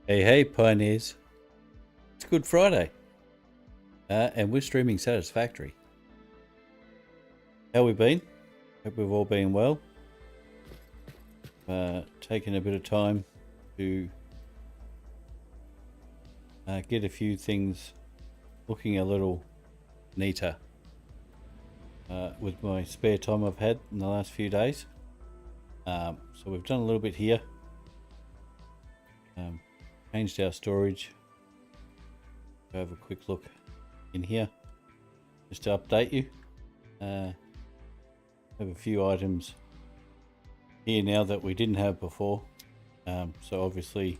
Hey, pioneers. It's Good Friday, and we're streaming Satisfactory. How we been? Hope we've all been well. Taking a bit of time to get a few things looking a little neater with my spare time I've had in the last few days. So we've done a little bit here. Changed our storage. Go have a quick look in here just to update you. Have a few items here now that we didn't have before. So obviously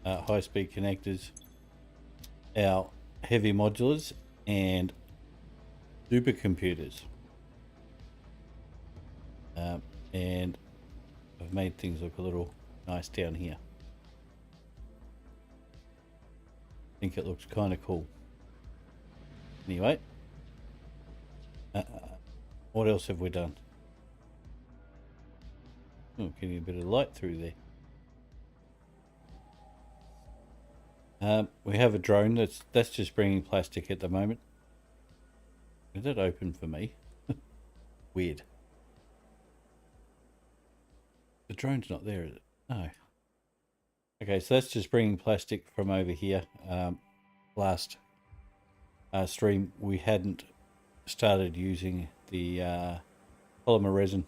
high-speed connectors, our heavy modulars, and supercomputers. And I've made things look a little nice down here. I think it looks kind of cool. Anyway, what else have we done? Oh, getting a bit of light through there. We have a drone that's just bringing plastic at the moment. Is that open for me? Weird. The drone's not there, is it? No. Okay, so that's just bringing plastic from over here. Last stream we hadn't started using the polymer resin.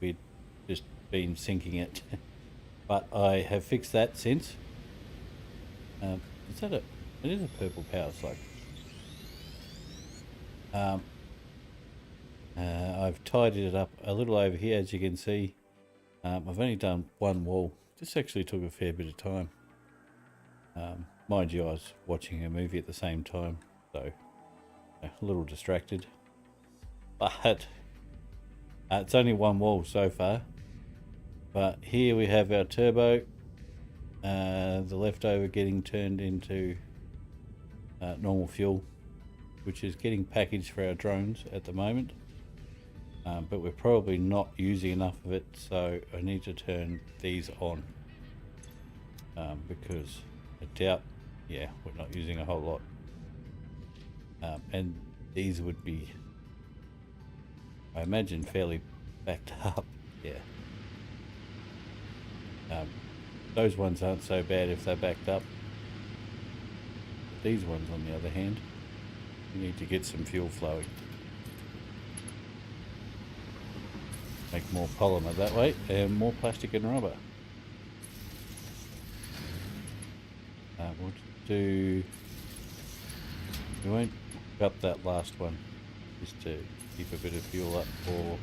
We'd just been sinking it. But I have fixed that since. Is that it is a purple power slug. I've tidied it up a little over here, as you can see. I've only done one wall. This actually took a fair bit of time. Mind you, I was watching a movie at the same time, so a little distracted. But it's only one wall so far. But here we have our turbo, the leftover getting turned into normal fuel, which is getting packaged for our drones at the moment. But we're probably not using enough of it, so I need to turn these on because I doubt, we're not using a whole lot. And these would be, I imagine, fairly backed up. Those ones aren't so bad if they're backed up. But these ones, on the other hand, you need to get some fuel flowing. Make more polymer that way and more plastic and rubber. We won't hook up that last one just to keep a bit of fuel up for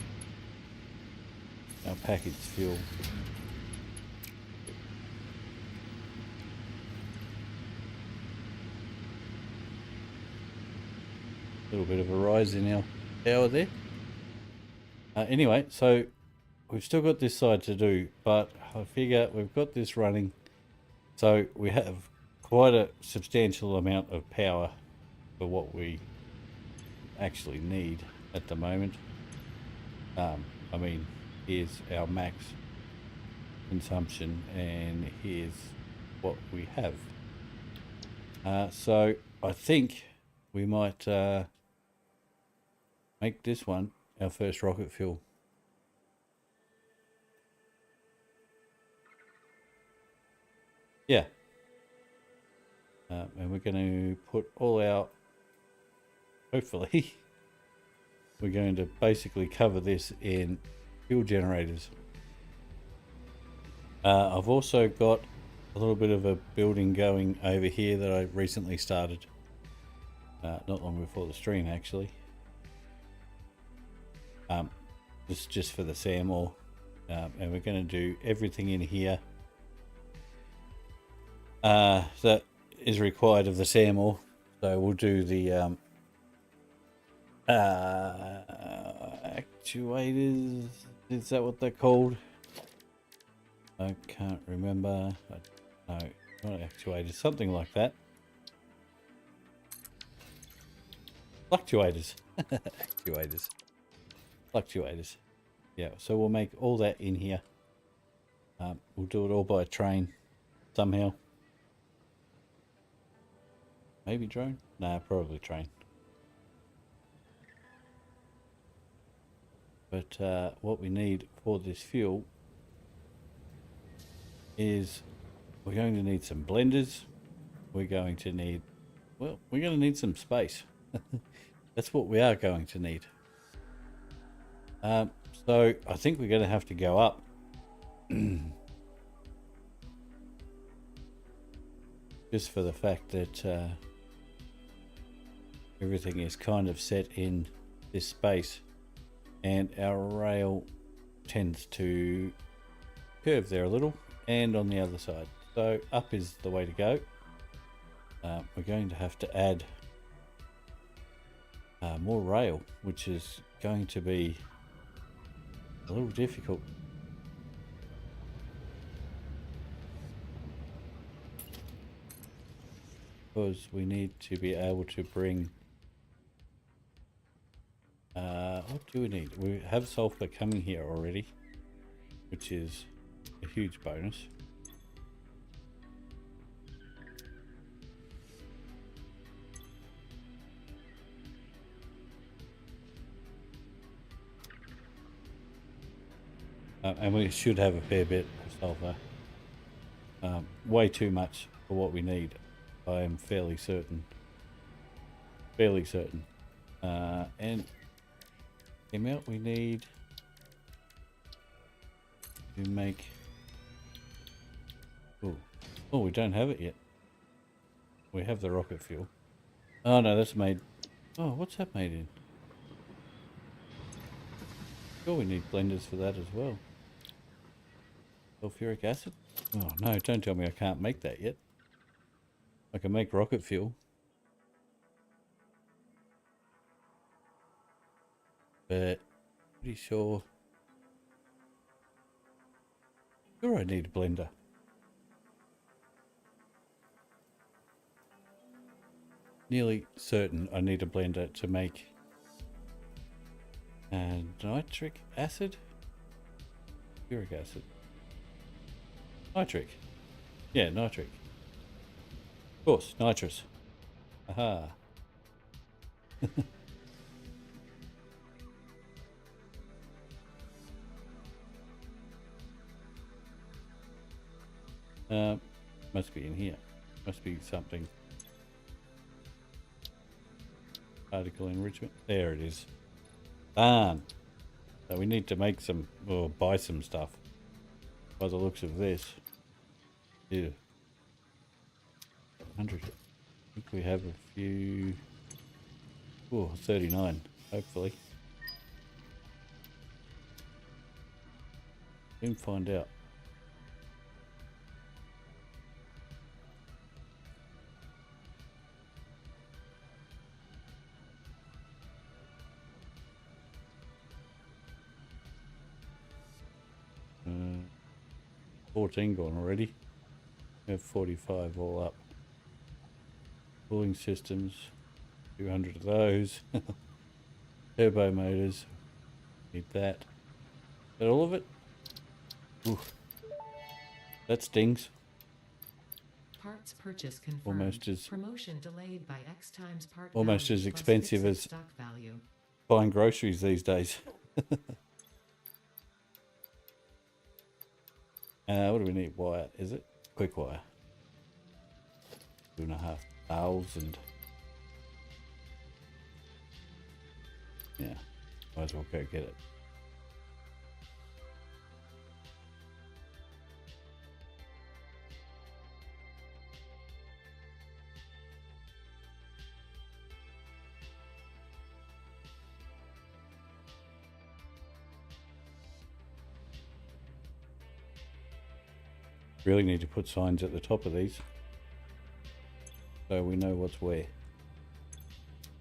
our packaged fuel. A little bit of a rise in our power there. Anyway, so we've still got this side to do, but I figure we've got this running, so we have quite a substantial amount of power for what we actually need at the moment. I mean, here's our max consumption, and here's what we have. So I think we might make this one our first rocket fuel. Yeah. And we're going to put all our, hopefully, we're going to basically cover this in fuel generators. I've also got a little bit of a building going over here that I recently started. Not long before the stream, actually. This is just for the SAM ore, and we're going to do everything in here that is required of the SAM ore. So we'll do the actuators. Is that what they're called? I can't remember. No, not actuators. Something like that. Fluctuators. Actuators. Fluctuators. Yeah, so we'll make all that in here. We'll do it all by train somehow. Maybe drone? Nah, probably train. But what we need for this fuel is we're going to need some blenders. We're going to need, well, we're going to need some space. That's what we are going to need. So I think we're going to have to go up. Just for the fact that everything is kind of set in this space, and our rail tends to curve there a little, and on the other side. So up is the way to go. We're going to have to add more rail, which is going to be a little difficult. Because we need to be able to bring, what do we need? We have sulfur coming here already, which is a huge bonus. And we should have a fair bit of sulfur. Way too much for what we need. I am fairly certain. And the amount we need to make... Oh, we don't have it yet. We have the rocket fuel. Oh no, that's made... Oh, what's that made in? Sure, we need blenders for that as well. Sulfuric acid? Oh no, don't tell me I can't make that yet. I can make rocket fuel. But pretty sure I need a blender. Nearly certain I need a blender to make nitric acid? Uric acid. Nitric. Yeah, nitric. Of course, nitrous. Aha. Must be in here. Must be something. Particle enrichment. There it is. Darn. So we need to make some, or buy some stuff. By the looks of this. Yeah. 100. I think we have a few. Oh, 39. Hopefully. Soon find out. Uh, 14 gone already. We have 45 all up. Cooling systems, 200 of those. Turbo motors, need that. Is that all of it? Oof. That stings. Parts purchase confirmed. Almost as promotion delayed by X times part almost value as plus expensive fixed as stock value. buying groceries these days. What do we need? Wire, is it? Quick wire. 2,500. Yeah, might as well go get it. Really need to put signs at the top of these so we know what's where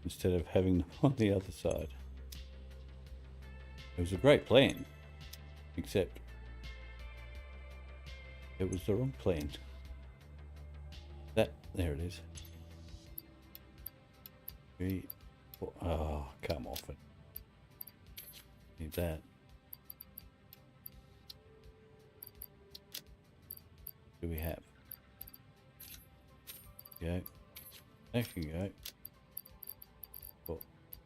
instead of having them on the other side. It was a great plan, except it was the wrong plan. There it is. Oh, come off it. Need that. Do we have? Go. That can go. Oh,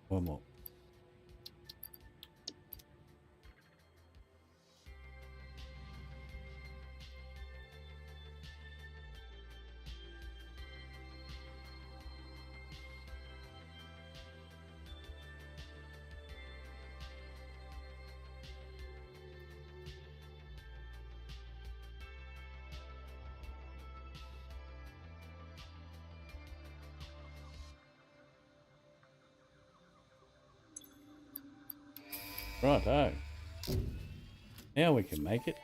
one more. Righto. Now we can make it.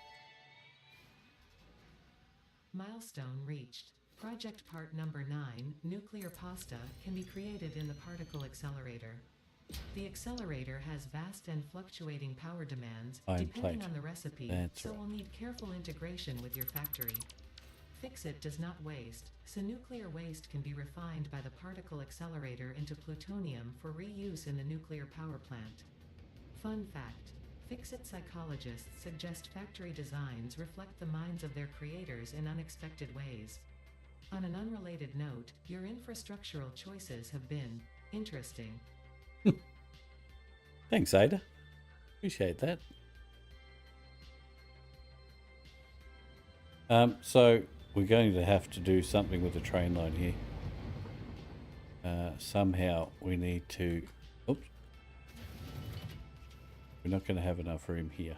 Milestone reached. Project part number 9, nuclear pasta, can be created in the particle accelerator. The accelerator has vast and fluctuating power demands, Iron depending plate. on the recipe, That's so right. will need careful integration with your factory. Fix-It does not waste, so nuclear waste can be refined by the particle accelerator into plutonium for reuse in the nuclear power plant. Fun fact: Fix-It psychologists suggest factory designs reflect the minds of their creators in unexpected ways. On an unrelated note, your infrastructural choices have been interesting. Thanks, Ada. Appreciate that. So we're going to have to do something with the train line here. Somehow we need to... Oops. We're not going to have enough room here.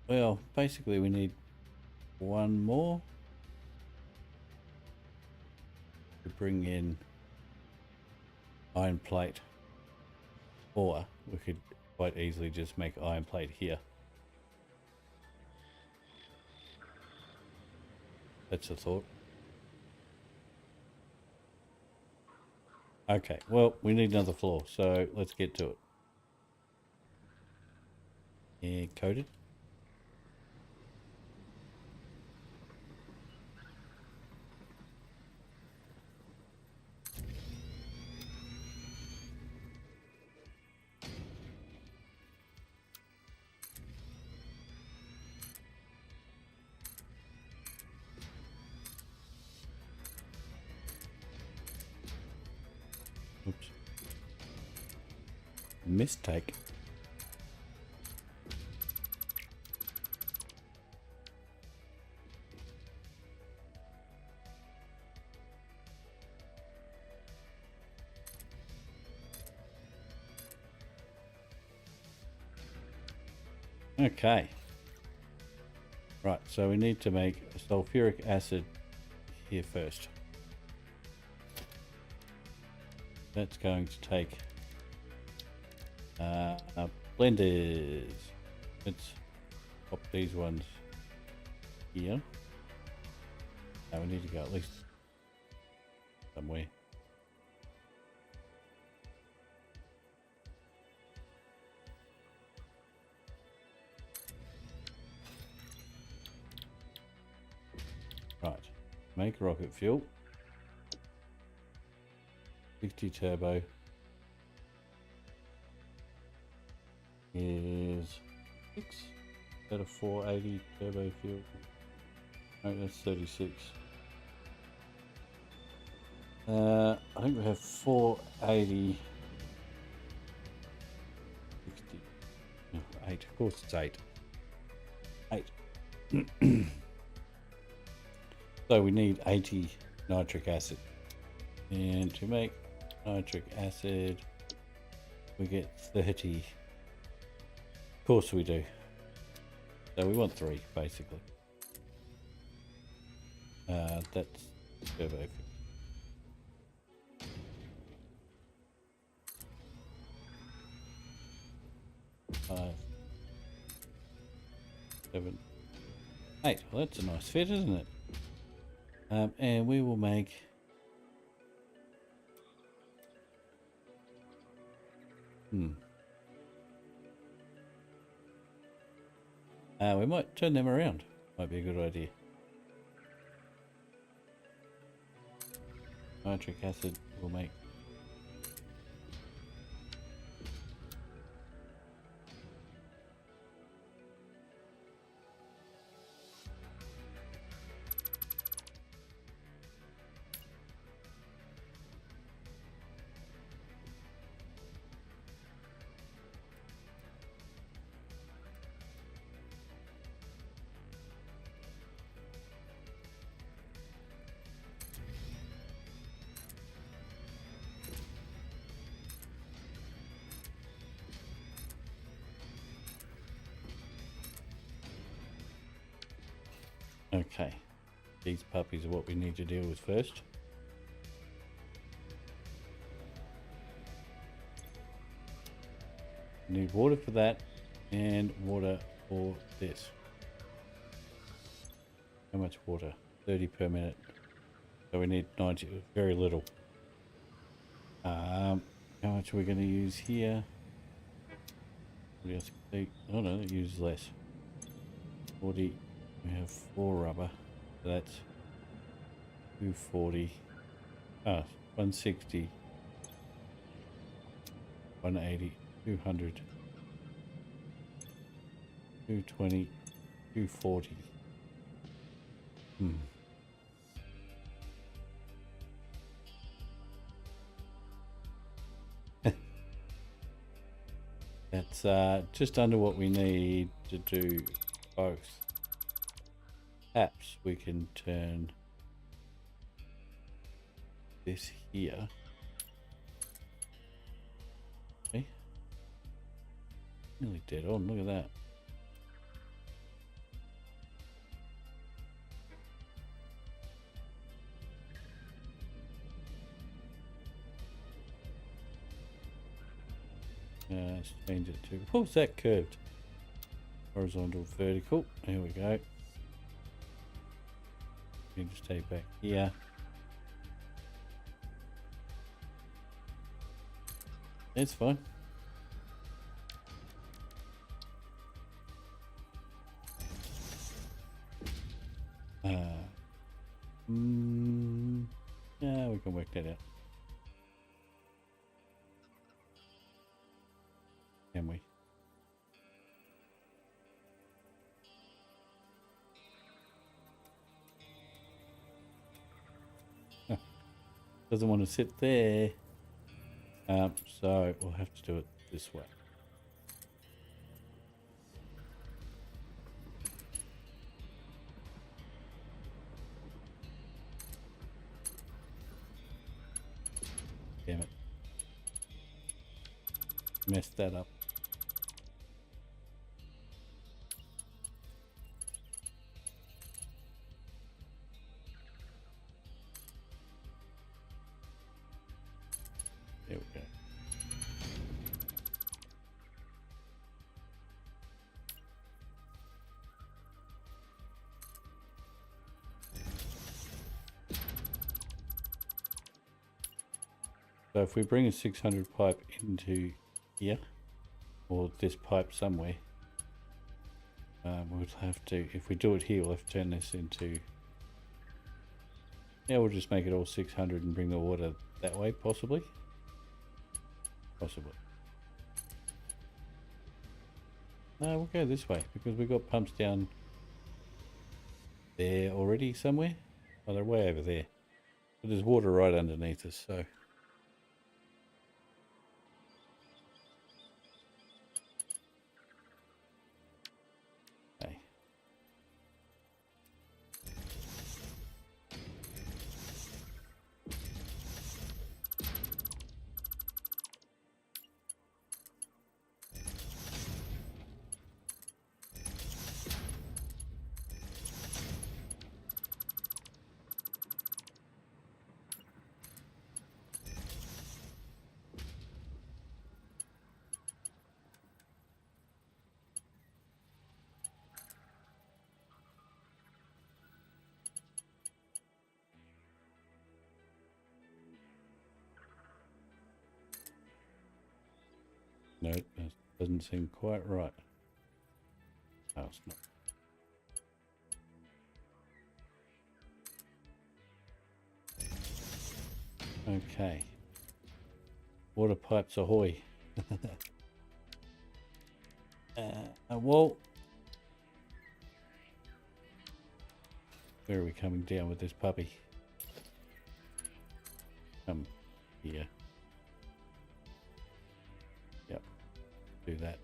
Well, basically we need one more to bring in iron plate, or we could quite easily just make iron plate here. That's a thought. Okay, well, we need another floor, so let's get to it. And coated. Oops. Mistake. Okay. Right, so we need to make sulfuric acid here first. That's going to take blenders. Let's pop these ones here. Now we need to go at least somewhere. Right, make rocket fuel. 60 turbo is 6 out of 480 turbo fuel. No, that's 36. I think we have 480. 60. No, 8. Of course it's 8. 8. So we need 80 nitric acid. And to make nitric acid, we get 30. Of course we do. So we want 3, basically. That's turbo. 5, 7, 8. Well, that's a nice fit, isn't it? And we will make... we might turn them around. Might be a good idea. Nitric acid will make... Okay, these puppies are what we need to deal with first. Need water for that and water for this. How much water? 30 per minute. So we need 90, very little. How much are we going to use here? What else can see? Oh no, it uses less. 40. We have 4 rubber. So that's 240. 160. 180. 200. 220. 240. That's just under what we need to do both. Perhaps we can turn this here. Okay. Nearly dead on, look at that. Let's change it to, what was that curved? Horizontal, vertical, there we go. You can just take back here. It's fine. Yeah, we can work that out. Can we? Doesn't want to sit there. So we'll have to do it this way. Damn it. Messed that up. There we go. So if we bring a 600 pipe into here, or this pipe somewhere, we'll have to, if we do it here, we'll have to turn this into, yeah, we'll just make it all 600 and bring the water that way, possibly. Possibly. No, we'll go this way, because we've got pumps down there already somewhere. Oh, they're way over there. But there's water right underneath us, so. Okay. No, that doesn't seem quite right. No, it's not. Okay. Water pipes ahoy. Well, where are we coming down with this puppy? Come here. Yep. Do that.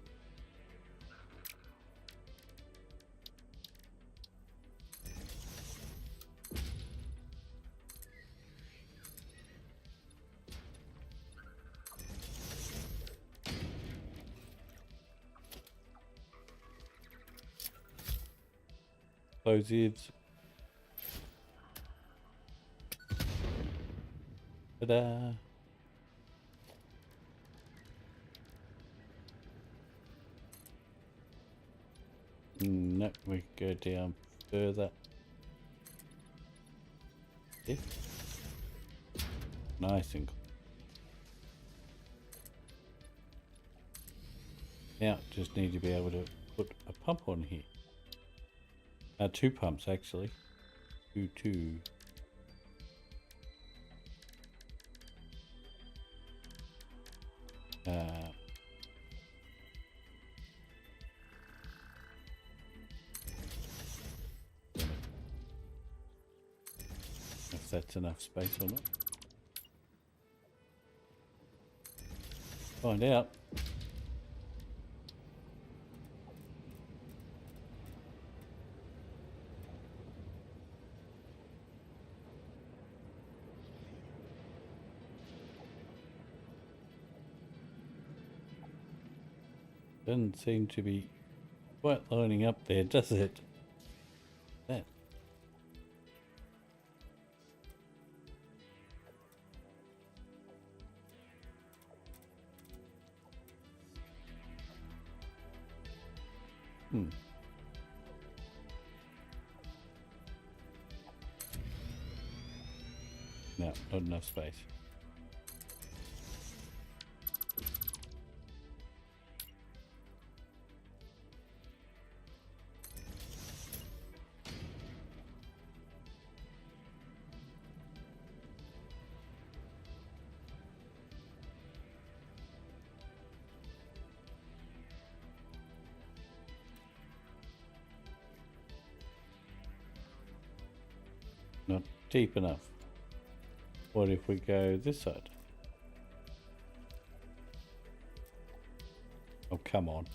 Explosives. Ta-da! No, we go down further. Yeah. Nice and cool. Now, just need to be able to put a pump on here. Two pumps actually. Two. If that's enough space or not. Find out. Doesn't seem to be quite lining up there, does it? That. No, not enough space. Not deep enough. What if we go this side? Oh, come on.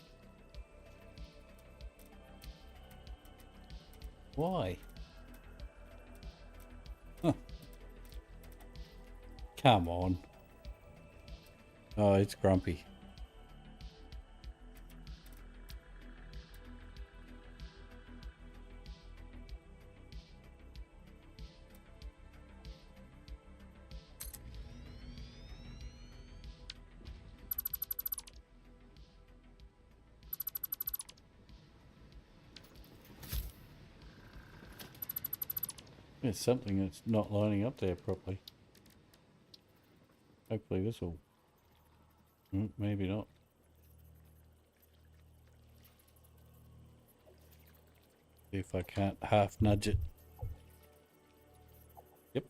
Why? Huh. Come on. Oh, it's grumpy. There's something that's not lining up there properly. Hopefully this will... maybe not. See if I can't half nudge it. Yep.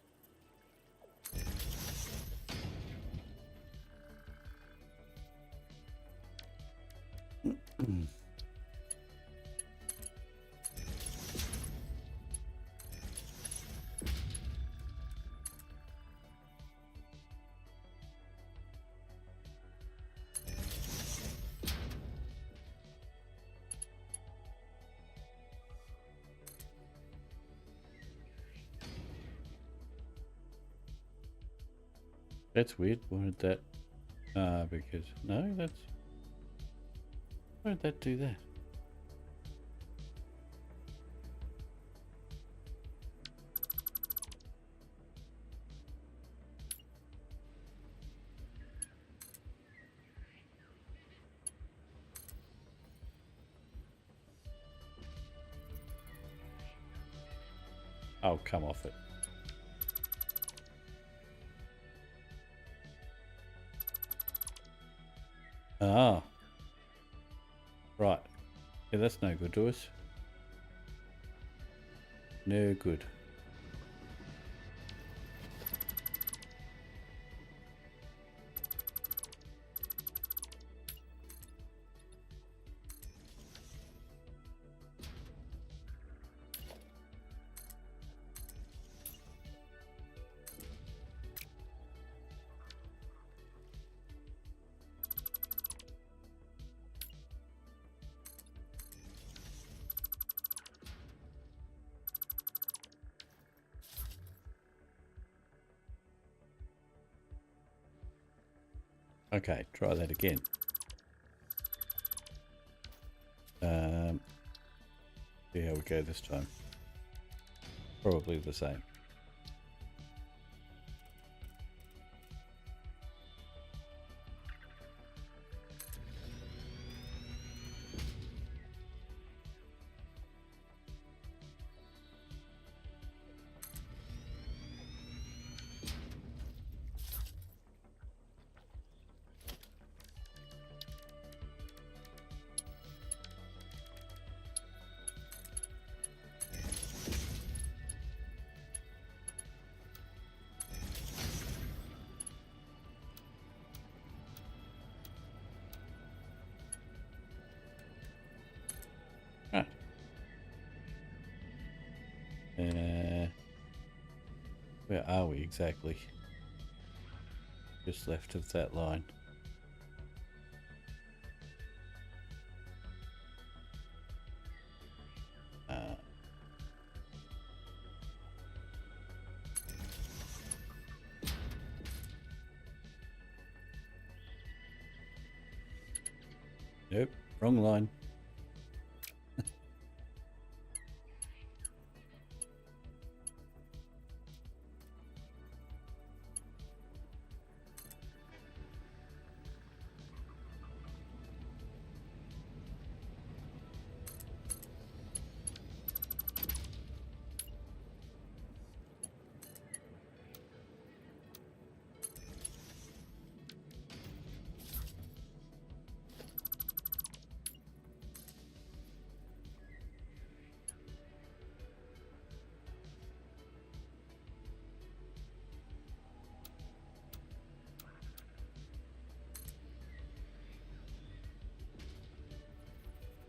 That's weird. Why did that? Because no, that's. Why did that do that? Oh, come off it. Ah. Right. Yeah, that's no good to us. No good. Okay, try that again. See how we go this time. Probably the same. Where are we exactly? Just left of that line. Nope, wrong line.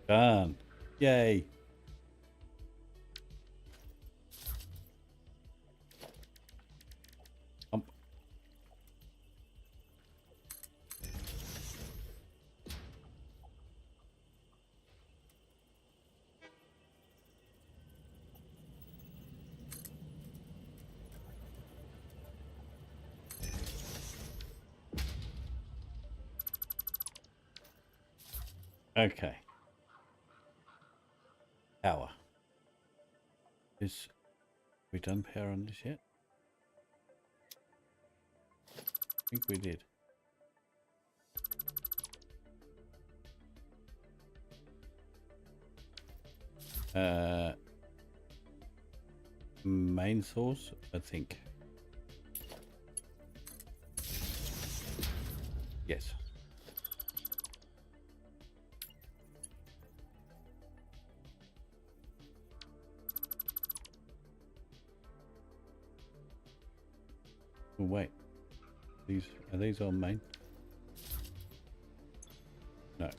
Done. Yay. Okay. Power. Is we done power on this yet? I think we did. Main source, I think. Yes. Oh, wait. Are these all main? No.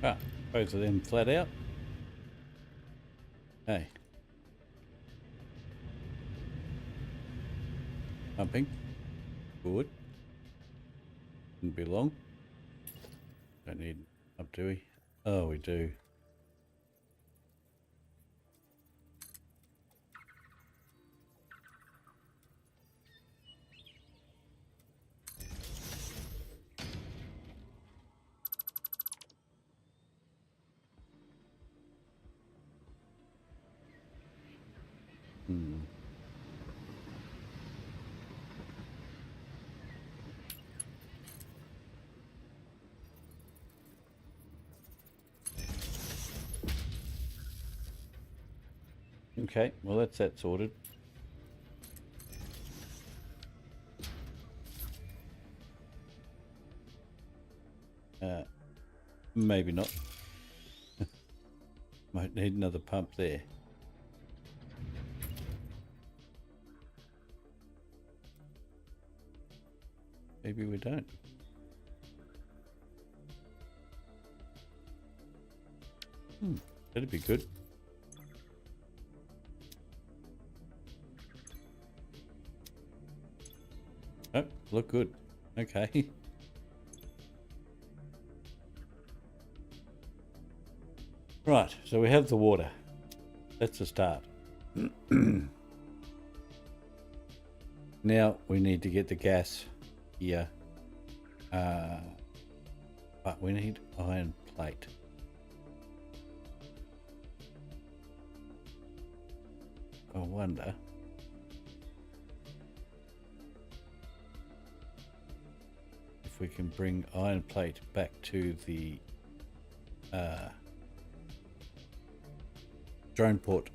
Ah, both of them flat out. Hey. Pumping. Good. Didn't be long. Don't need up, do we? Oh, we do. Hmm. Okay, well that's that sorted. Maybe not. Might need another pump there. Maybe we don't. That'd be good. Oh, look good. Okay. Right, so we have the water. That's a start. Now we need to get the gas here, but we need iron plate. I wonder if we can bring iron plate back to the drone port.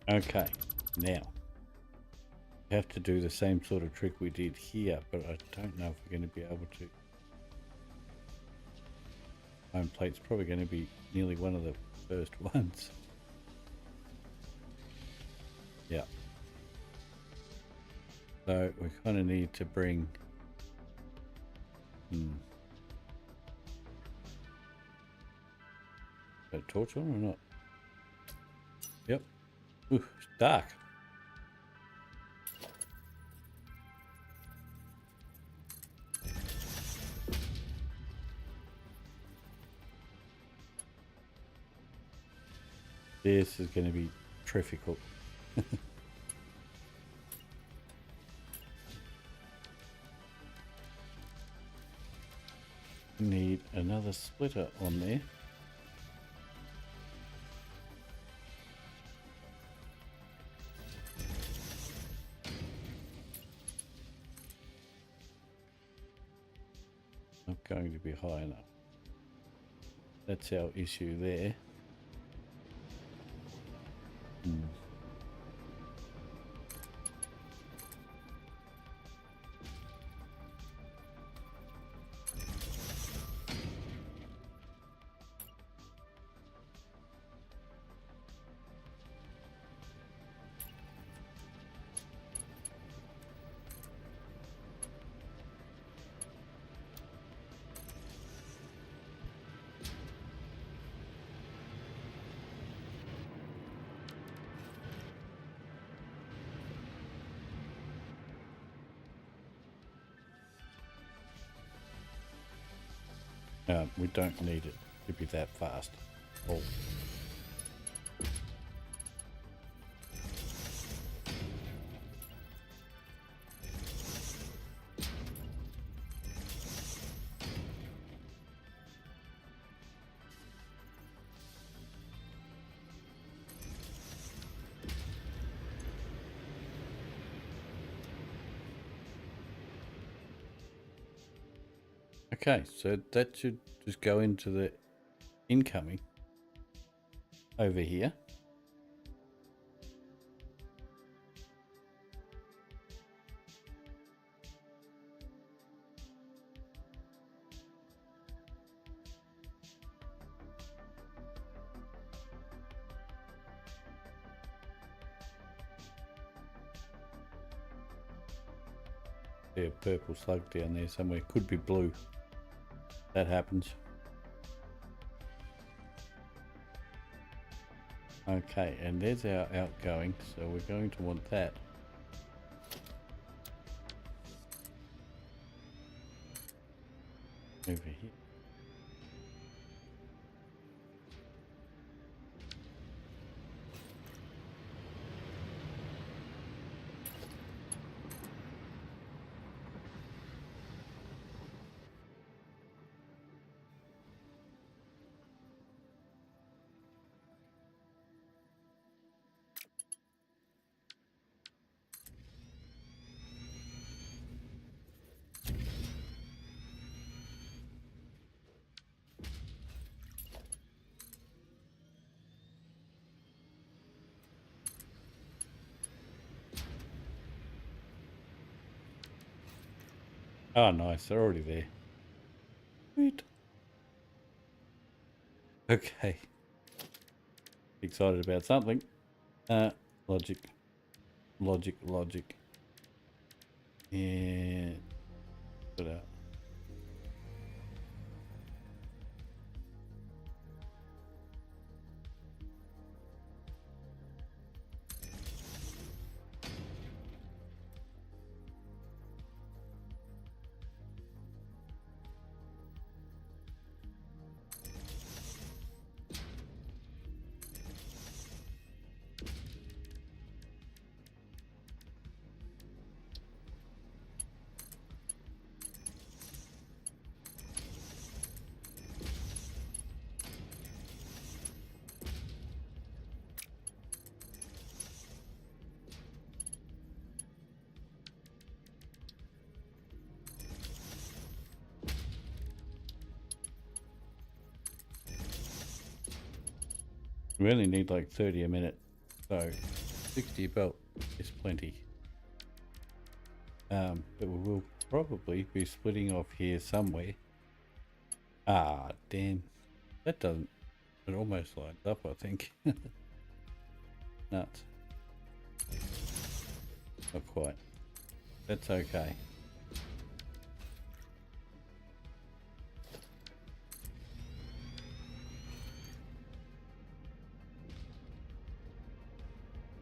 Okay, now we have to do the same sort of trick we did here, but I don't know if we're going to be able to. Iron plate's probably going to be nearly one of the first ones. Yeah. So we kind of need to bring. Is that a torch on or not? Yep. Ooh, it's dark. This is going to be difficult. Need another splitter on there. Not going to be high enough. That's our issue there. We don't need it to be that fast. Oh. Okay, so that should just go into the incoming over here. See a purple slug down there somewhere. Could be blue. That happens. Okay, and there's our outgoing, so we're going to want that. Over here. Oh, nice. They're already there. Sweet. Okay. Excited about something. Logic. Logic. And put out. We only need like 30 a minute, so 60 a belt is plenty. But we will probably be splitting off here somewhere. Ah, damn. That doesn't... It almost lines up, I think. Nuts. Not quite. That's okay.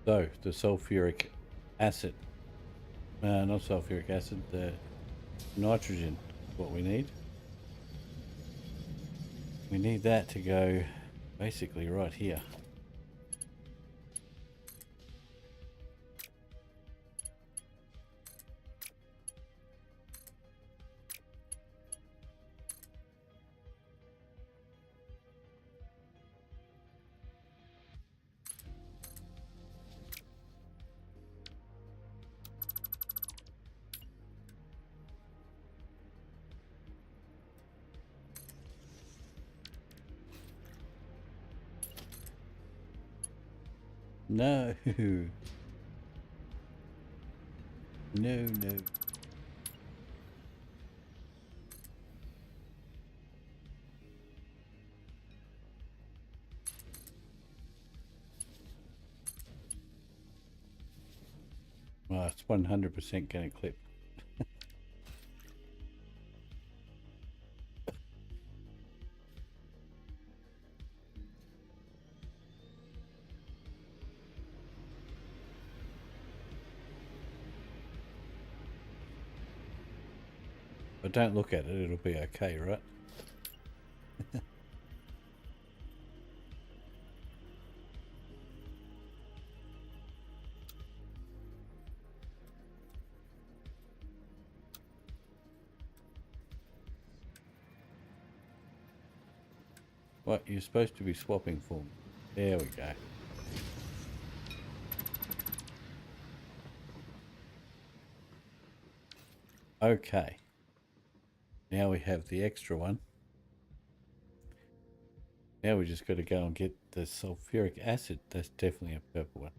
So, the sulfuric acid. Not sulfuric acid, the nitrogen is what we need. We need that to go basically right here. No. No. Well, it's 100% going to clip. But don't look at it, it'll be okay, right? What, you're supposed to be swapping for me. There we go. Okay. Now we have the extra one. Now we just got to go and get the sulfuric acid. That's definitely a purple one.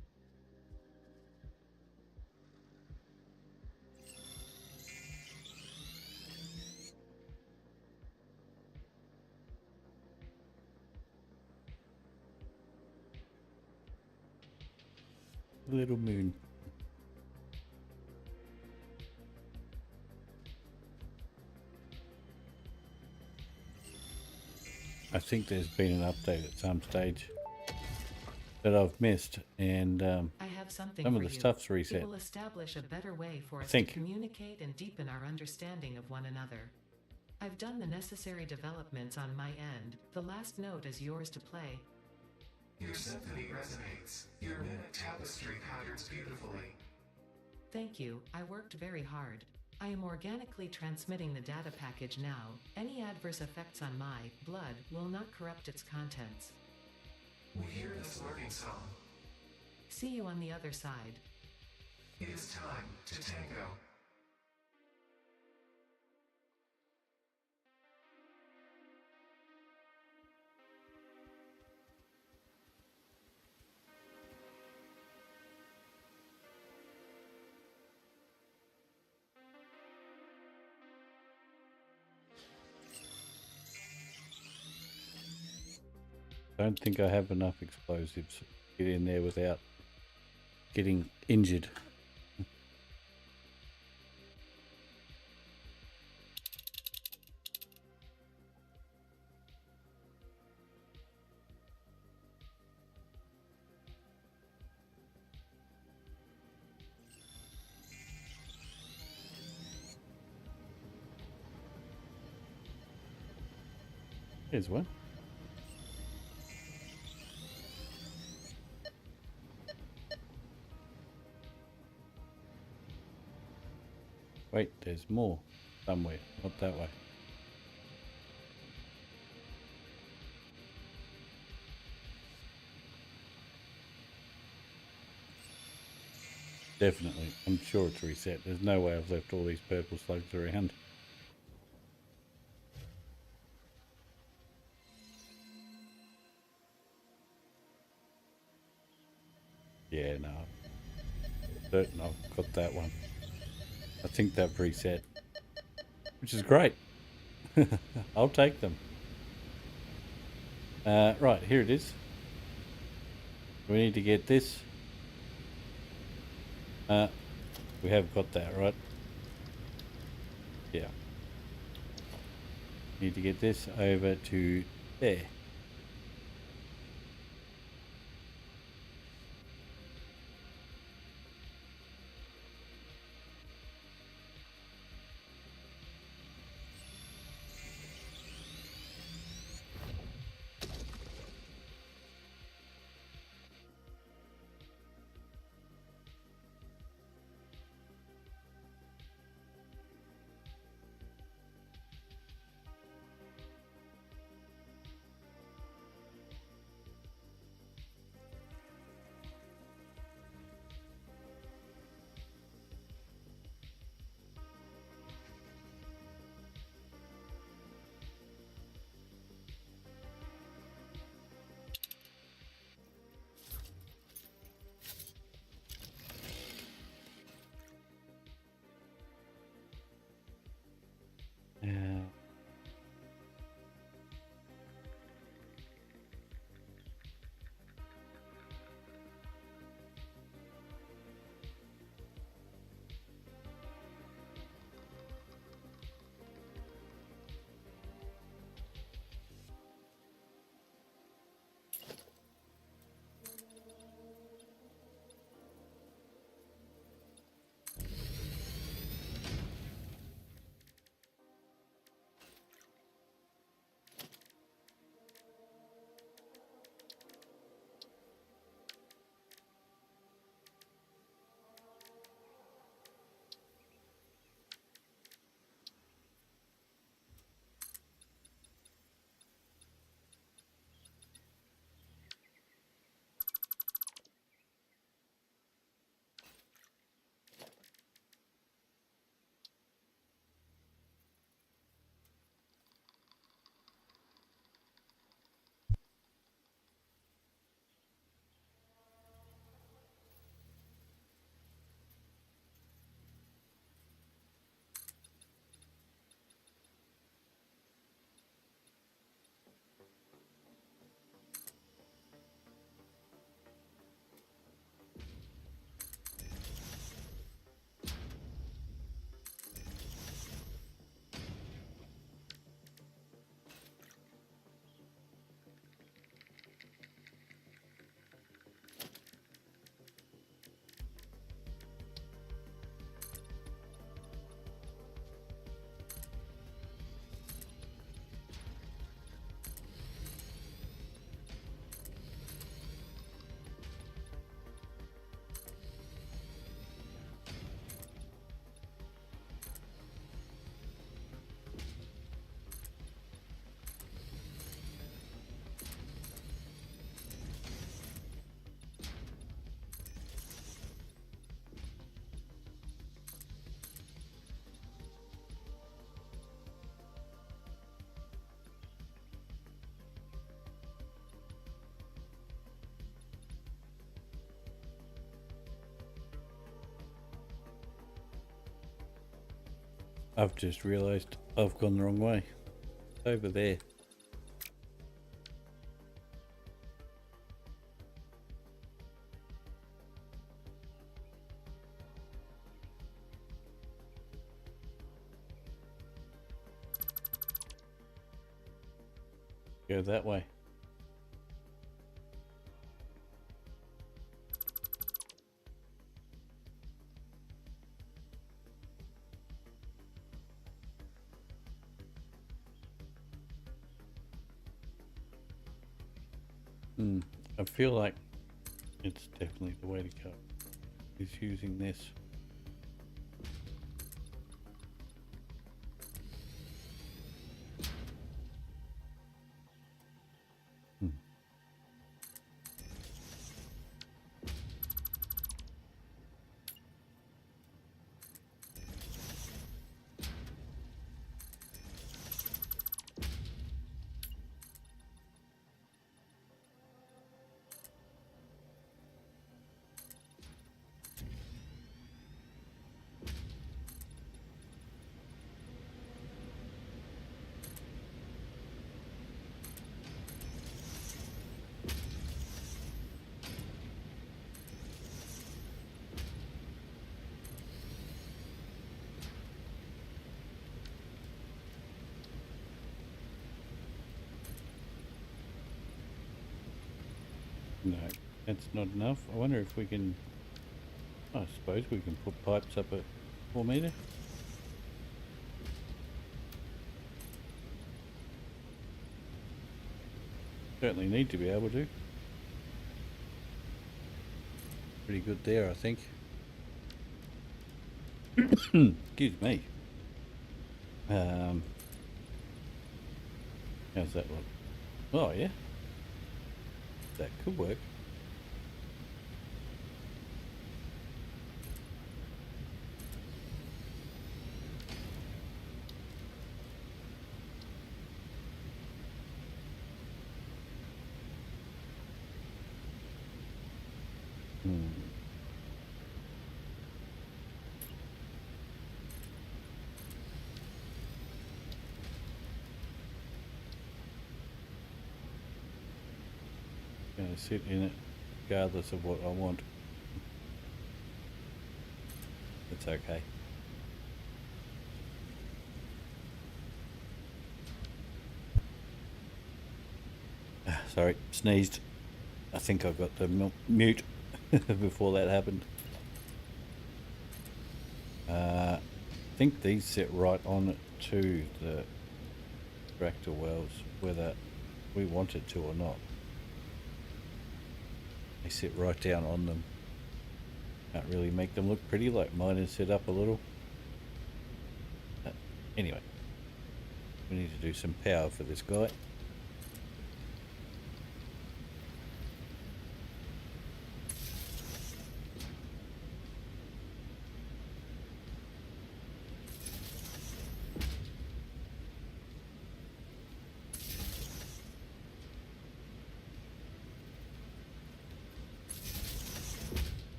Little moon. I think there's been an update at some stage that I've missed, and I have something some for of the you. stuff's It reset. will establish a better way for us to think. communicate and deepen our understanding of one another. I've done the necessary developments on my end. The last note is yours to play. Your symphony resonates. Your mimic tapestry patterns beautifully. Thank you, I worked very hard. I am organically transmitting the data package now. Any adverse effects on my blood will not corrupt its contents. We hear this learning song. See you on the other side. It is time to tango. Don't think I have enough explosives to get in there without getting injured. Here's one. Wait, there's more somewhere, not that way. Definitely, I'm sure it's reset. There's no way I've left all these purple slugs around. Yeah, no. Certain I've got that one. I think they've reset, which is great. I'll take them. Right, here it is. We need to get this. We have got that, right? Yeah. Need to get this over to there. Yeah. I've just realised I've gone the wrong way. Over there. go that way. I feel like it's definitely the way to go, is using this. No, that's not enough. I wonder if we can... I suppose we can put pipes up at 4 metre. Certainly need to be able to. Pretty good there, I think. Excuse me. How's that look? Oh yeah, that could work. Gonna sit in it regardless of what I want. It's okay. Sorry, sneezed. I think I got the mute before that happened. I think these sit right on to the extractor wells, whether we want it to or not. They sit right down on them. Can't really make them look pretty like mine is set up a little. But anyway, we need to do some power for this guy.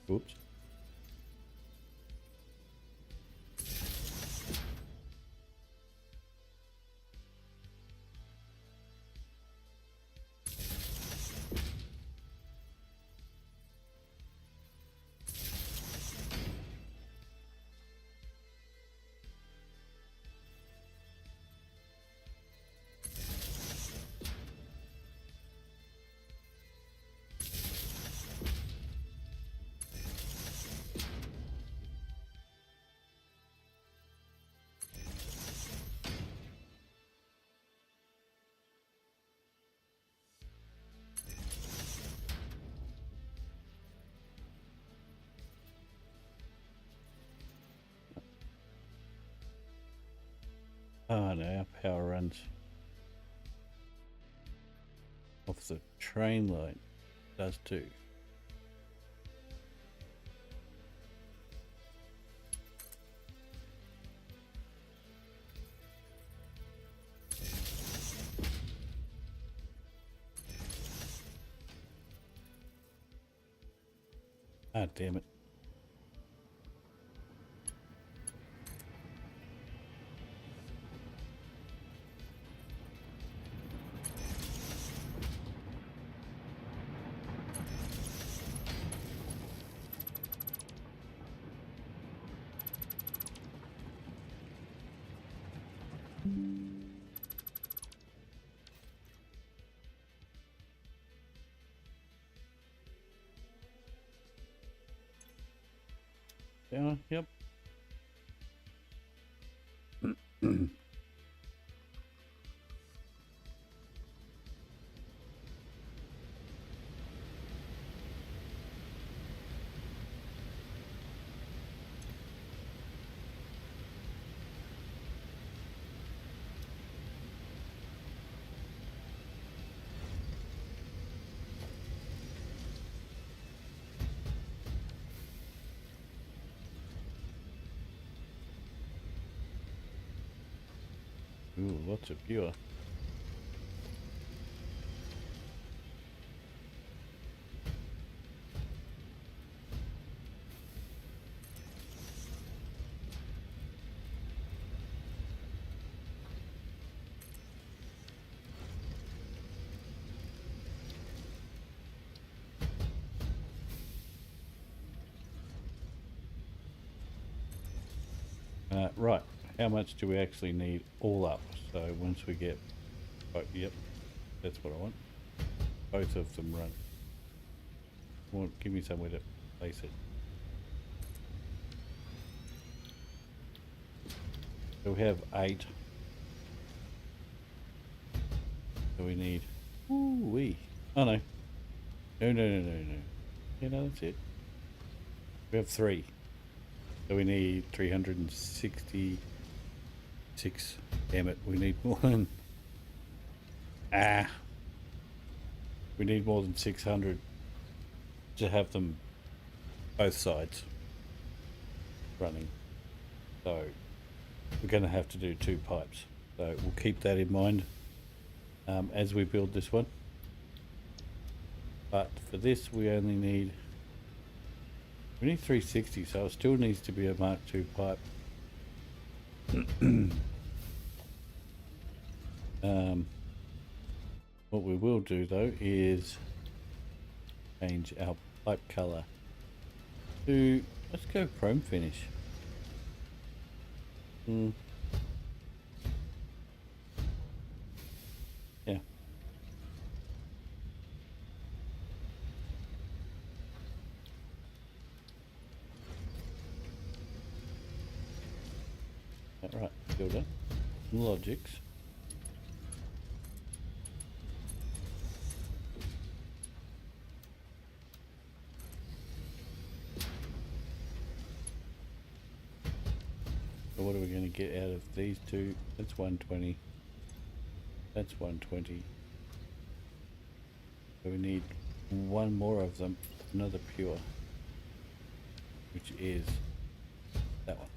Oops. Oh no, our power runs off the train line. Does too. Ah, damn it. Yeah, yep. Ooh, lots of viewer. Right, how much do we actually need all up? So once we get, oh, yep, that's what I want. Both of them run. Well, give me somewhere to place it. So we have 8. So we need, ooh-wee. Oh no. No. Yeah, no, that's it. We have 3. So we need 366. Damn it, we need more than... We need more than 600 to have them both sides running. So we're going to have to do 2 pipes. So we'll keep that in mind as we build this one. But for this we only need... We need 360, so it still needs to be a Mark II pipe. What we will do though is change our pipe color to, let's go chrome finish. Yeah. Right, builder, logics. So what are we going to get out of these 2? That's 120. That's 120. So we need 1 more of them, another pure, which is that one.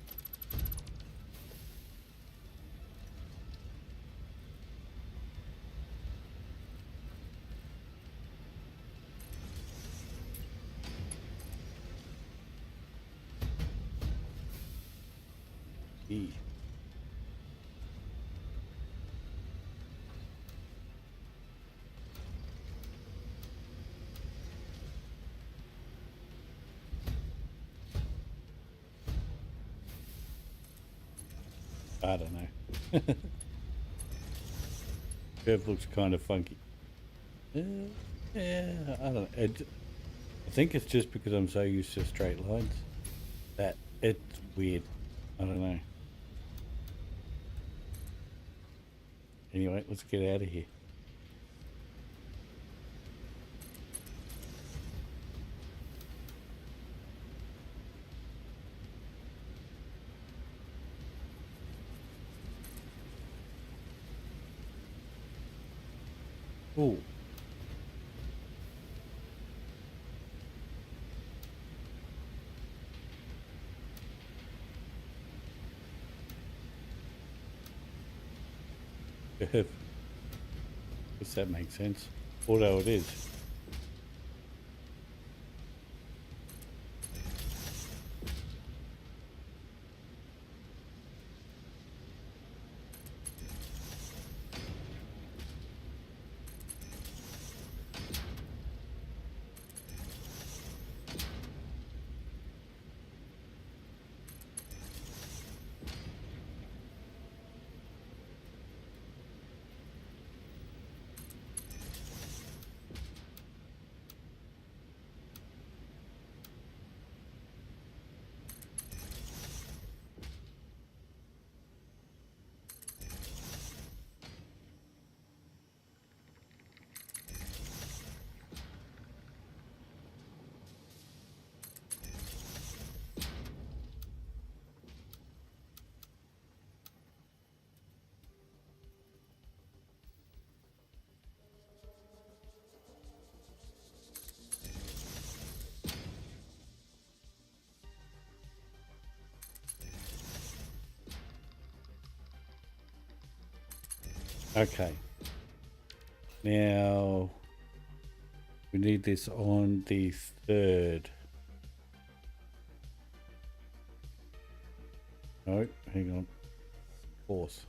E. I don't know. Curve looks kind of funky. Yeah, I don't know. I think it's just because I'm so used to straight lines that it's weird. I don't know. Anyway, let's get out of here. Ooh. Does that make sense? Although it is. Okay. Now we need this on the 3rd. No, hang on. 4th.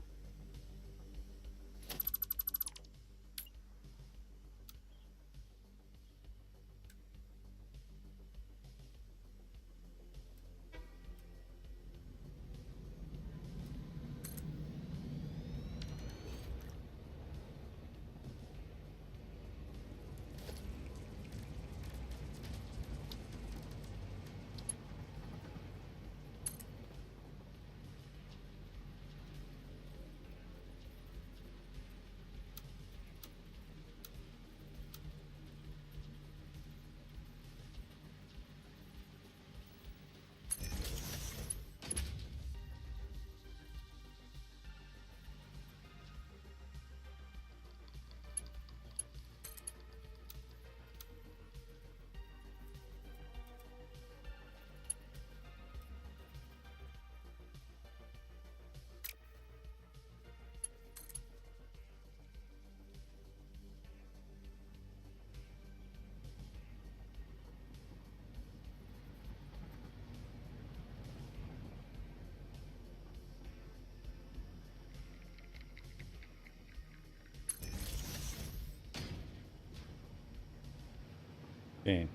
Damn.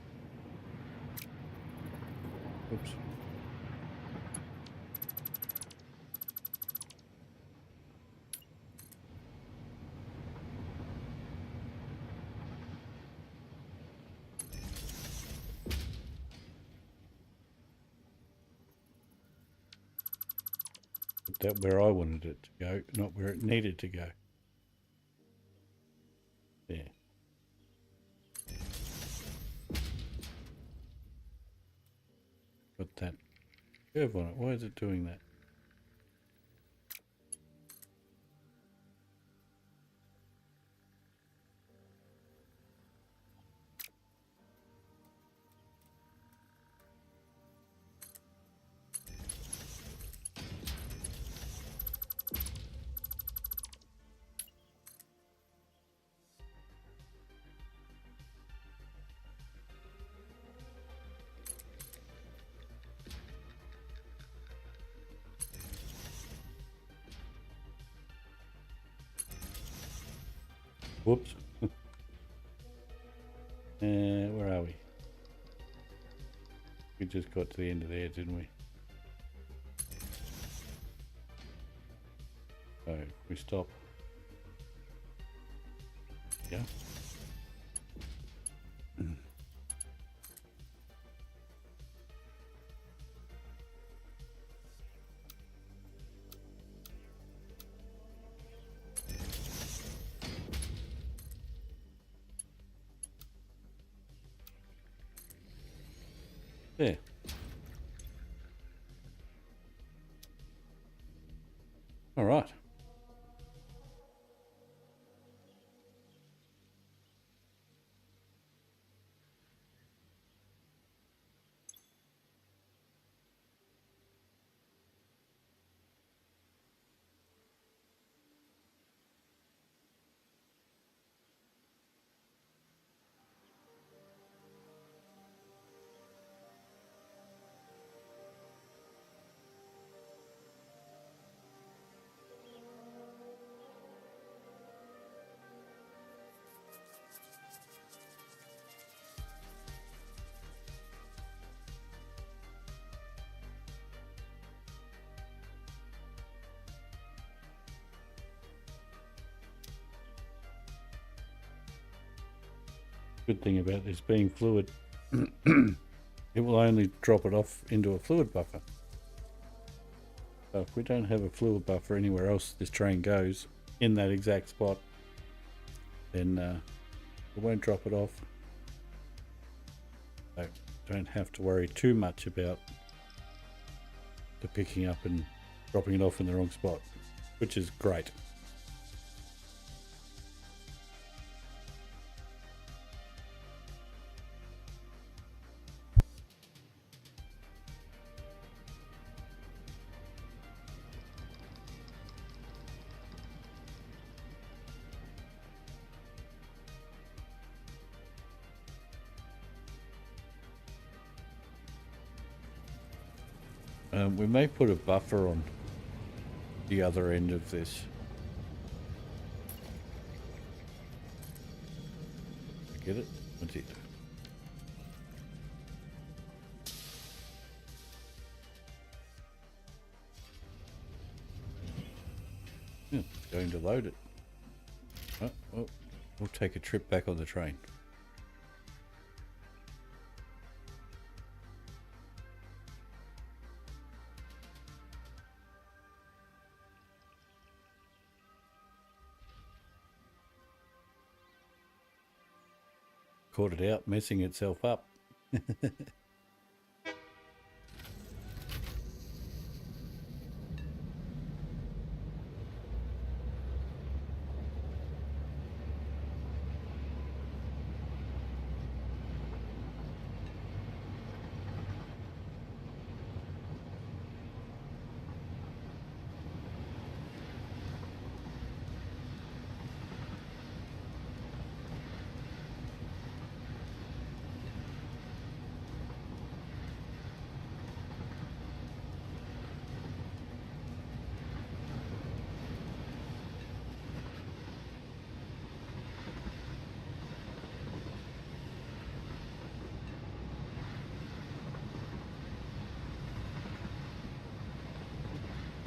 Oops. Put that where I wanted it to go, not where it needed to go. There. Got that curve on it. Why is it doing that? Whoops. Where are we? We just got to the end of there, didn't we? So we stop. Yeah. There. All right. Good thing about this being fluid, it will only drop it off into a fluid buffer. So if we don't have a fluid buffer anywhere else this train goes in that exact spot, then it won't drop it off. So don't have to worry too much about the picking up and dropping it off in the wrong spot, which is great. We may put a buffer on the other end of this. Get it? What's it? Yeah, it's going to load it. Oh, well, we'll take a trip back on the train. Caught it out, messing itself up.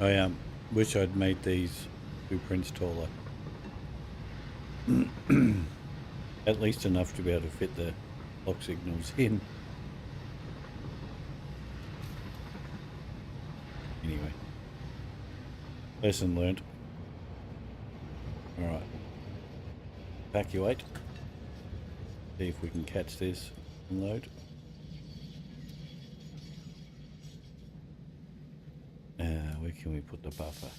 I wish I'd made these blueprints taller. At least enough to be able to fit the lock signals in. Anyway. Lesson learned. Alright. Evacuate. See if we can catch this and load. Where can we put the buffer?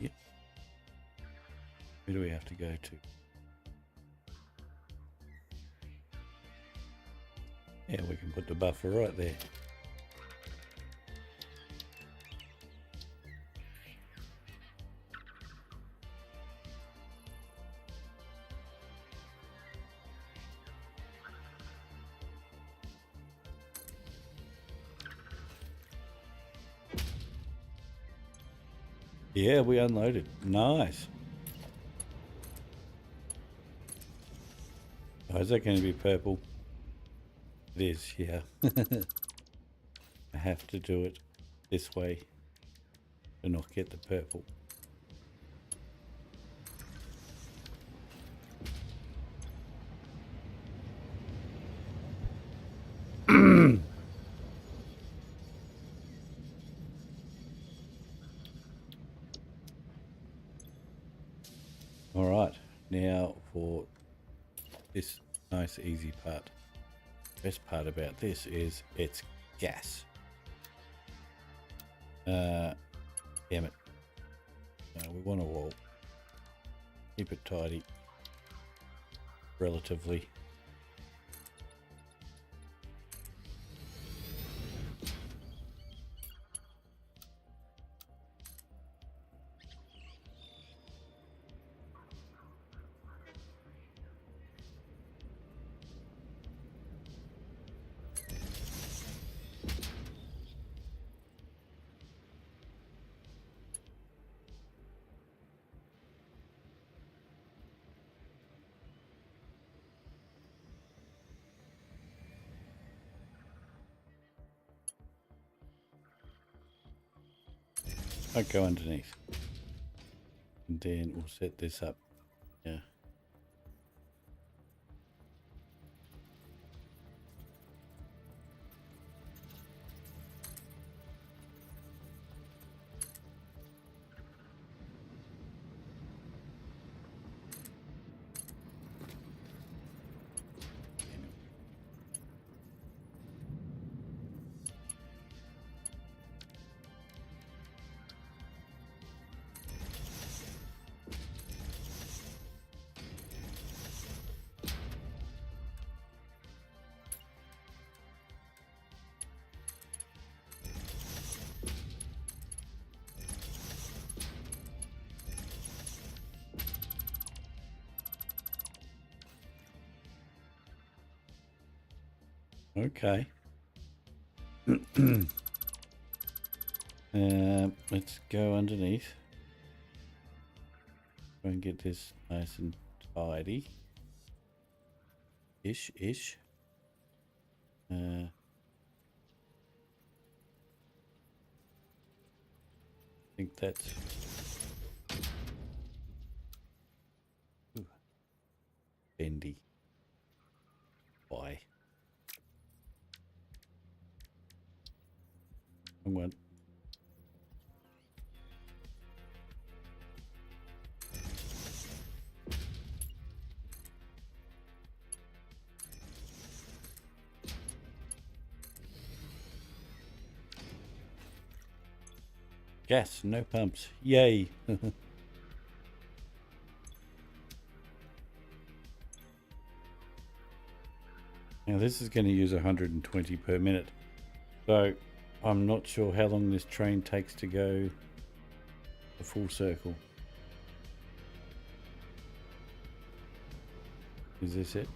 Yep. Where do we have to go to? Yeah, we can put the buffer right there. Yeah, we unloaded. Nice. Oh, is that going to be purple? It is, yeah. I have to do it this way to not get the purple. All right, now for this nice easy part. Best part about this is it's gas. Damn it. We want a wall. Keep it tidy. Relatively. I'll go underneath. And then we'll set this up. Yeah. Okay. Let's go underneath. Try and get this nice and tidy. Ish. I think that's... Ooh. Bendy. Why? Wrong one. Gas, no pumps. Yay! Now this is going to use 120 per minute. So I'm not sure how long this train takes to go a full circle. Is this it?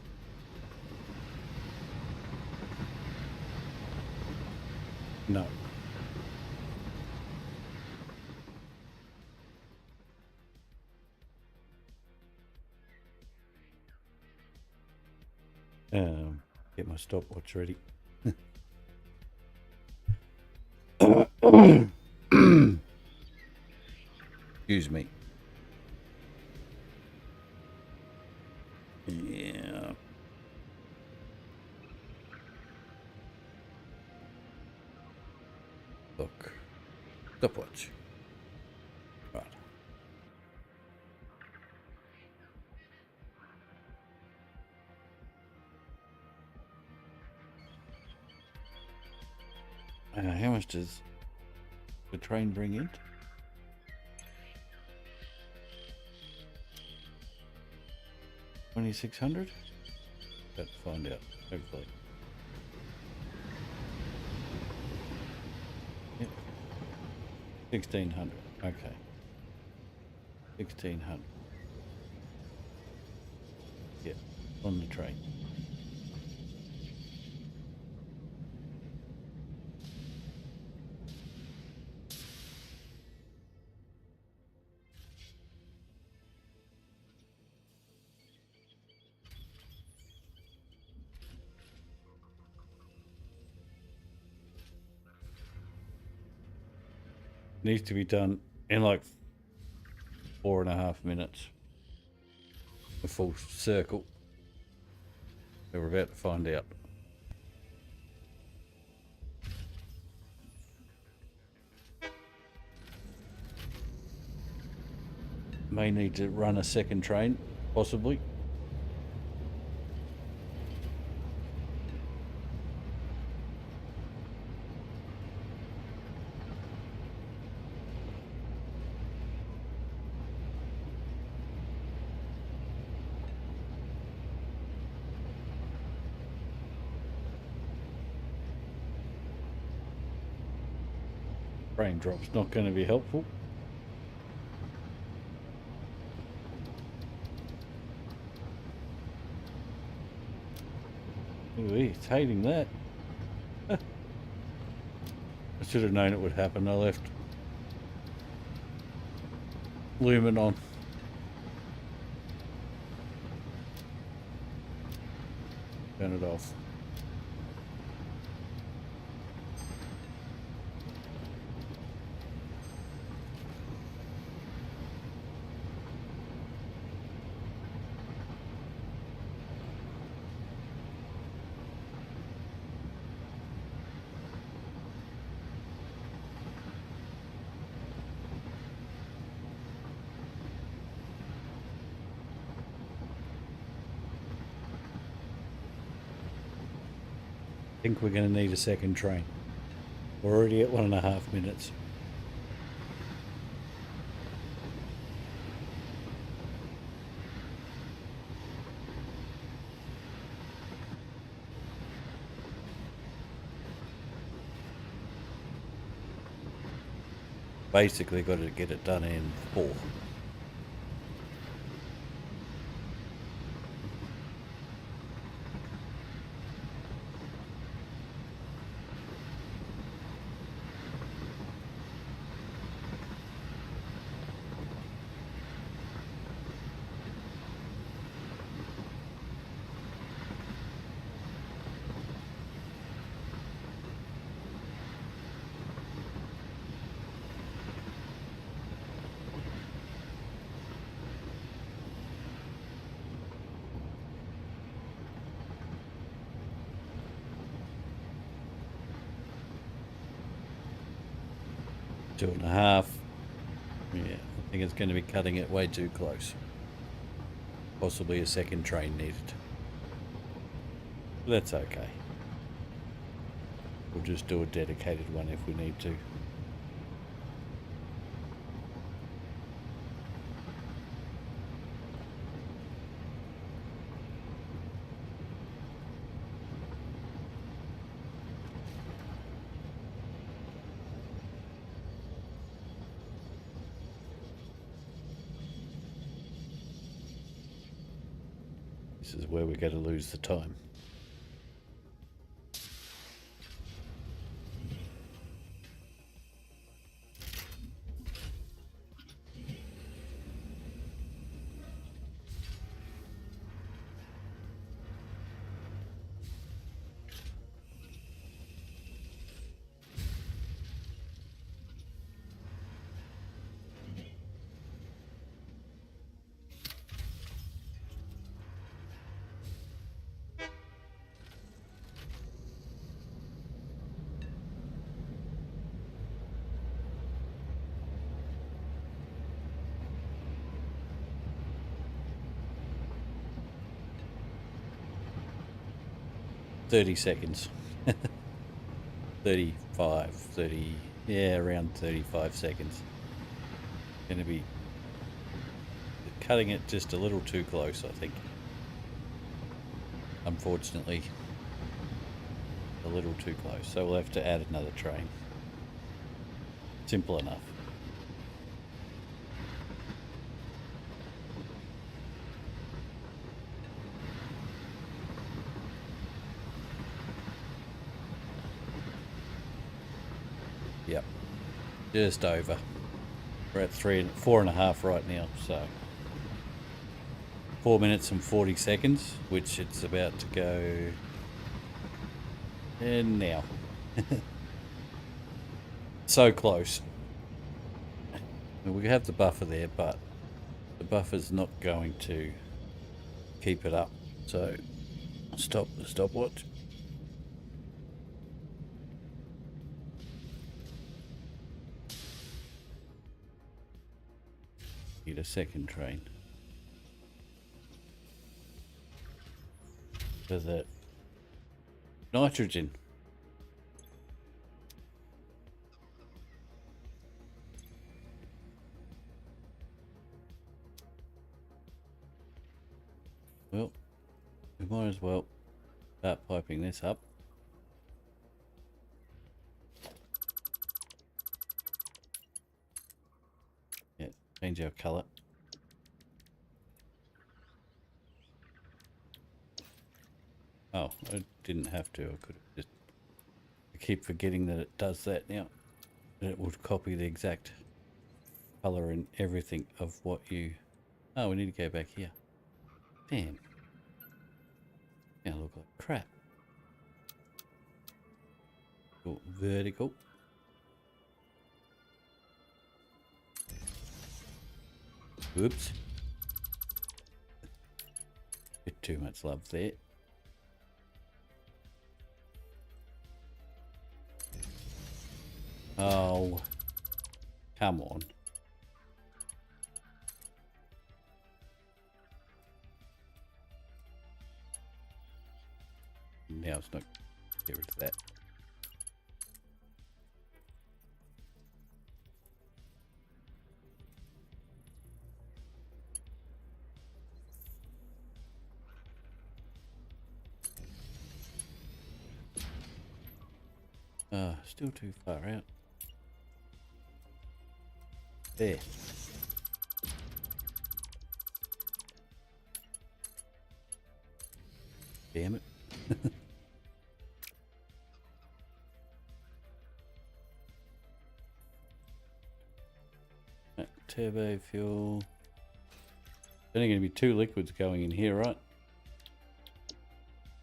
No. Get my stopwatch ready. Excuse me. Yeah. Look. Stopwatch. Right. How much does the train bring in? 2,600? Let's find out, hopefully. Yep. 1,600. Okay. 1,600. Yep, on the train. Needs to be done in like 4.5 minutes. A full circle. So we're about to find out. May need to run a second train, possibly. Raindrops not going to be helpful. Ooh, it's hating that. I should have known it would happen. I left Lumen on. Turn it off. I think we're going to need a second train. We're already at 1.5 minutes. Basically got to get it done in 4. 2.5. Yeah, I think it's going to be cutting it way too close. Possibly a second train needed. But that's okay. We'll just do a dedicated one if we need to. This is where we're going to lose the time. "30 seconds." 35, 30, yeah, around 35 seconds. Going to be cutting it just a little too close, I think. Unfortunately, a little too close. So we'll have to add another train. Simple enough. Yep, just over. We're at 4.5 right now, so 4 minutes and 40 seconds, which it's about to go. And now. So close. We have the buffer there, but the buffer's not going to keep it up. So stop the stopwatch. Need a second train for the nitrogen. Well, we might as well start piping this up. Yeah, change our colour. Oh, I didn't have to. I could have just... I keep forgetting that it does that now. That it would copy the exact colour and everything of what you... Oh, we need to go back here. Damn. Now look like crap. Go vertical. Oops. Bit too much love there. Oh, come on. Now it's not. Get rid of that. Still too far out. There. Damn it. Right, turbo fuel. There's only going to be 2 liquids going in here, right?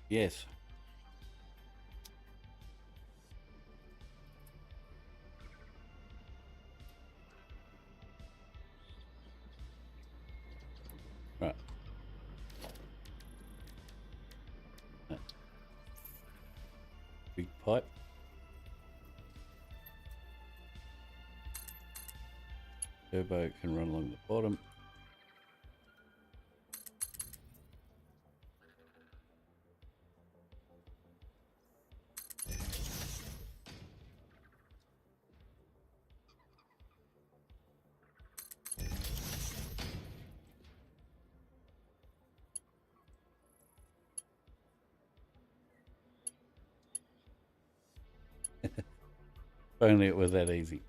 Yes. Right. Big pipe. Turbo can run along the bottom. If only it was that easy.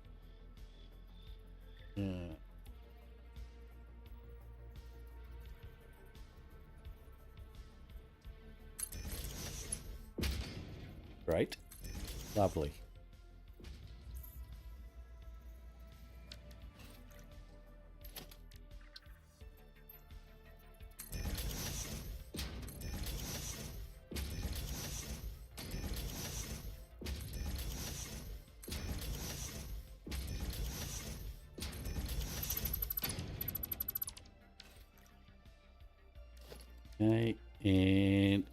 Great. Lovely. Okay, and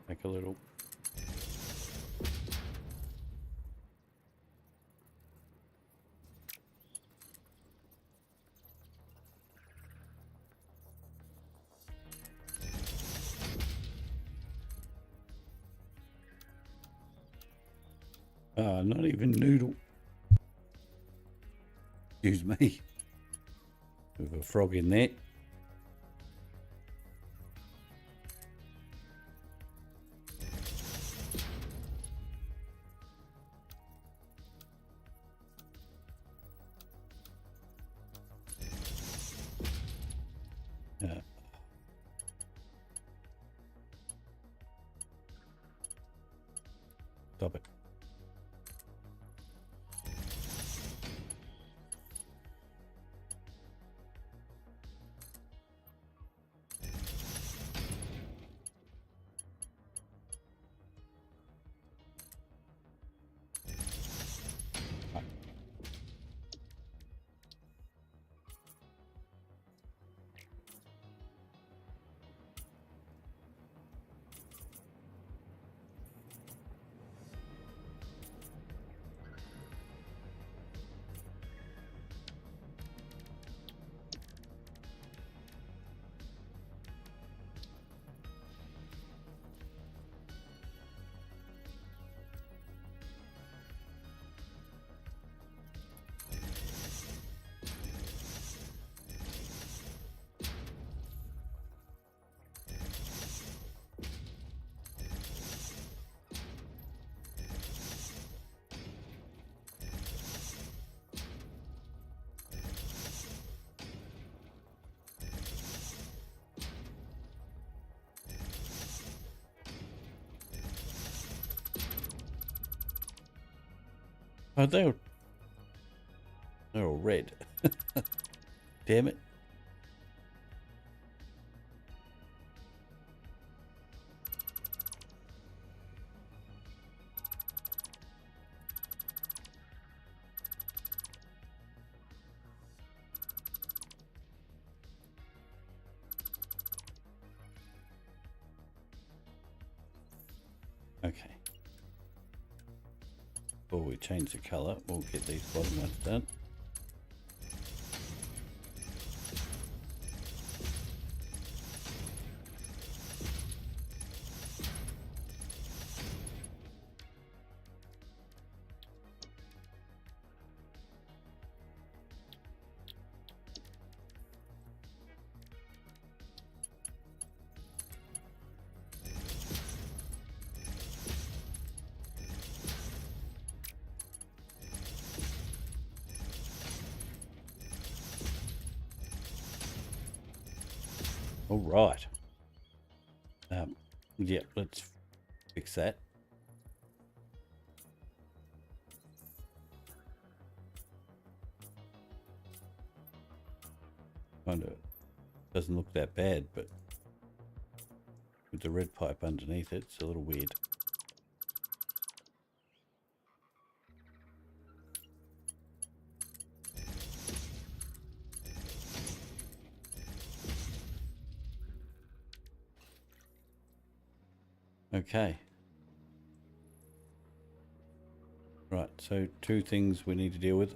back a little. Not even noodle. Excuse me. With a frog in there. Stop it. Oh, they're all red. Damn it. Okay. Before we change the colour, we'll get these bottom ones done. All right. Yeah, let's fix that. Kind of doesn't look that bad, but with the red pipe underneath it, it's a little weird. Okay. Right, so 2 things we need to deal with.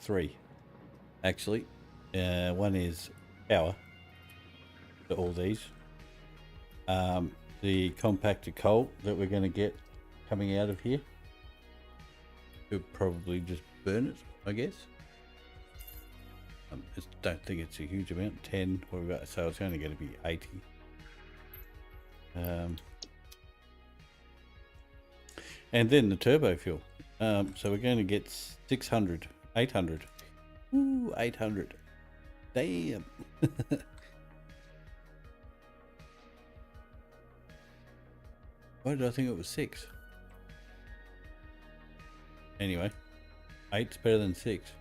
3, actually. One is power to all these. The compacted coal that we're going to get coming out of here. We'll probably just burn it, I guess. Just don't think it's a huge amount. 10, what we got, so it's only going to be 80. And then the turbo fuel. So we're going to get 600, 800. Ooh, 800. Damn. Why did I think it was 6? Anyway, 8's better than 6.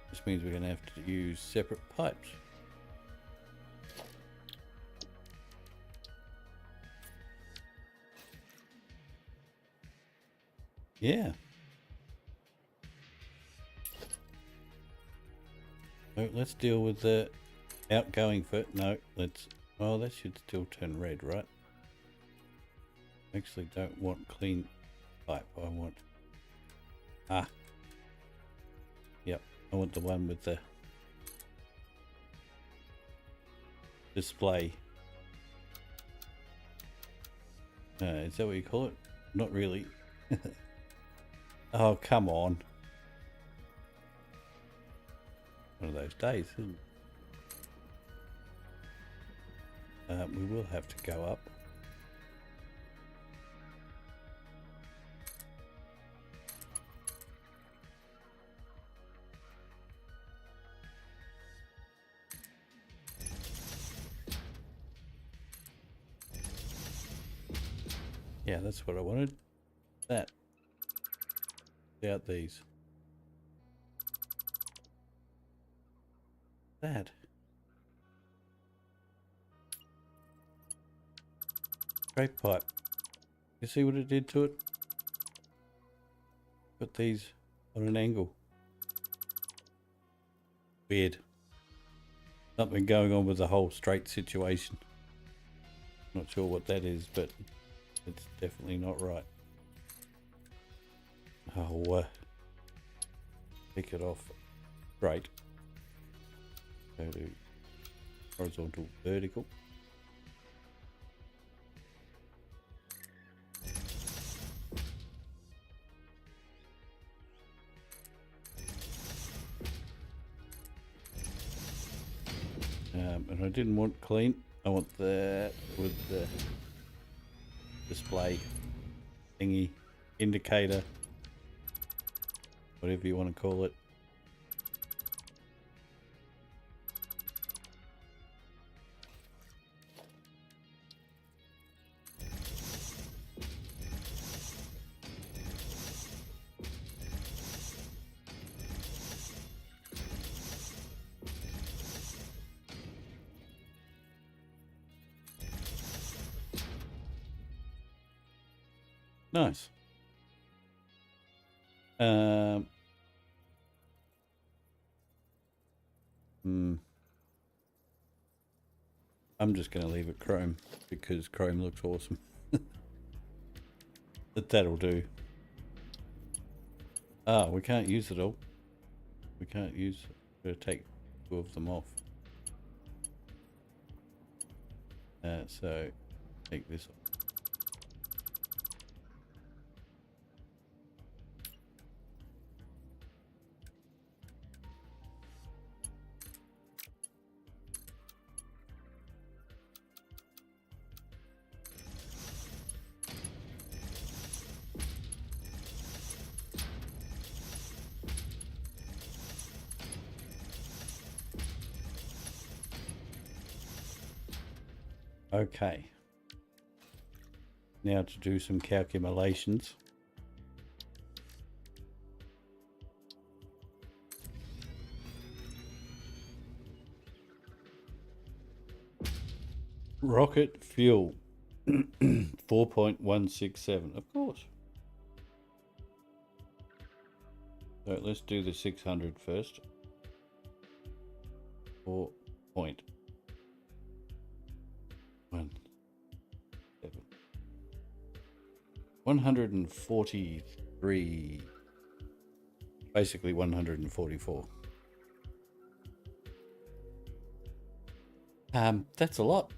This means we're going to have to use separate pipes. Yeah. So let's deal with the outgoing first. No, let's... Well, that should still turn red, right? Actually don't want clean pipe. I want... Ah. Yep, I want the one with the display. Is that what you call it? Not really. Oh, come on. One of those days, isn't it? We will have to go up. Yeah, that's what I wanted. That. Out these. That. Straight pipe. You see what it did to it? Put these on an angle. Weird. Something going on with the whole straight situation. Not sure what that is, but it's definitely not right. Oh, pick it off. Straight. Go to horizontal, vertical. And I didn't want clean. I want that with the display thingy, indicator, whatever you want to call it. Nice. I'm just going to leave it chrome because chrome looks awesome. But that'll do. Ah, we can't use it all. We can't use it. We're going to take 2 of them off. So take this off. Okay. Now to do some calculations. Rocket fuel 4.167, of course. So let's do the 600 first. 4.1. 143, basically 144. That's a lot.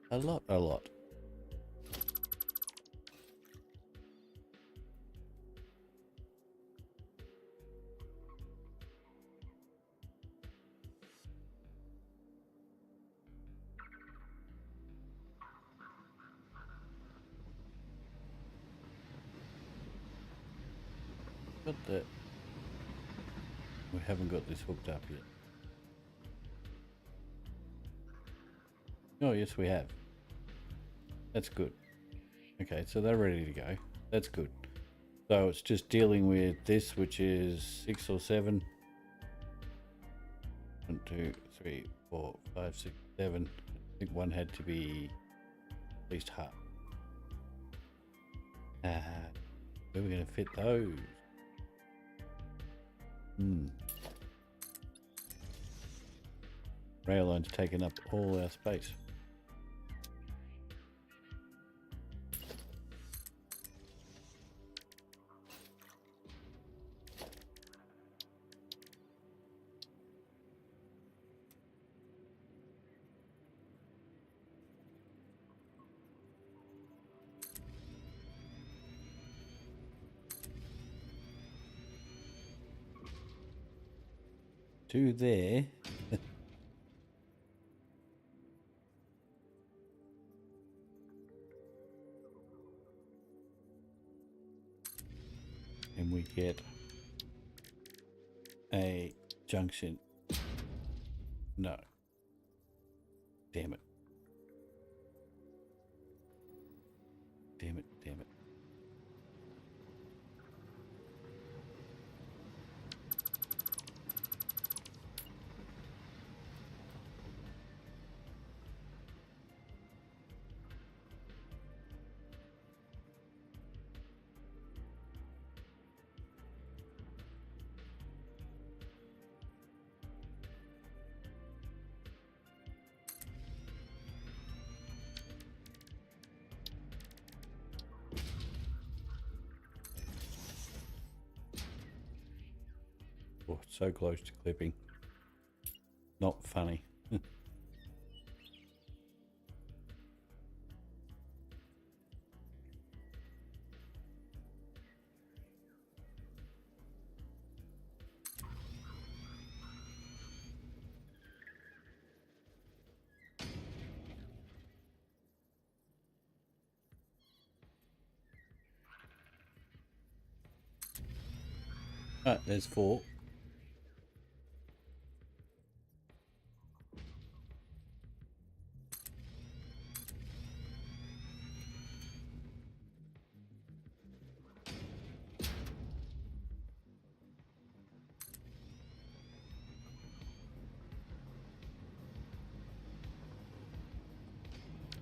A lot. Got that. We haven't got this hooked up yet. Oh, yes, we have. That's good. Okay, so they're ready to go. That's good. So it's just dealing with this, which is 6 or 7. 1, 2, 3, 4, 5, 6, 7. I think one had to be at least half. Where are we going to fit those? Rail line's taking up all our space. Two there. And we get a junction. No. Damn it. Damn it. Oh, so close to clipping. Not funny. Right, there's 4.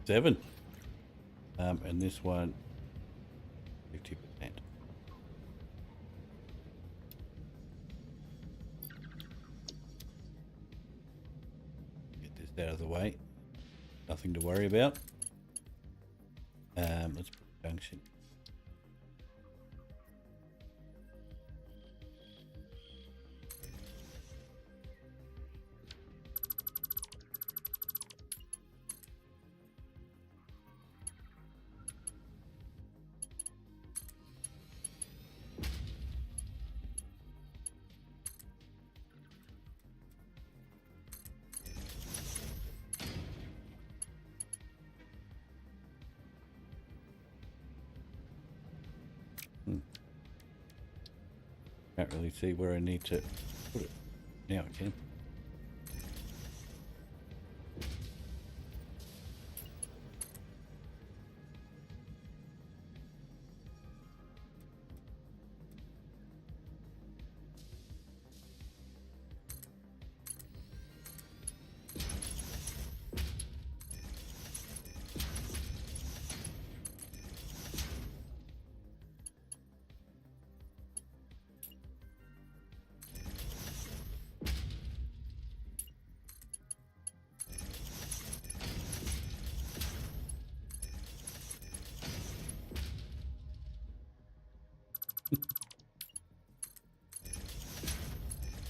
Seven. And this one, 50%. Get this out of the way. Nothing to worry about. Let's put junction. Can't really see where I need to put it. Now I can.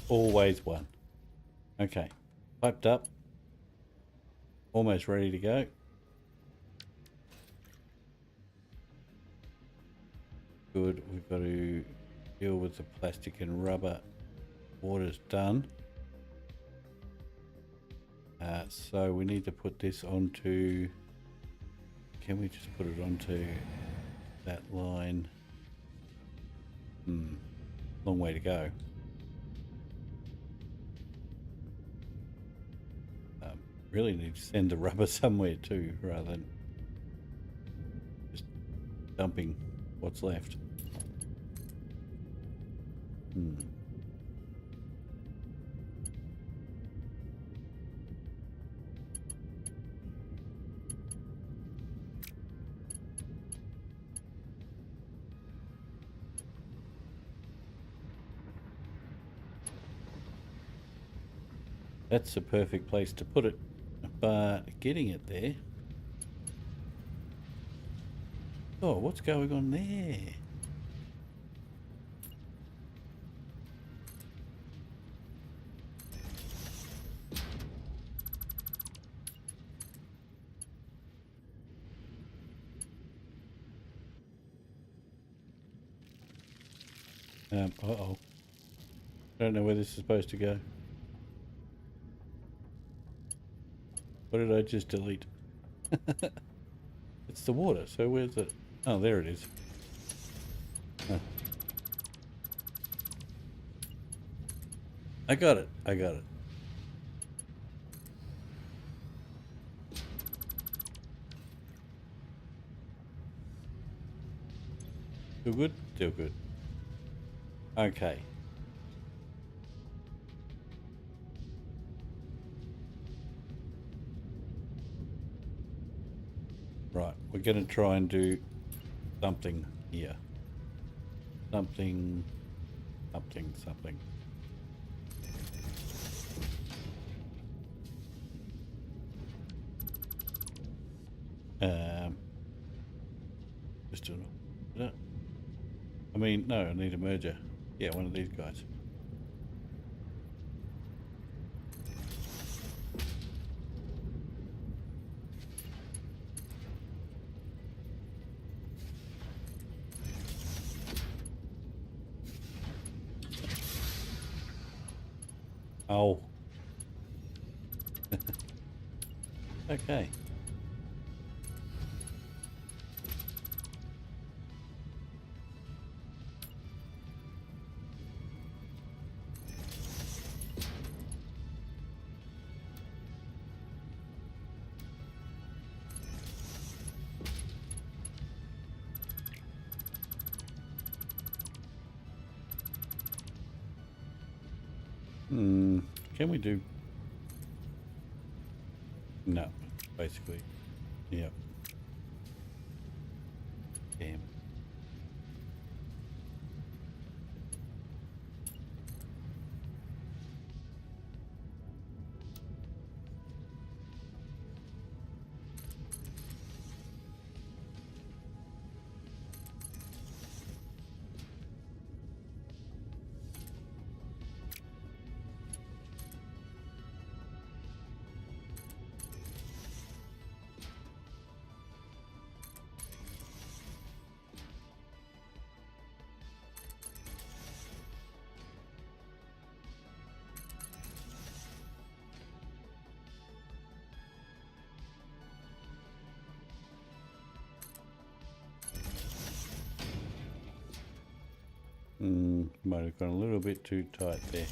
always one. Okay, piped up, almost ready to go. Good, we've got to deal with the plastic and rubber. Water's done. So we need to put this onto, can we just put it onto that line? Long way to go. Really need to send the rubber somewhere too, rather than just dumping what's left. That's the perfect place to put it, but getting it there. Oh, what's going on there? Uh-oh. I don't know where this is supposed to go. What did I just delete? It's the water, so where's it? Oh, there it is. Huh. I got it. I got it. Still good? Still good. Okay. Right, we're going to try and do something here. Something. Just a, I mean, no, I need a merger. Yeah, one of these guys. Oh. Okay. Can we do? No, basically. Yep. Damn. Might have gone a little bit too tight there.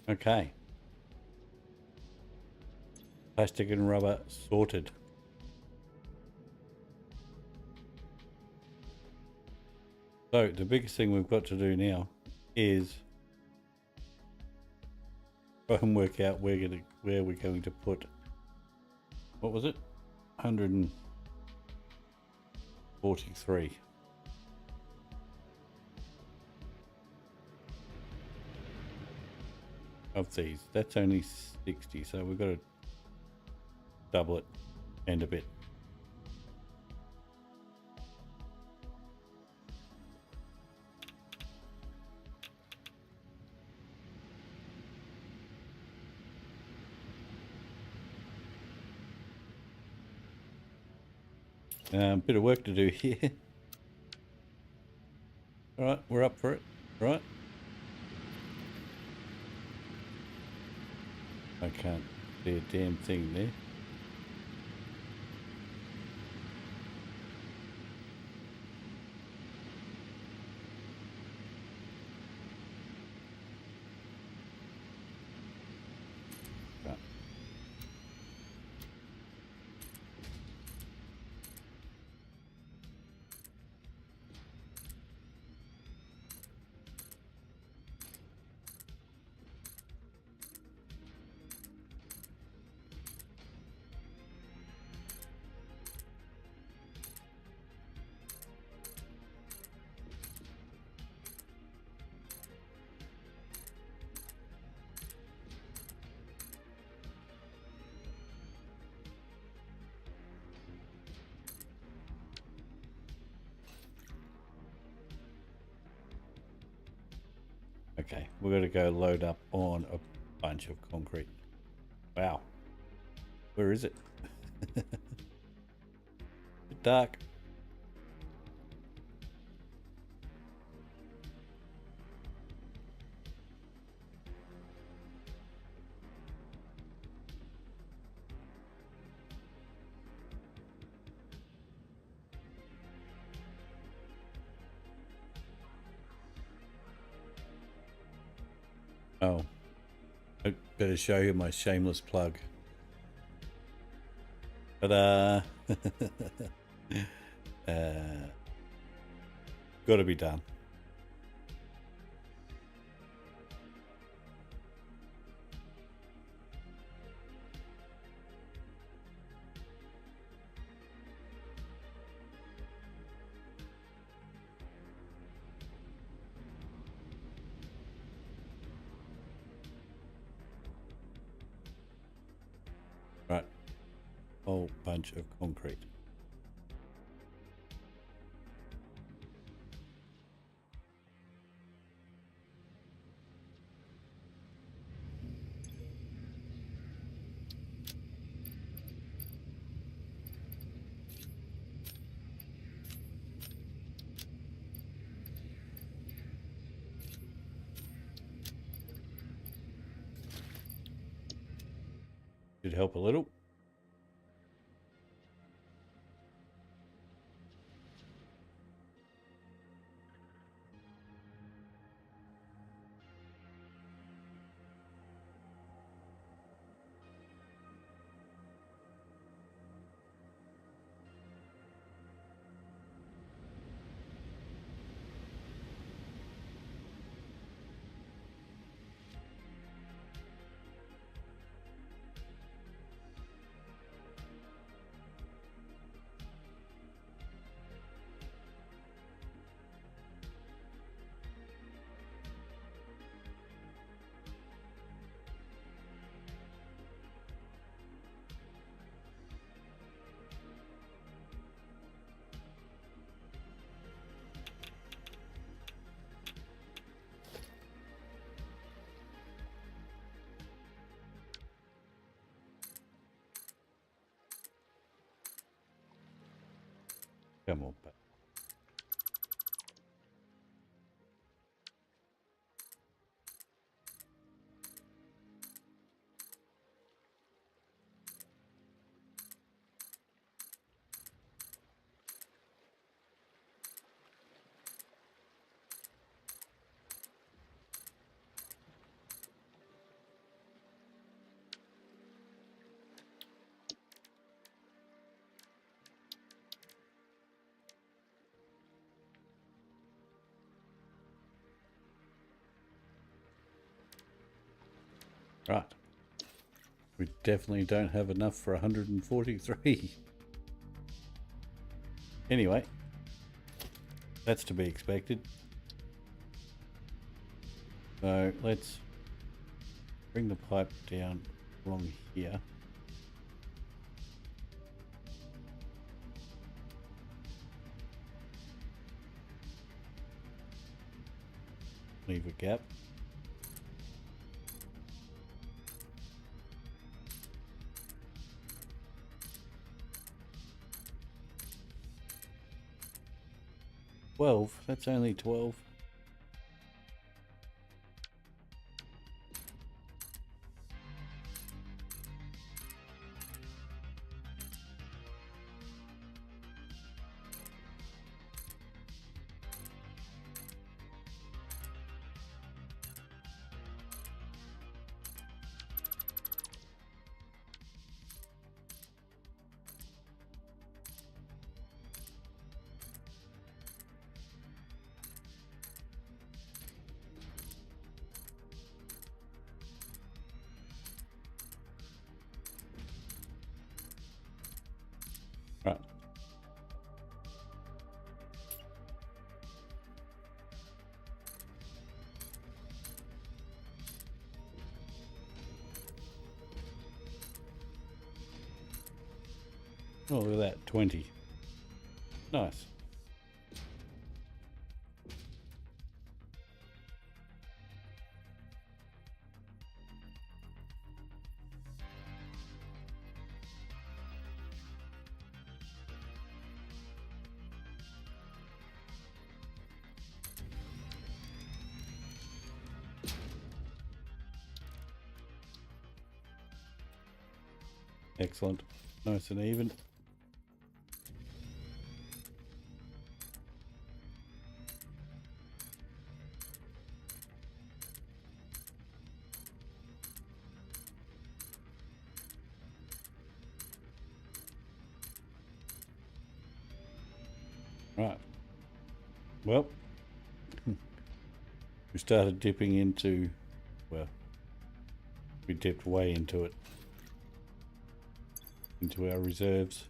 Okay. Plastic and rubber sorted. So the biggest thing we've got to do now is try and work out where we're going to put, what was it, 143 of these. That's only 60, so we've got to double it and a bit. Bit of work to do here. All right, we're up for it. Right. I can't see a damn thing there. Right. Okay, we're going to go load up on a bunch of concrete. Wow. Where is it? Bit dark. Oh, I better show you my shameless plug. Ta-da! Got to be done. Right, whole bunch of concrete. Should help a little. Come on, but Right. We definitely don't have enough for 143. Anyway, that's to be expected. So let's bring the pipe down along here. Leave a gap. That's only 12. Right. Oh, look at that, 20. Nice. Excellent. Nice and even. Right. Well, we started dipping into, well, we dipped way into it, into our reserves.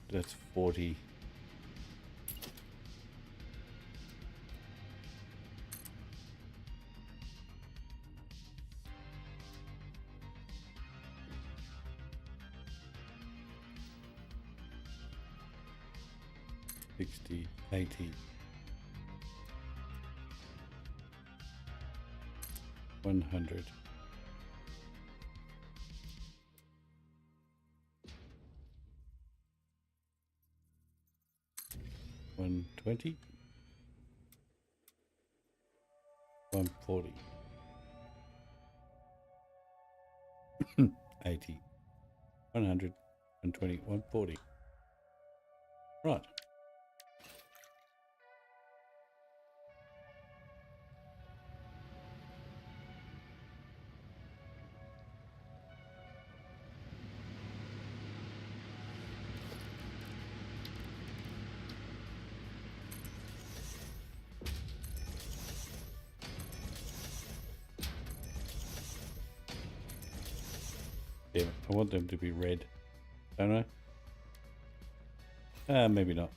That's 40. $60, $80, $100. $120, $140, $80, $100, $120, $140. Right. Damn it, I want them to be red, don't I? Maybe not.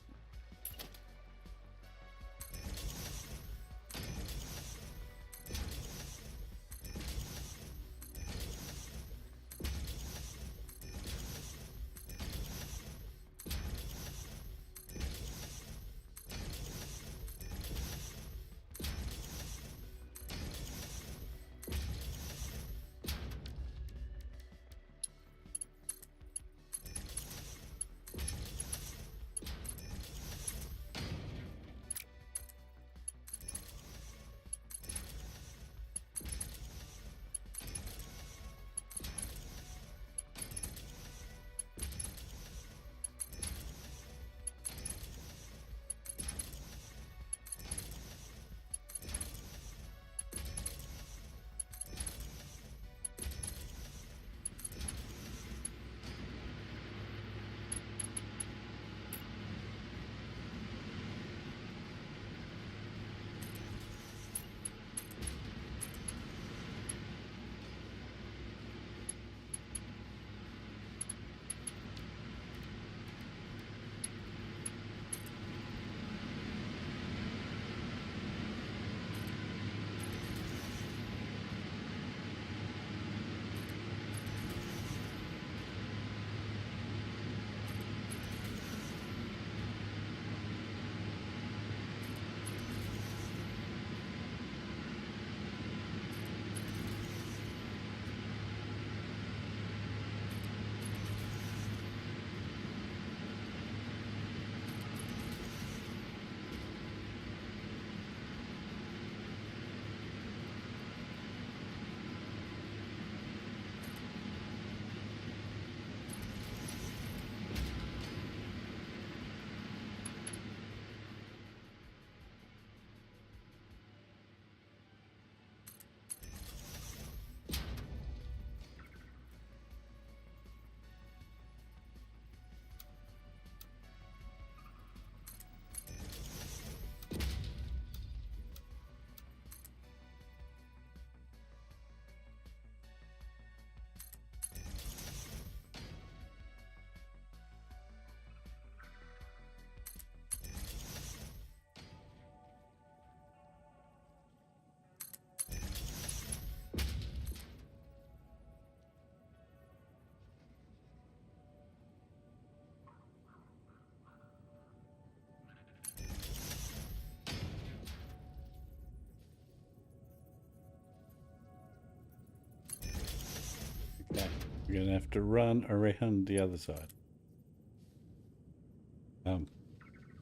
We're going to have to run around the other side.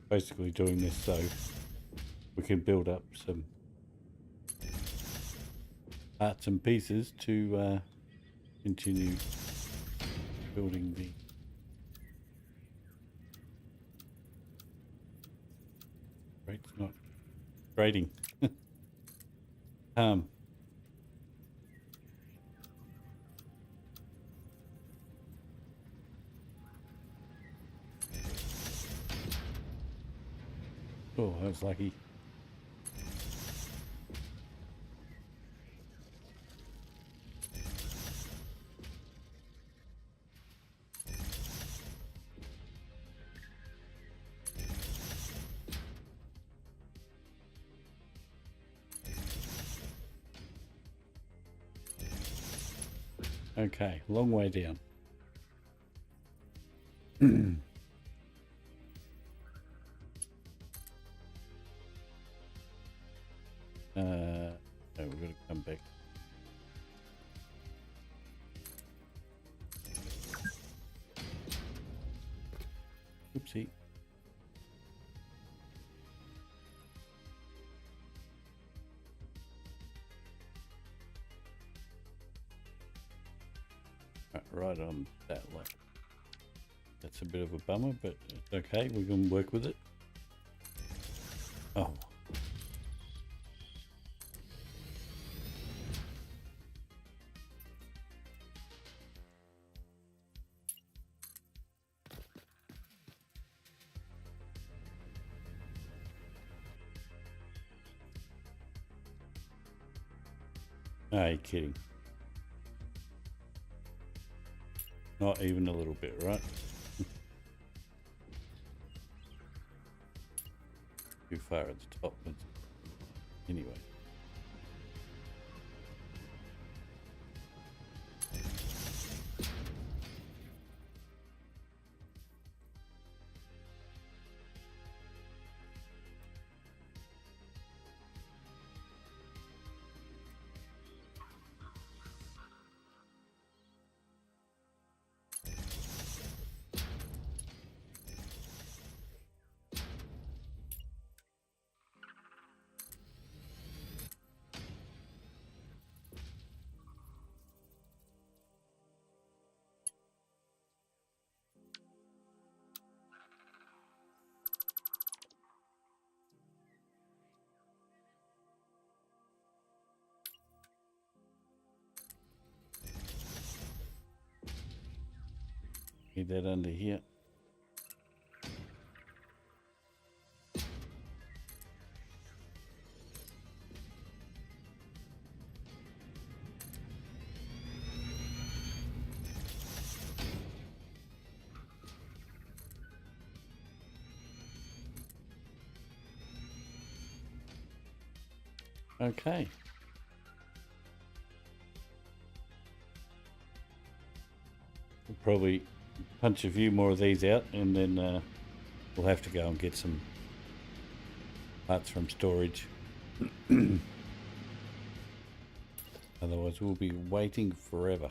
Basically doing this so we can build up some parts and pieces to continue building the rate's not grading. Oh, I was lucky. Okay, long way down. No, we're going to come back. Oopsie. Right on that one. That's a bit of a bummer, but it's okay. We can work with it. Oh. Are you kidding? Not even a little bit, right? Too far at the top. But anyway. Need that under here. Okay. We'll probably punch a few more of these out and then we'll have to go and get some parts from storage. Otherwise we'll be waiting forever.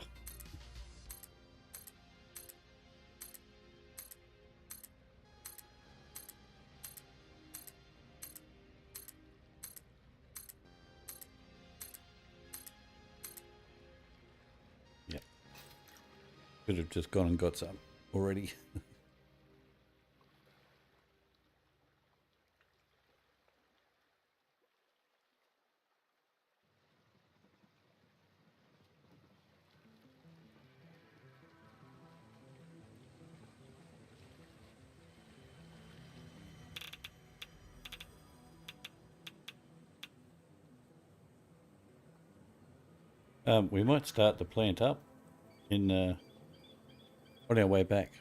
Yeah. Could have just gone and got some already. We might start the plant up in on our way back,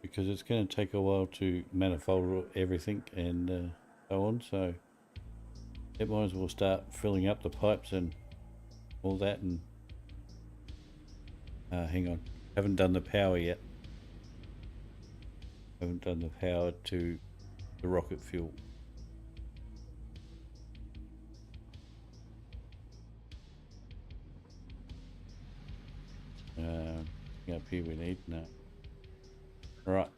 because it's going to take a while to manifold everything and so on, so it might as well start filling up the pipes and all that. And hang on, haven't done the power yet. Haven't done the power to the rocket fuel. anything up here we need? No. Right.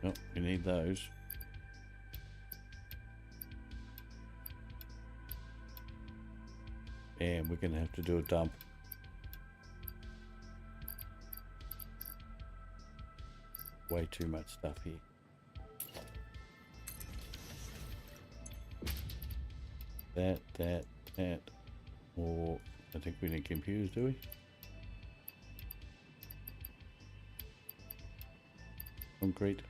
Oh, we need those. And we're going to have to do a dump. Way too much stuff here. That. Or I think we need computers, do we? Concrete.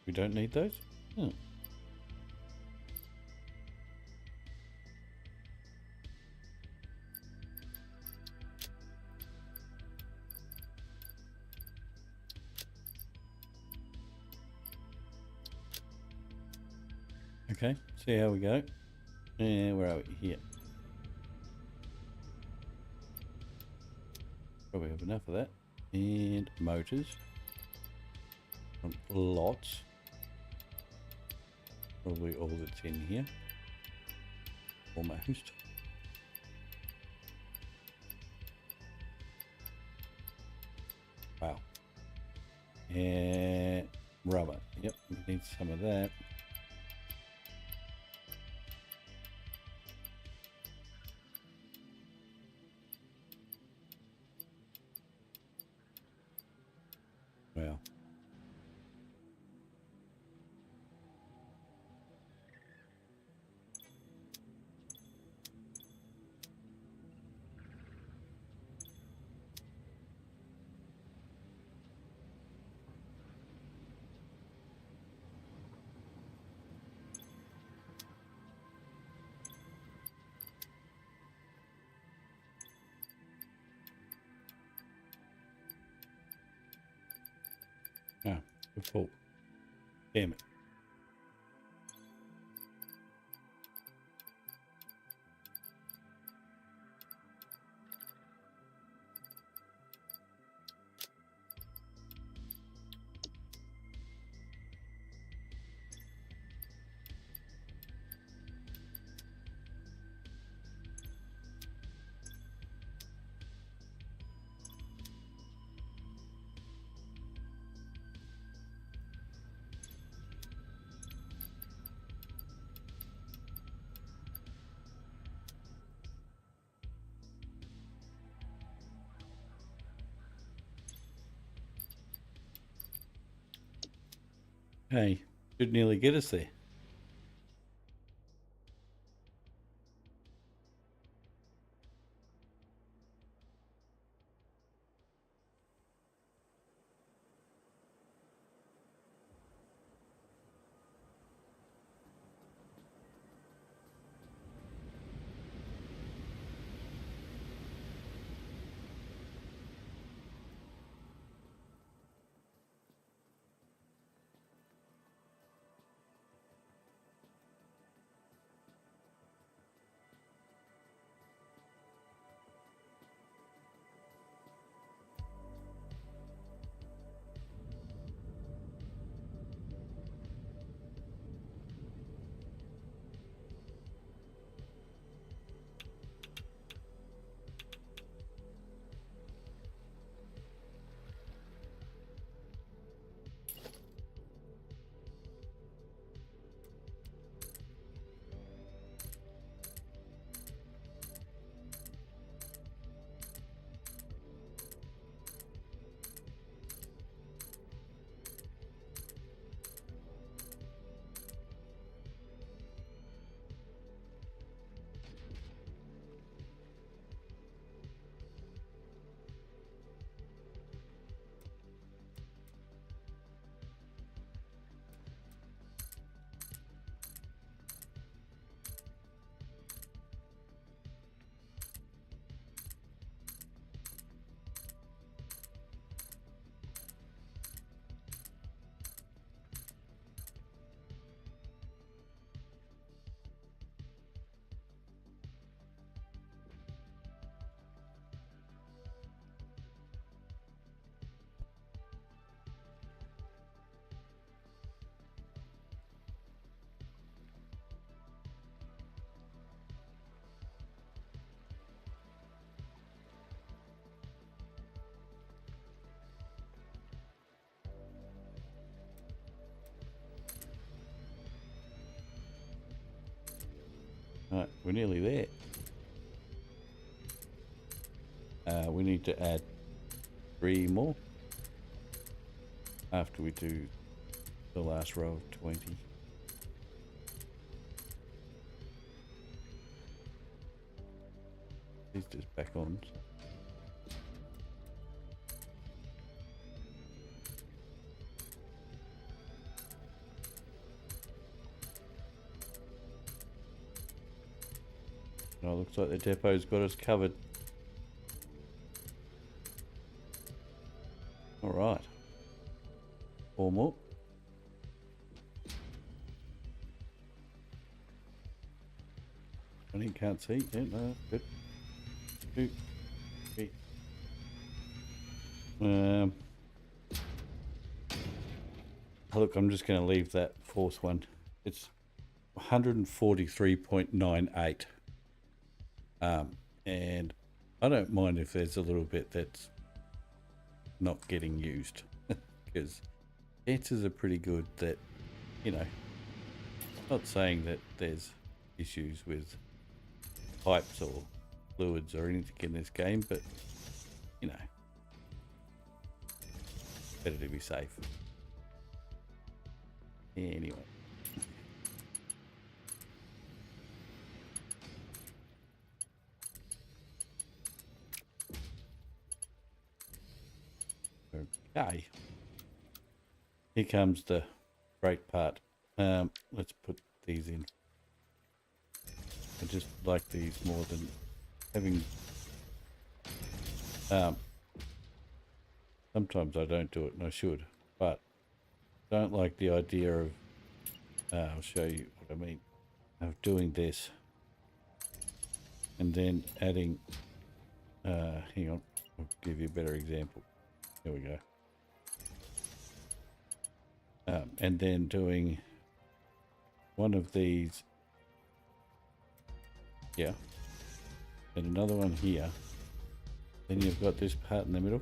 We don't need those? Oh. Okay, see how we go. And where are we? Here. Probably have enough of that. And motors. Lots. Probably all that's in here. Almost. Wow. And rubber. Yep, we need some of that. Well. Ah, we're full. Damn it. Hey, should nearly get us there. Right, we're nearly there. We need to add 3 more after we do the last row of 20. These just back on. Oh, looks like the depot's got us covered. All right. 4 more. I can't see. Yeah, no, good. 2, 3. Look, I'm just going to leave that 4th one. It's 143.98. And I don't mind if there's a little bit that's not getting used, because chances are pretty good that, you know, not saying that there's issues with pipes or fluids or anything in this game, but, you know, better to be safe. Anyway. Okay. Here comes the great part. Let's put these in. I just like these more than having... sometimes I don't do it, and I should, but don't like the idea of... I'll show you what I mean. Of doing this and then adding... hang on, I'll give you a better example. Here we go. And then doing one of these, yeah, and another one here. Then you've got this part in the middle.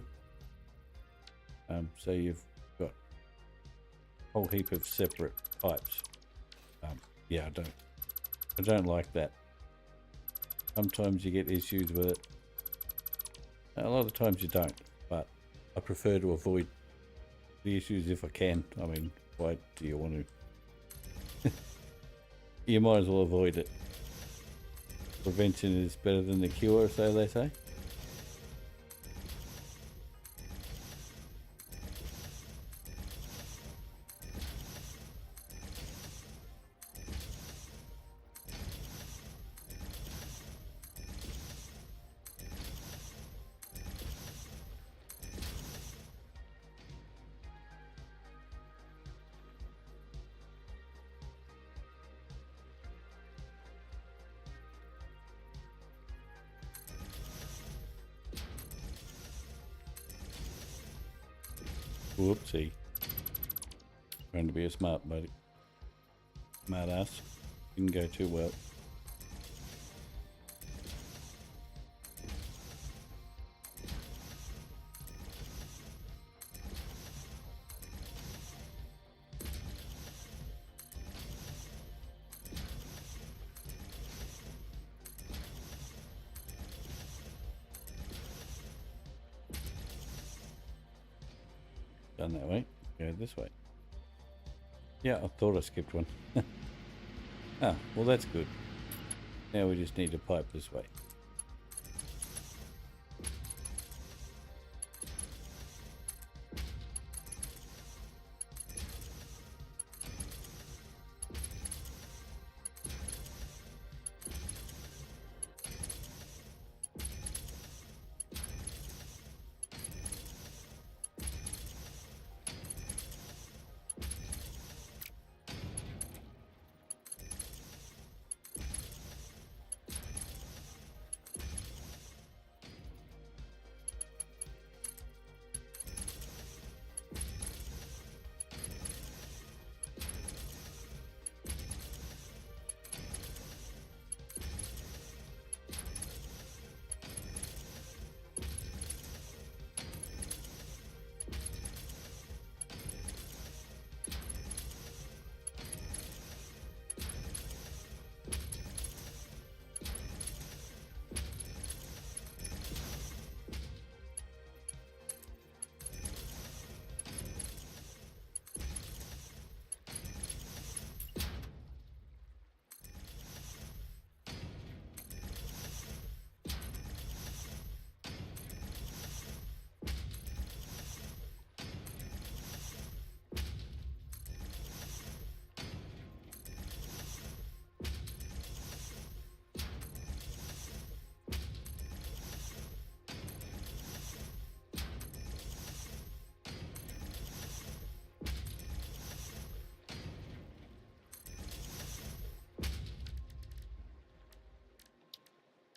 So you've got a whole heap of separate pipes. Yeah, I don't like that. Sometimes you get issues with it. A lot of times you don't, but I prefer to avoid the issues if I can. I mean, why do you want to? You might as well avoid it. Prevention is better than the cure, so they say. Whoopsie. Trying to be a smart buddy. Smart ass. Didn't go too well. Done that way. Go this way. Yeah, I thought I skipped one. Ah, well that's good. Now we just need to pipe this way.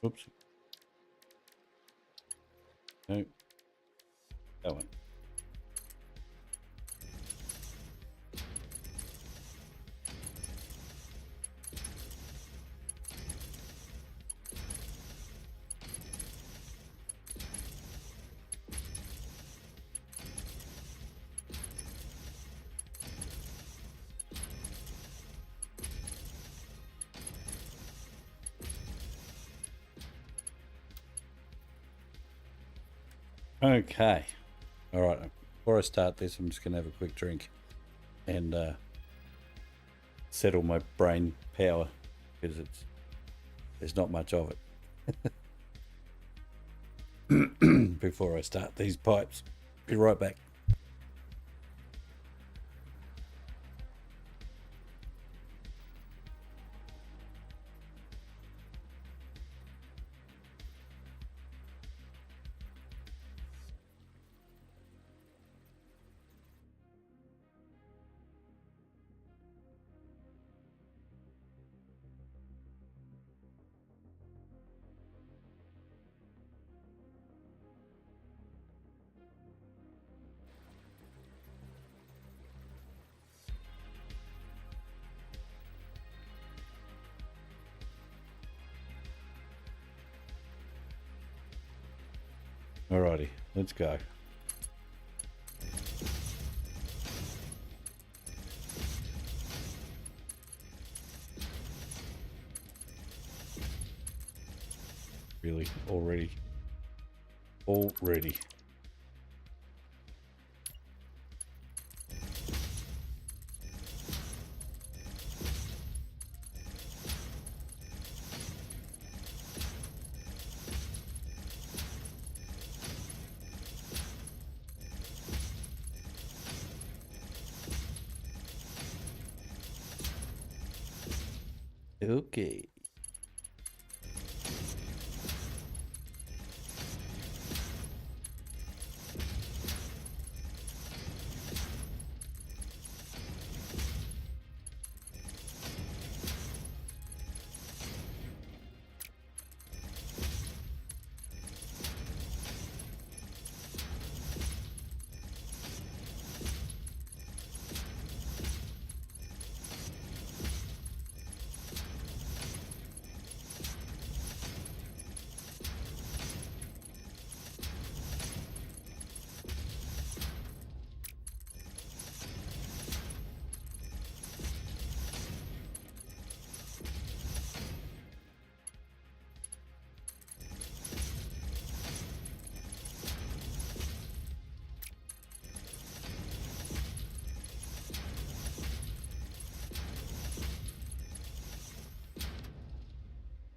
Oops. No. That one. Okay. All right. Before I start this, I'm just going to have a quick drink and settle my brain power because there's not much of it before I start these pipes. Be right back. Alrighty, let's go. Really, already. Okay.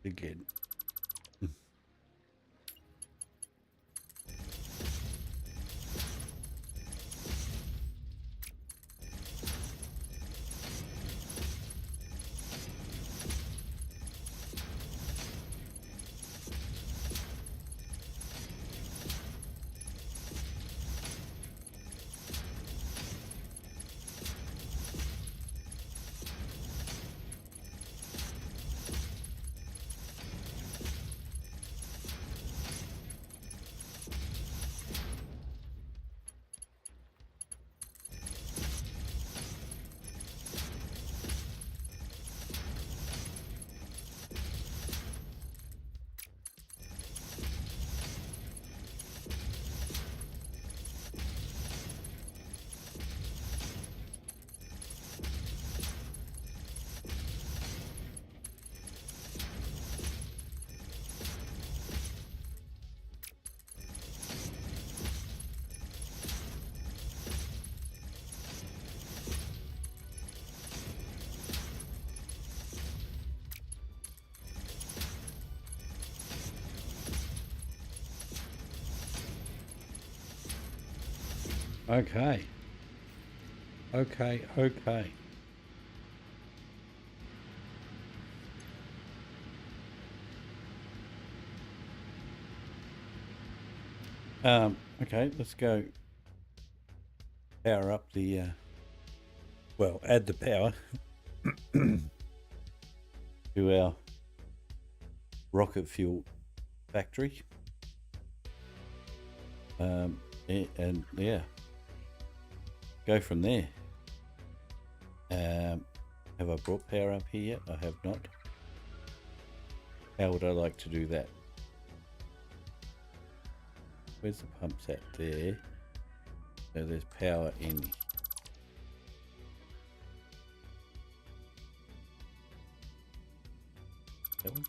Again. Okay. Okay. Okay, let's go power up the, well, add the power to our rocket fuel Satisfactory. And yeah, go from there. Have I brought power up here yet? I have not. How would I like to do that? Where's the pumps at? There. So there's power in. That one?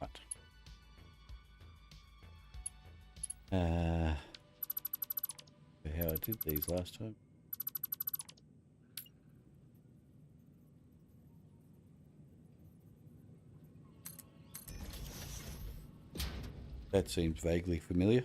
Right. How I did these last time. That seems vaguely familiar.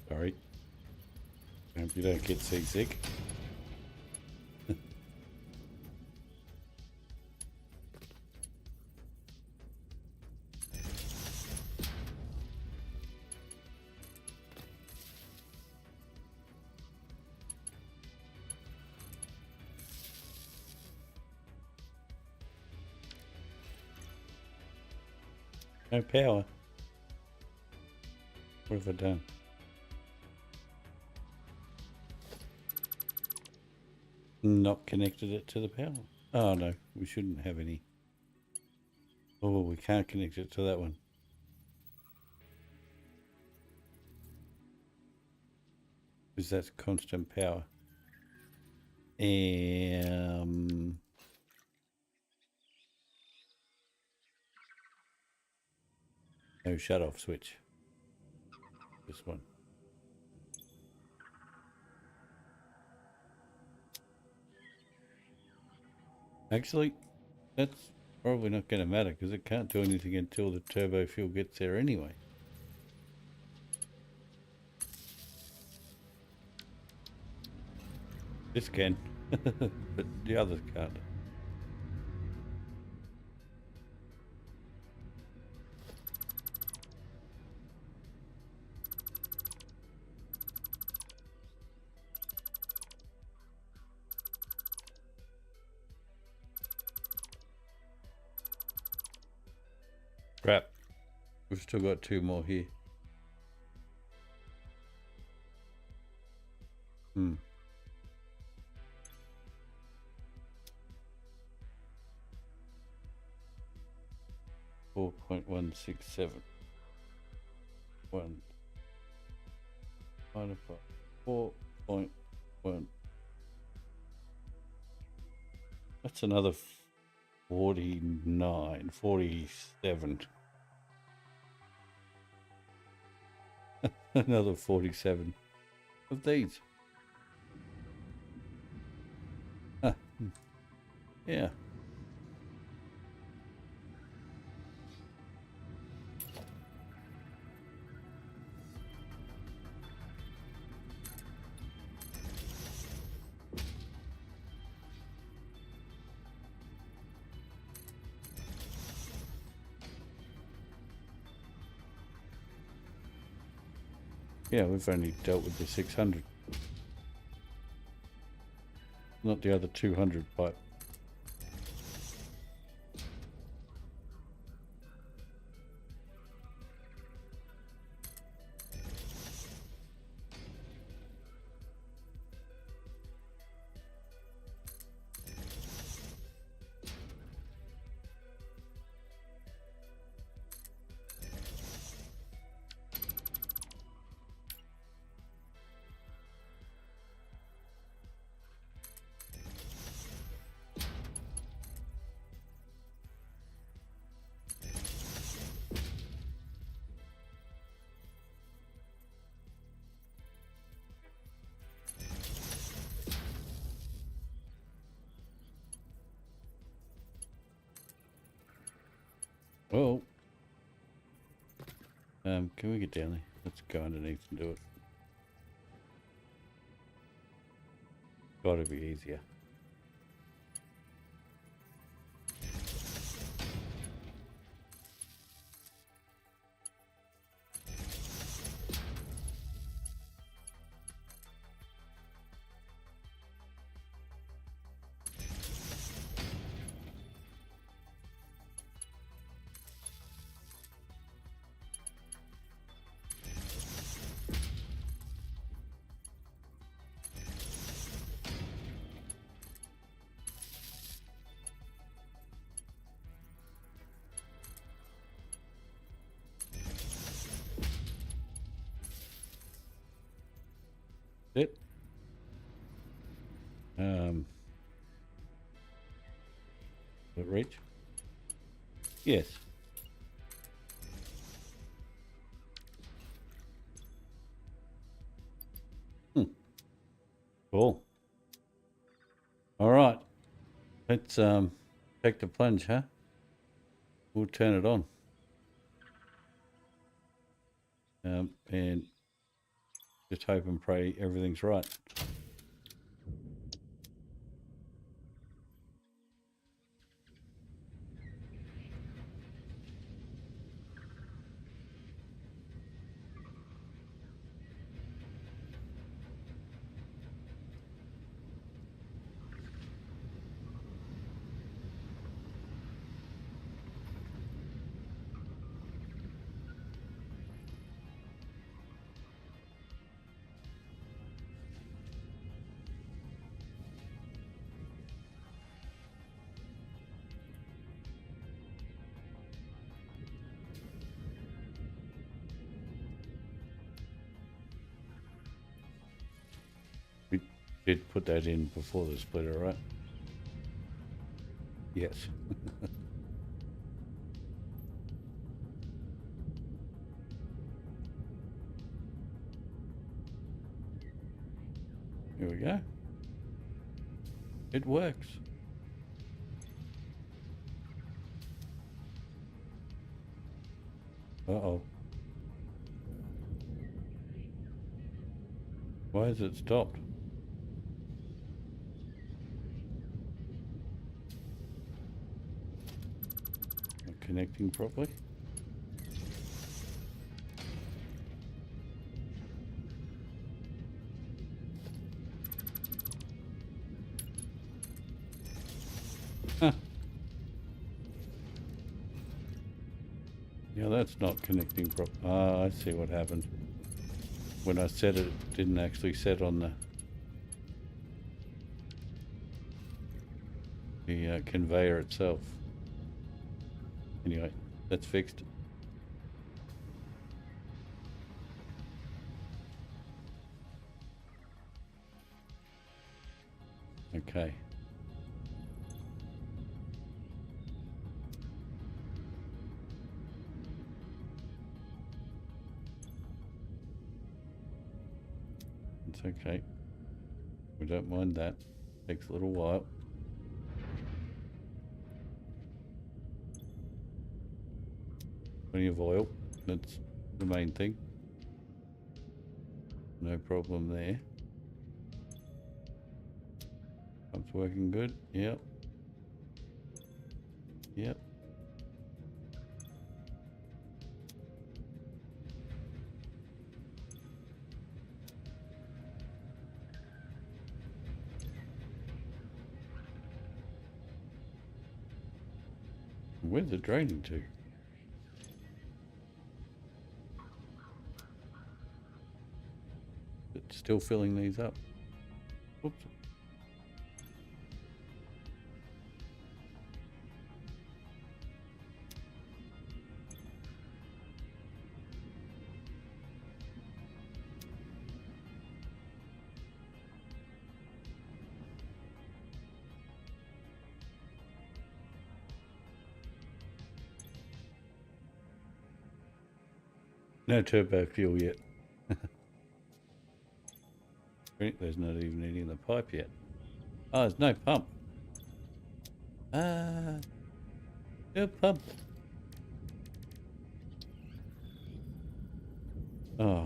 Sorry. Hope you don't get seasick. No power. What have I done? Not connected it to the power. Oh no, we shouldn't have any. Oh, we can't connect it to that one. Because that's constant power. No shut off switch. This one. Actually, that's probably not going to matter because it can't do anything until the turbo fuel gets there anyway. This can, but the others can't. Crap. We've still got two more here. 4.167. 4.1. That's another 47. Another 47 of these. Huh. Yeah. Yeah, we've only dealt with the 600. Not the other 200 pipe. Well, can we get down there? Let's go underneath and do it. Gotta be easier. It. Will it reach? Yes. Cool. All right. Let's take the plunge, huh? We'll turn it on. And just hope and pray everything's right. We did put that in before the splitter, right? Yes. Here we go. It works. Uh-oh. Why has it stopped? Not connecting properly. Huh. Yeah, that's not connecting properly. Ah, I see what happened. When I set it, it didn't actually set on the conveyor itself. Anyway, that's fixed. Okay. It's okay. We don't mind that. Takes a little while. Plenty of oil. That's the main thing. No problem there. Pump's working good. Yep. Yep. Where's it draining to? It's still filling these up. Oops. No turbo fuel yet. There's not even any in the pipe yet. Oh, there's no pump. No pump. Oh.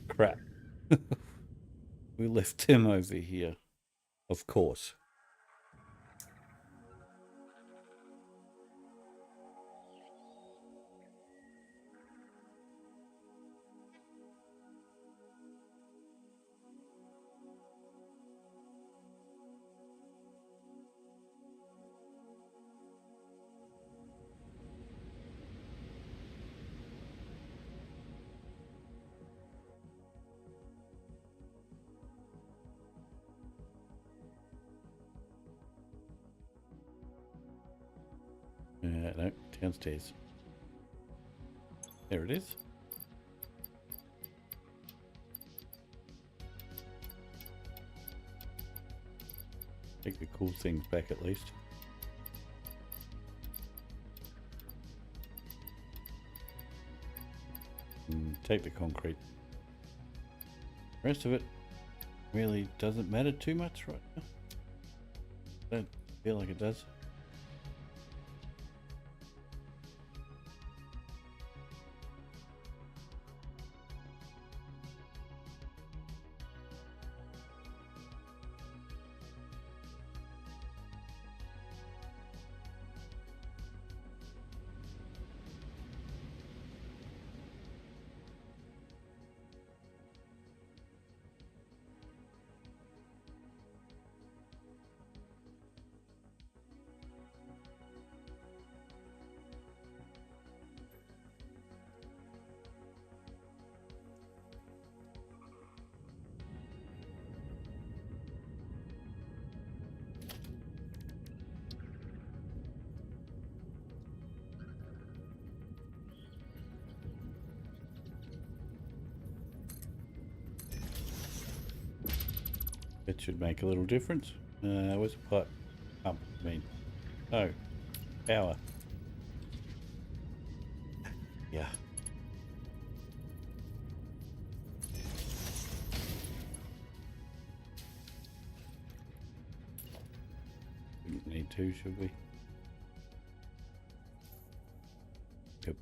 Crap. We left him over here. Of course. No, downstairs. There it is. Take the cool things back at least. And take the concrete. The rest of it really doesn't matter too much right now. Don't feel like it does. It should make a little difference. Where's the pipe? Pump, I mean. Oh, power. Yeah. We don't need to, should we? Yep.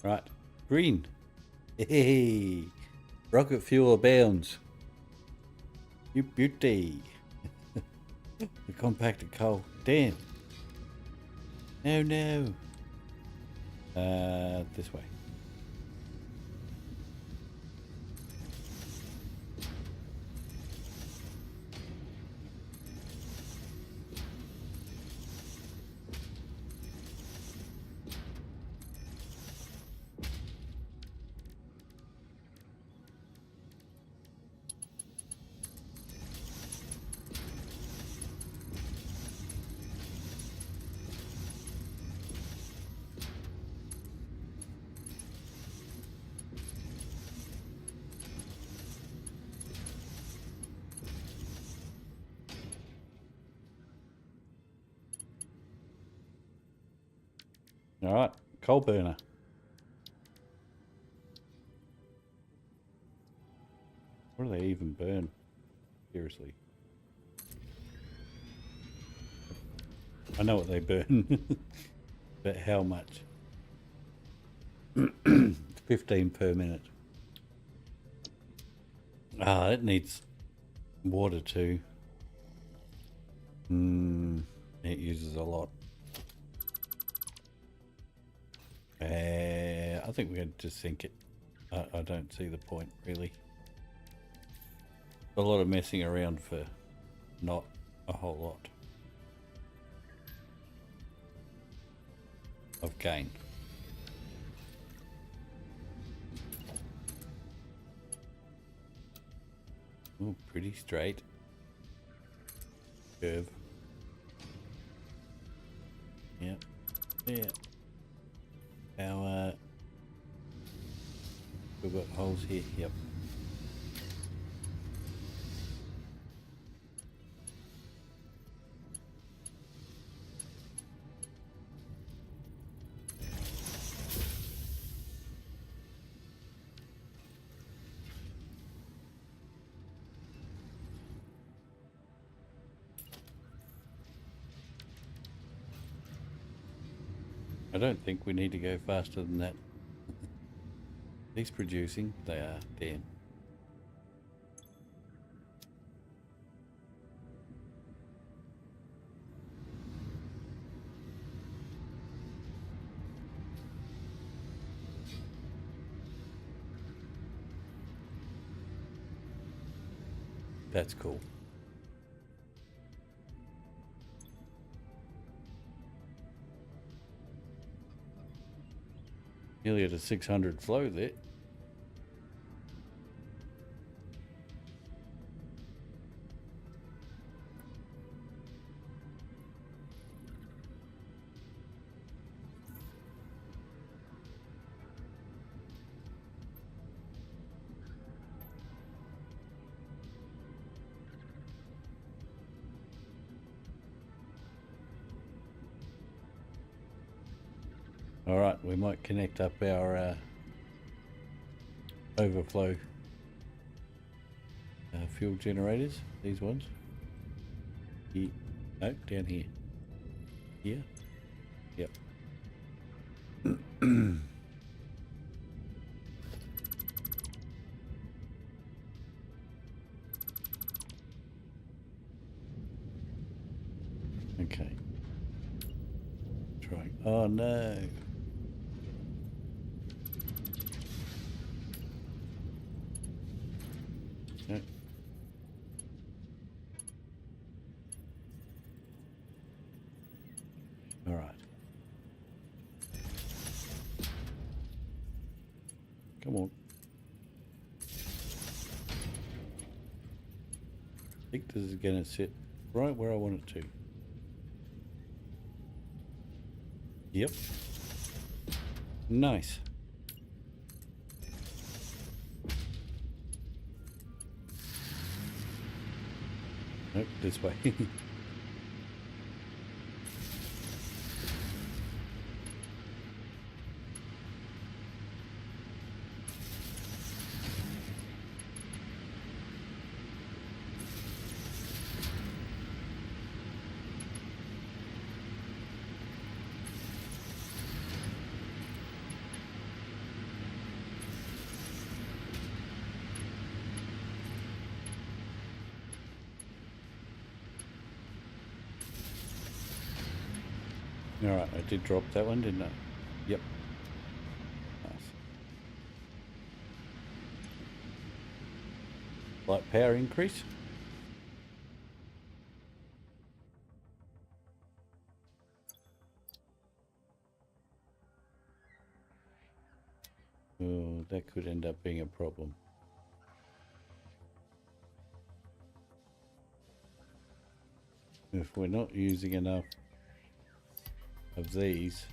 Right. Green. Hey. Rocket fuel abounds. You beauty. The compacted coal. Damn. No. This way. All right, coal burner. What do they even burn? Seriously. I know what they burn, but how much? 15 per minute. Ah, it needs water too. It uses a lot. I think we're going to just sink it. I don't see the point, really. A lot of messing around for not a whole lot of gain. Oh, pretty straight curve. Yep. Yeah. Our we've got holes here. Yep. I don't think we need to go faster than that. He's producing. They are. Damn. That's cool. Nearly at a 600 flow there. All right, we might connect up our overflow fuel generators, these ones. No, down here. Here? Yep. Okay. Trying. Oh no. No. All right. Come on. I think this is going to sit right where I want it to. Yep. Nice. Nope, this way. Alright, I did drop that one, didn't I? Yep. Nice. Light power increase. Oh, that could end up being a problem. If we're not using enough of these,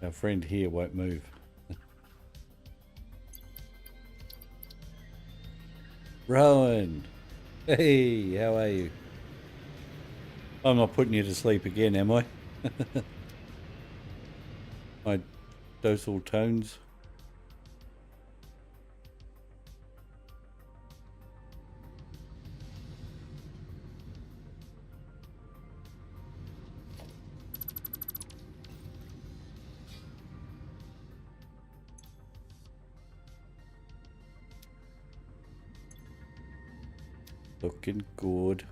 our friend here won't move. Rowan, hey, how are you? I'm not putting you to sleep again, am I? My docile tones. Looking good.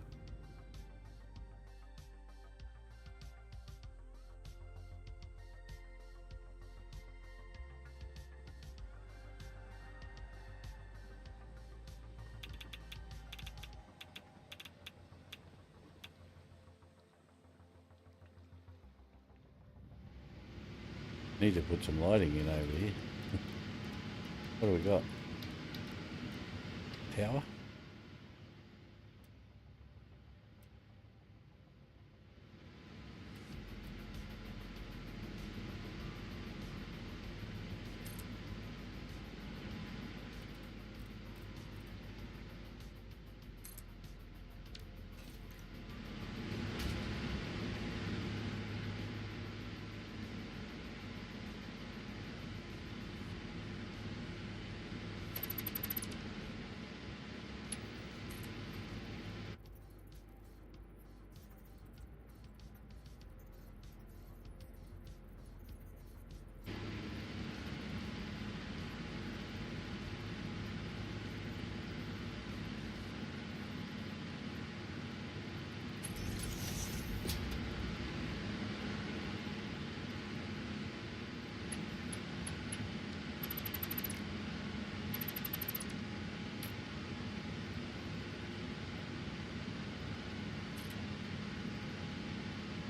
Need to put some lighting in over here. What do we got? Tower?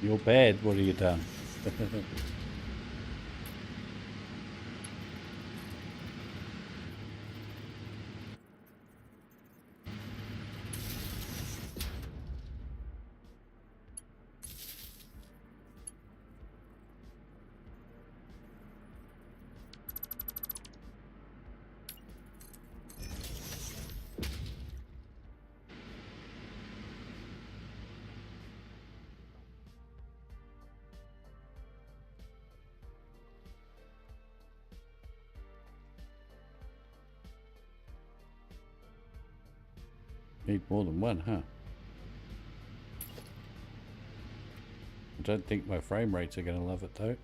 You're bad. What have you done? Need more than one, huh? I don't think my frame rates are going to love it though.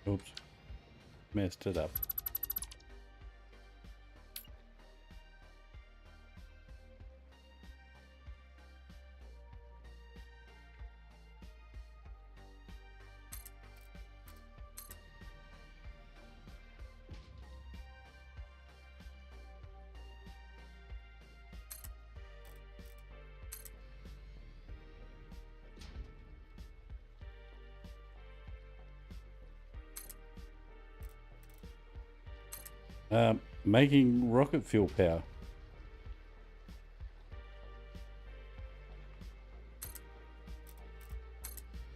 Oops. Messed it up. Making rocket fuel power.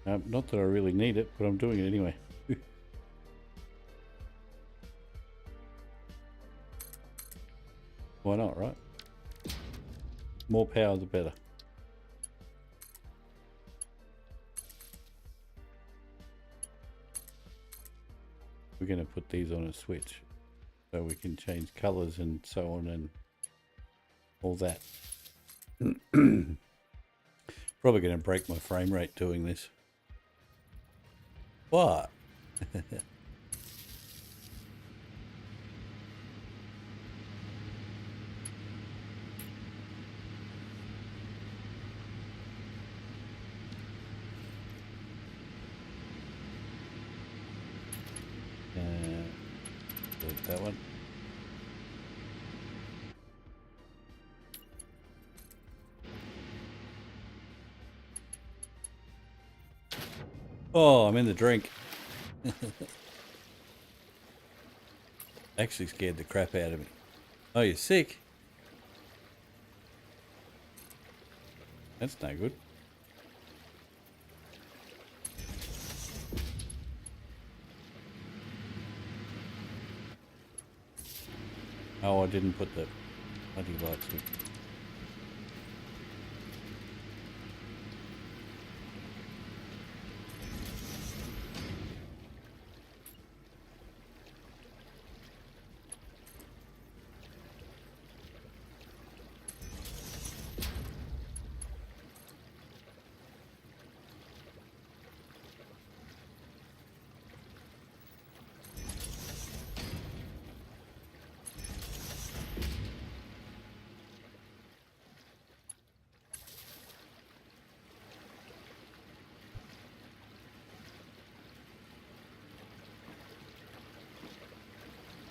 Not that I really need it, but I'm doing it anyway. Why not, right? More power, the better. We're going to put these on a switch so we can change colors and so on and all that. Probably going to break my frame rate doing this. What? That one. Oh, I'm in the drink. Actually scared the crap out of me. Oh, you're sick? That's no good. Oh, I didn't put the bloody lights in.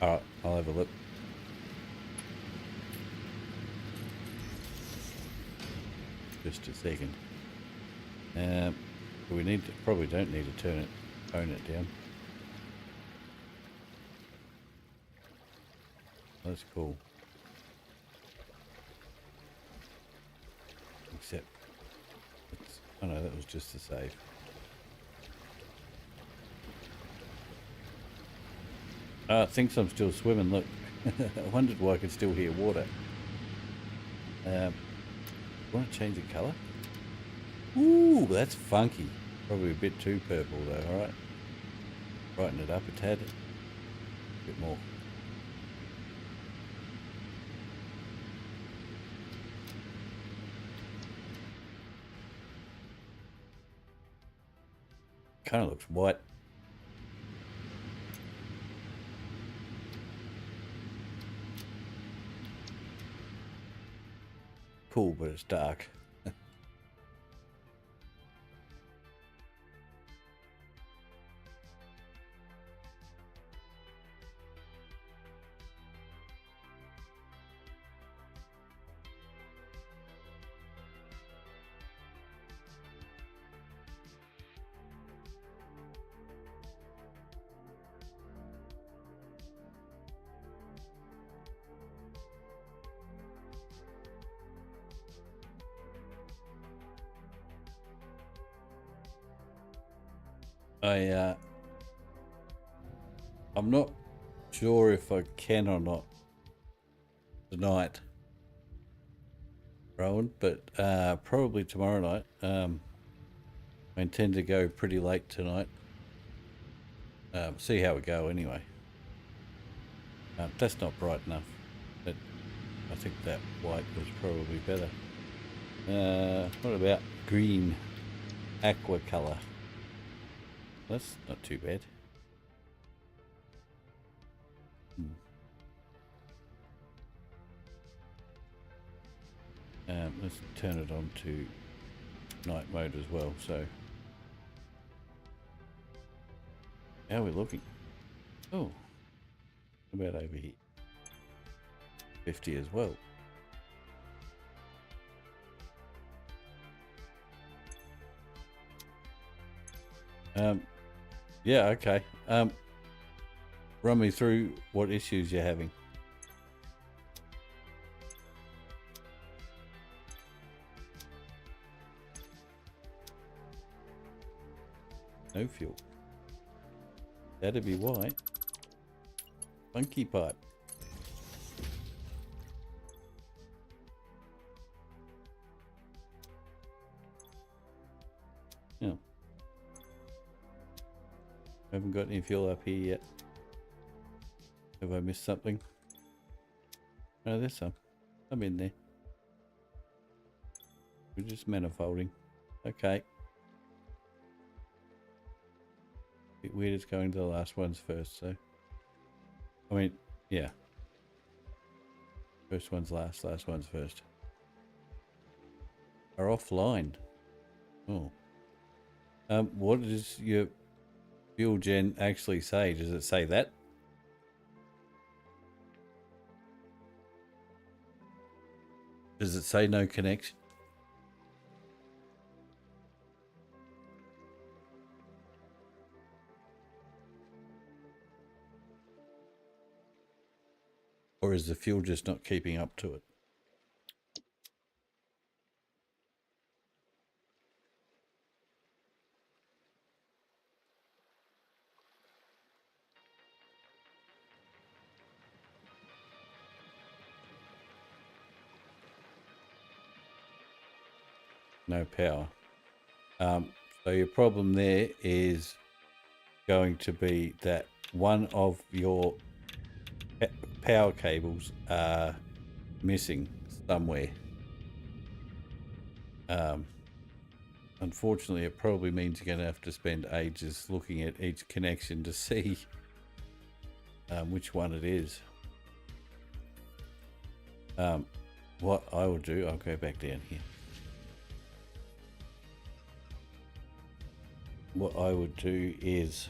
Alright, I'll have a look. Just a second. We need to, probably don't need to tone it down. That's cool. Except, oh no, that was just a save. It thinks I'm still swimming, look. I wondered why I could still hear water. Want to change the colour? Ooh, that's funky. Probably a bit too purple though, alright. Brighten it up a tad. A bit more. Kind of looks white. cool, but it's dark. I'm not sure if I can or not tonight, Rowan, but probably tomorrow night. I intend to go pretty late tonight. See how we go anyway. That's not bright enough, but I think that white was probably better. What about green aqua colour? That's not too bad. Let's turn it on to night mode as well. So, how are we looking? Oh, what about over here? 50 as well. Yeah, okay. Run me through what issues you're having. No fuel. That'd be why. Funky pipe. Yeah. Haven't got any fuel up here yet. Have I missed something? Oh, there's some. I'm in there. We're just manifolding. Okay. Bit weird it's going to the last ones first, so. I mean, yeah. First one's last one's first. Are offline. Oh. What does your fuel gen actually say? Does it say that? Does it say no connection? Or is the fuel just not keeping up to it? No power. So your problem there is going to be that one of your power cables are missing somewhere. Unfortunately, it probably means you're going to have to spend ages looking at each connection to see which one it is. What I will do, I'll go back down here. What I would do is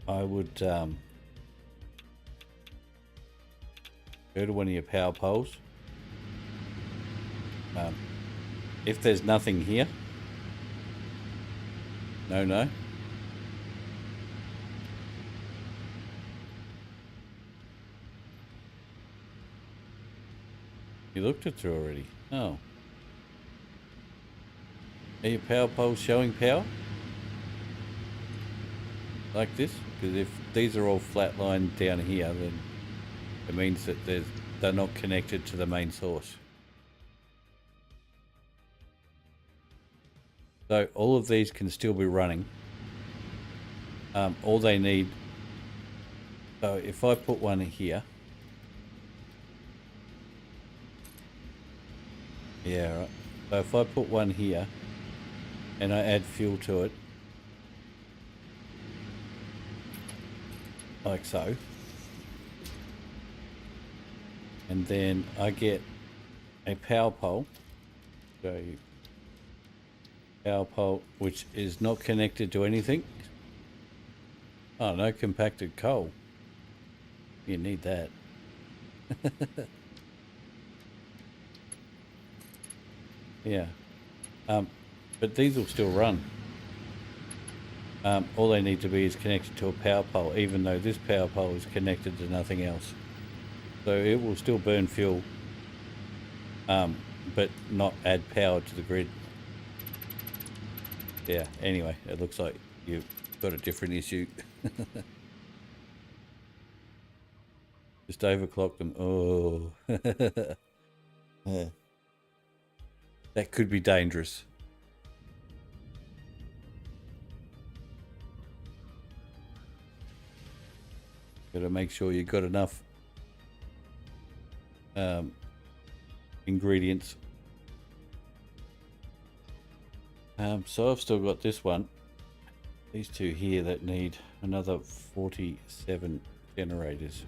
I would go to one of your power poles. If there's nothing here, no. You looked it through already. Oh. Are your power poles showing power? Like this? Because if these are all flatlined down here, then it means that they're not connected to the main source. So all of these can still be running. All they need... So if I put one here... Yeah, right. So if I put one here and I add fuel to it, like so, and then I get a power pole. So power pole which is not connected to anything. Oh, no compacted coal. You need that. Yeah. But these will still run. All they need to be is connected to a power pole, even though this power pole is connected to nothing else. So it will still burn fuel, but not add power to the grid. Yeah, anyway, it looks like you've got a different issue. Just overclock them. Oh. Yeah. That could be dangerous. Got to make sure you've got enough ingredients. So I've still got this one. These two here that need another 47 generators.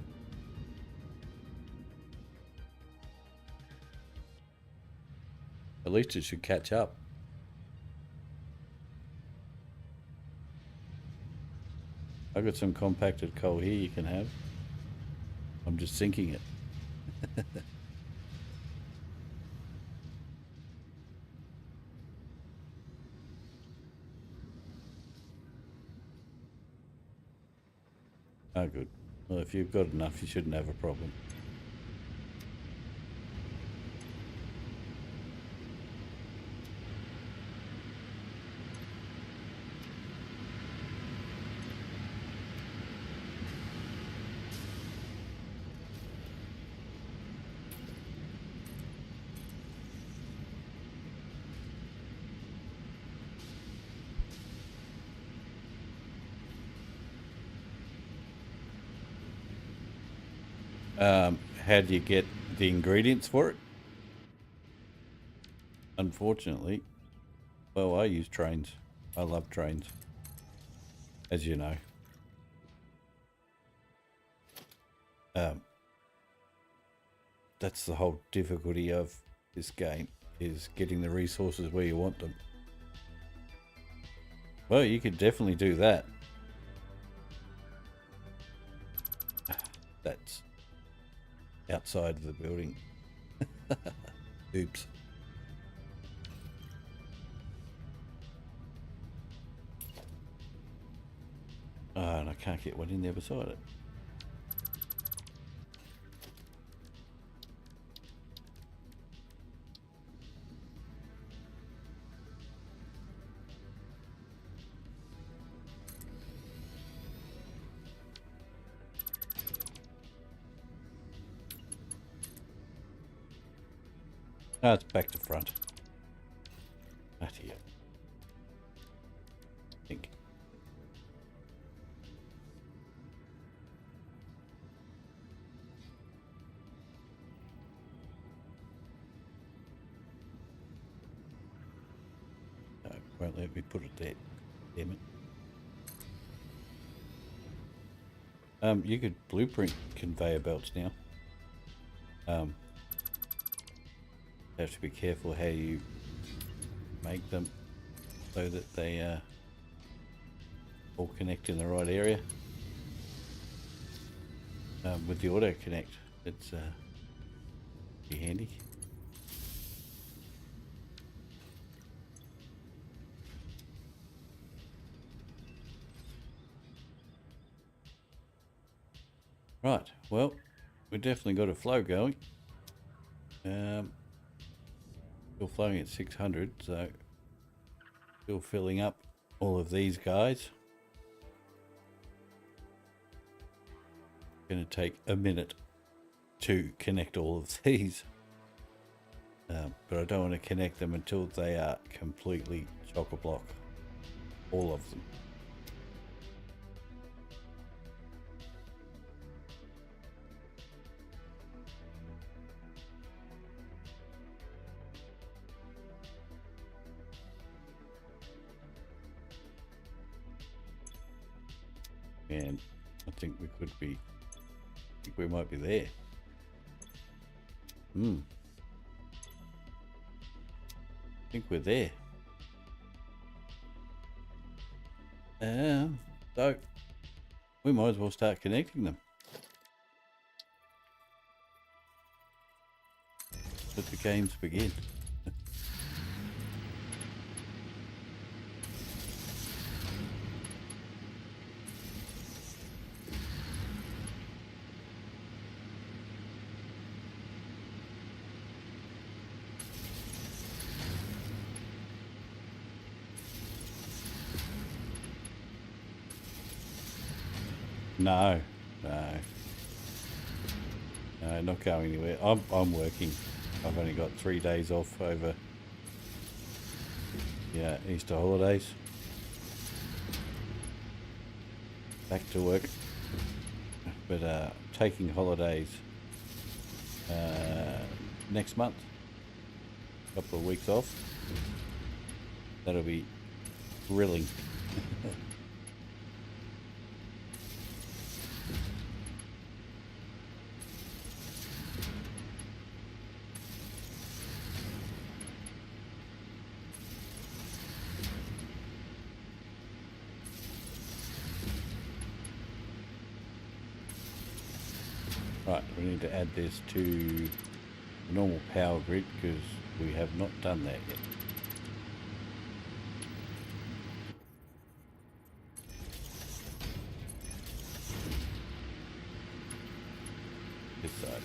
At least it should catch up. I've got some compacted coal here you can have. I'm just sinking it. Oh, good. Well, if you've got enough, you shouldn't have a problem. How do you get the ingredients for it? Unfortunately, well, I use trains. I love trains, as you know. That's the whole difficulty of this game, is getting the resources where you want them. Well, you could definitely do that. That's outside of the building. Oops. Oh, and I can't get one in there beside it. No, it's back to front. Not here. I think. No, won't let me put it there. Damn it. You could blueprint conveyor belts now. Have to be careful how you make them so that they all connect in the right area. With the auto connect, it's be handy. Right, well, we've definitely got a flow going. Still flowing at 600, so still filling up all of these guys. Going to take a minute to connect all of these, but I don't want to connect them until they are completely chock-a-block, all of them. And I think we could be, I think we might be there. think we're there. So we might as well start connecting them. Let the games begin. No, not going anywhere. I'm working. I've only got 3 days off over Easter holidays. Back to work, but taking holidays next month. Couple of weeks off. That'll be thrilling. Right, we need to add this to the normal power grid because we have not done that yet. This side.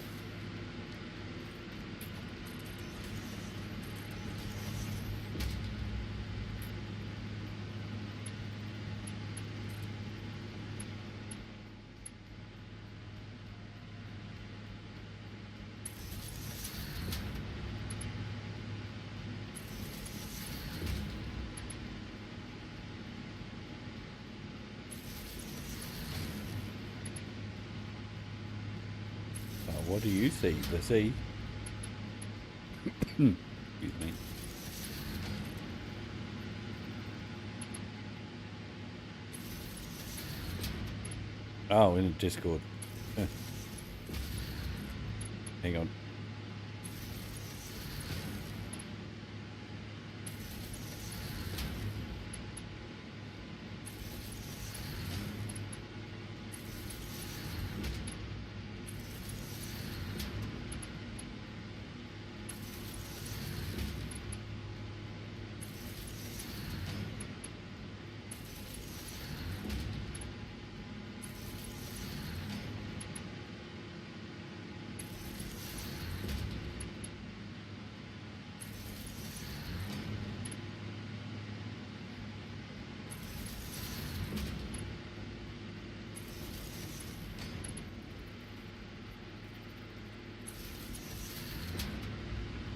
What do you see? The sea? Excuse me. Oh, in a Discord. Hang on.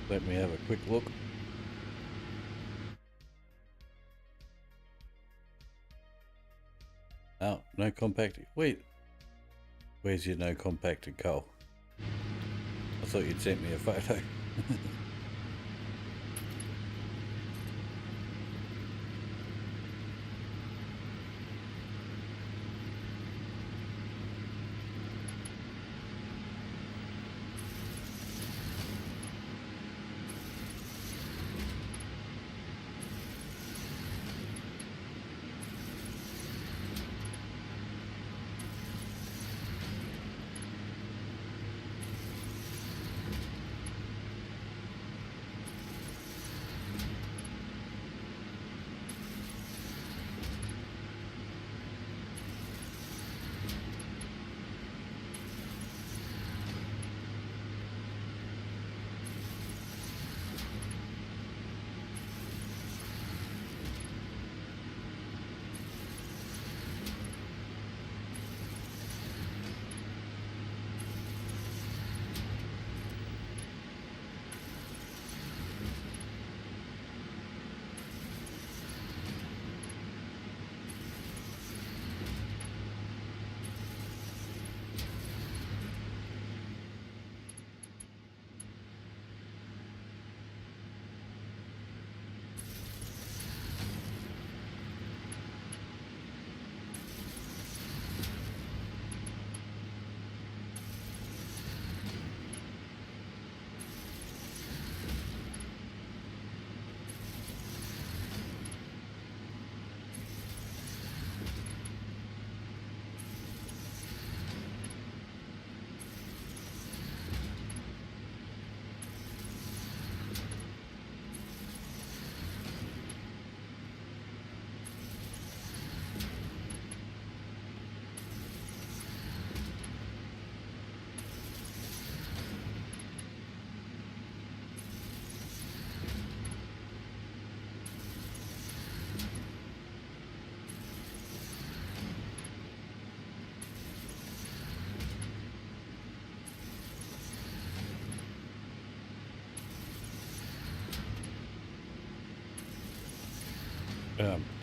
Let me have a quick look. Oh, no compacted. Wait. Where's your no compacted coal? I thought you'd sent me a photo.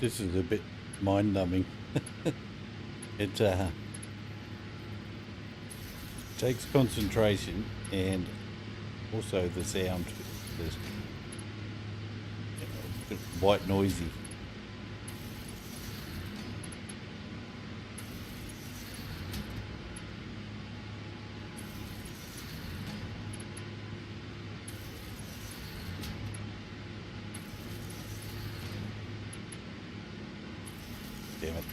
This is a bit mind-numbing. It takes concentration, and also the sound is a bit white noisy. Damn it.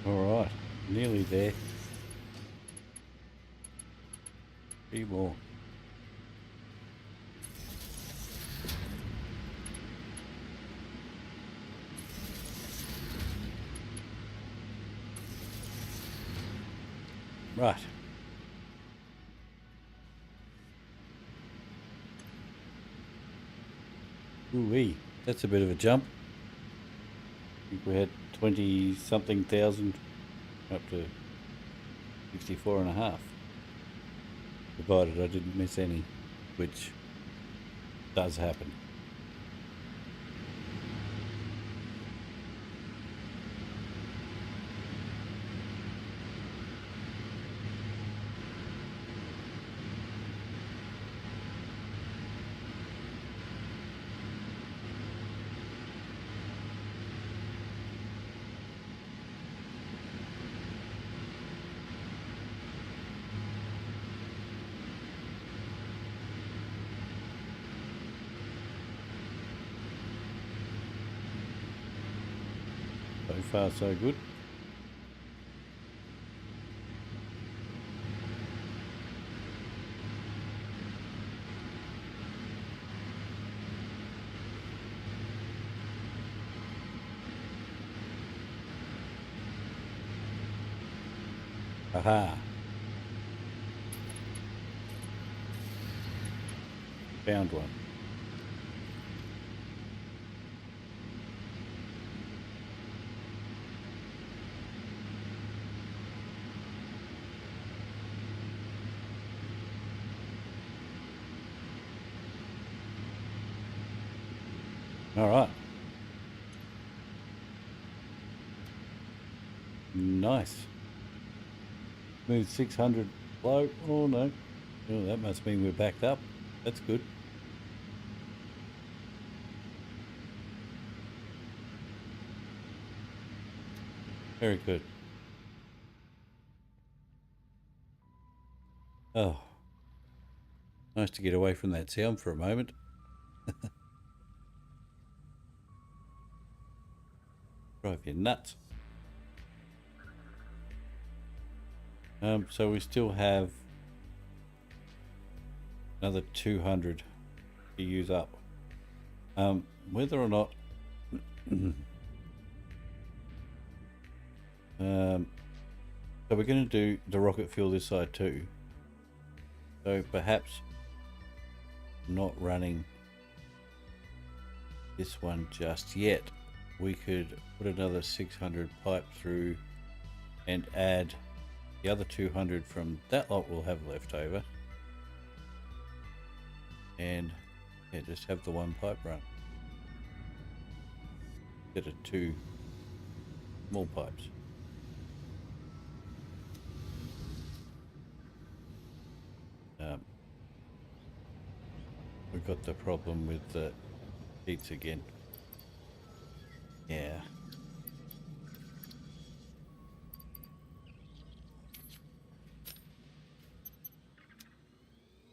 Alright, nearly there. 3 more. Right. Ooh-wee, that's a bit of a jump. I think we had 20 something thousand up to 64 and a half. Provided I didn't miss any, which does happen. So far, so good. Aha. Found one. All right. Nice. Smooth 600 flow. Oh no. Oh, that must mean we're backed up. That's good. Very good. Oh. Nice to get away from that sound for a moment. Drive you nuts. So we still have another 200 to use up. Whether or not so we're going to do the rocket fuel this side too. So perhaps not running this one just yet. We could put another 600 pipe through and add the other 200 from that lot we'll have left over. And yeah, just have the one pipe run instead of two small pipes. We've got the problem with the heats again. Yeah.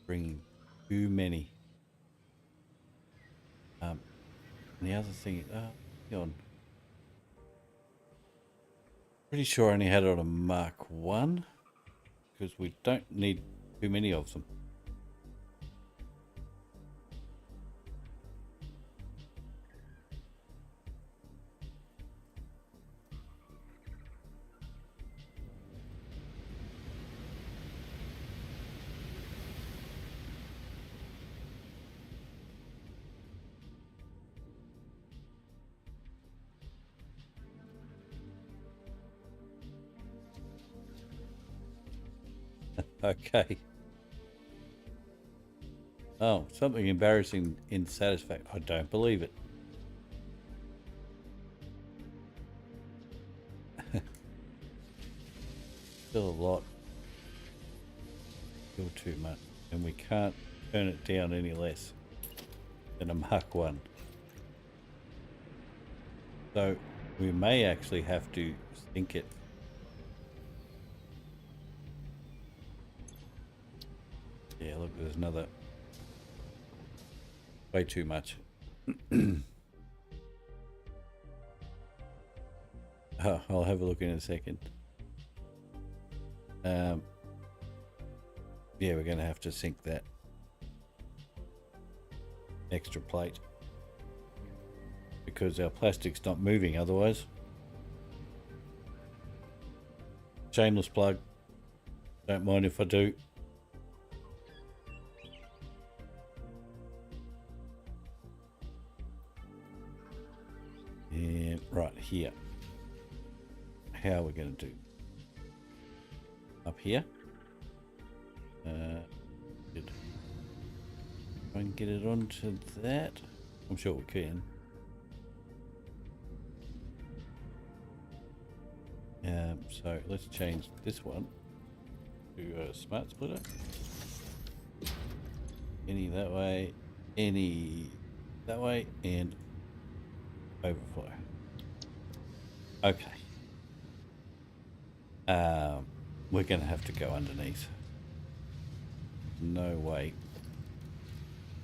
Bringing too many. And the other thing, hang on. Pretty sure I only had it on a Mark 1 because we don't need too many of them. Okay. Oh, something embarrassing in Satisfactory. I don't believe it. Still a lot. Still too much. And we can't turn it down any less than a Mark 1. So we may actually have to sink it. Yeah, look, there's another. Way too much. Oh, I'll have a look in a second. Yeah, we're going to have to sink that extra plate because our plastic's not moving otherwise. Shameless plug. Don't mind if I do. And right here. How are we going to do? Up here. Good. Try and get it onto that. I'm sure we can. So let's change this one to a smart splitter. Any that way, any that way, and overflow. Okay. We're going to have to go underneath. No way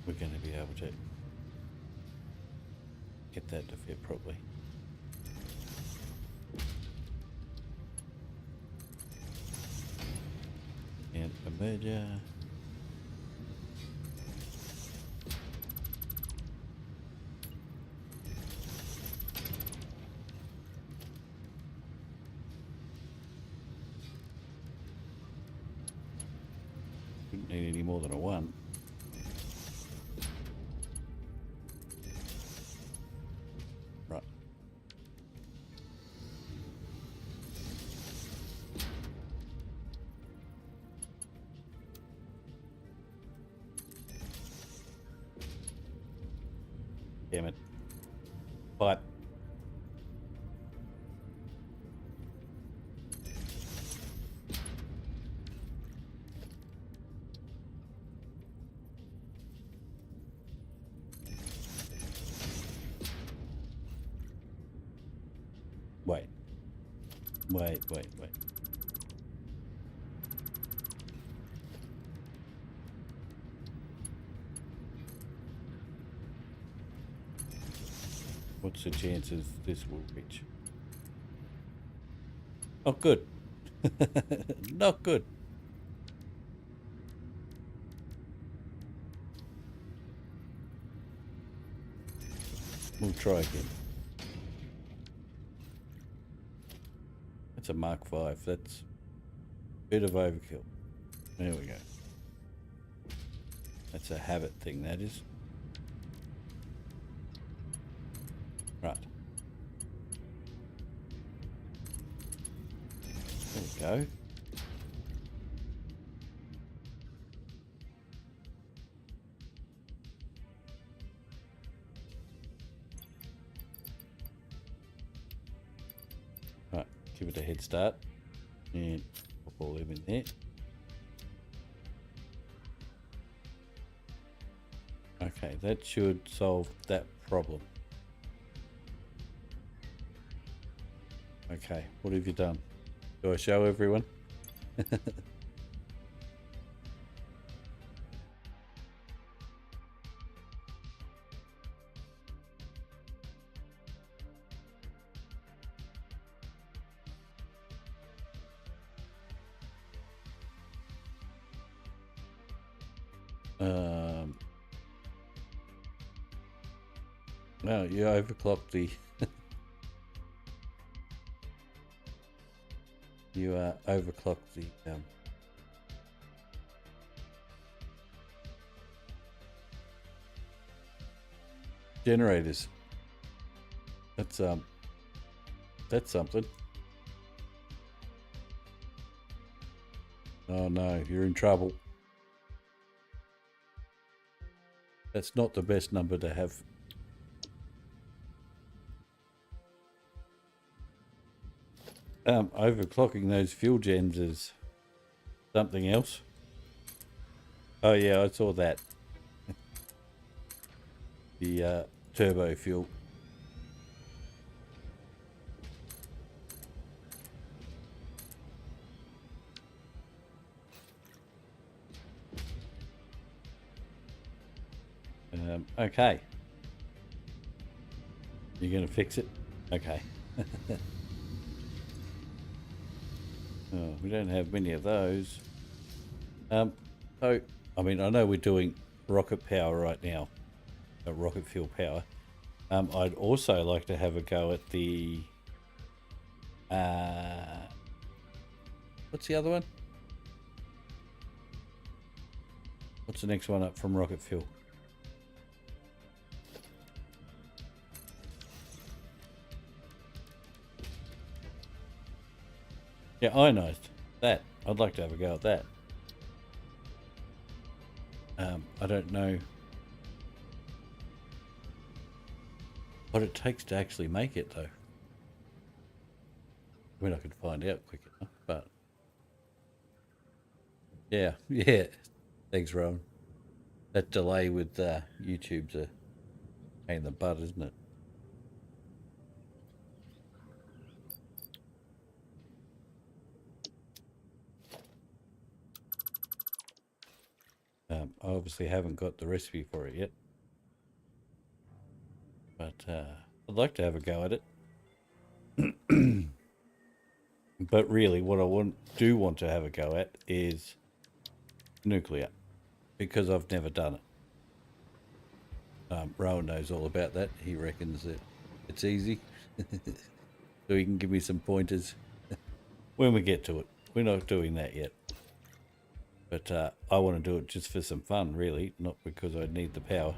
we're going to be able to get that to fit properly. And a merger. Wouldn't need any more than a one. Right. Damn it. Wait. What's the chances this will reach? Not good. Not good. We'll try again. That's a Mark 5. That's a bit of overkill. There we go. That's a habit thing, that is. Right. There we go. Right, give it a head start. And pop all them in there. Okay, that should solve that problem. Okay, what have you done? Do I show everyone? No, you overclocked the you overclocked the generators. That's something. Oh no, you're in trouble. That's not the best number to have. Overclocking those fuel gens is something else. Oh yeah, I saw that. The turbo fuel. Okay. You're gonna fix it? Okay. Oh, we don't have many of those. So, I mean, I know we're doing rocket power right now, rocket fuel power. I'd also like to have a go at the, what's the other one? What's the next one up from rocket fuel? Yeah, ionized. That. I'd like to have a go at that. I don't know what it takes to actually make it, though. I mean, I could find out quick enough, but... Yeah. Thanks, Rowan. That delay with YouTube's a pain in the butt, isn't it? I obviously haven't got the recipe for it yet, but I'd like to have a go at it. But really, what I do want to have a go at is nuclear, because I've never done it. Rowan knows all about that. He reckons that it's easy, so he can give me some pointers when we get to it. We're not doing that yet. But I want to do it just for some fun, really, not because I need the power.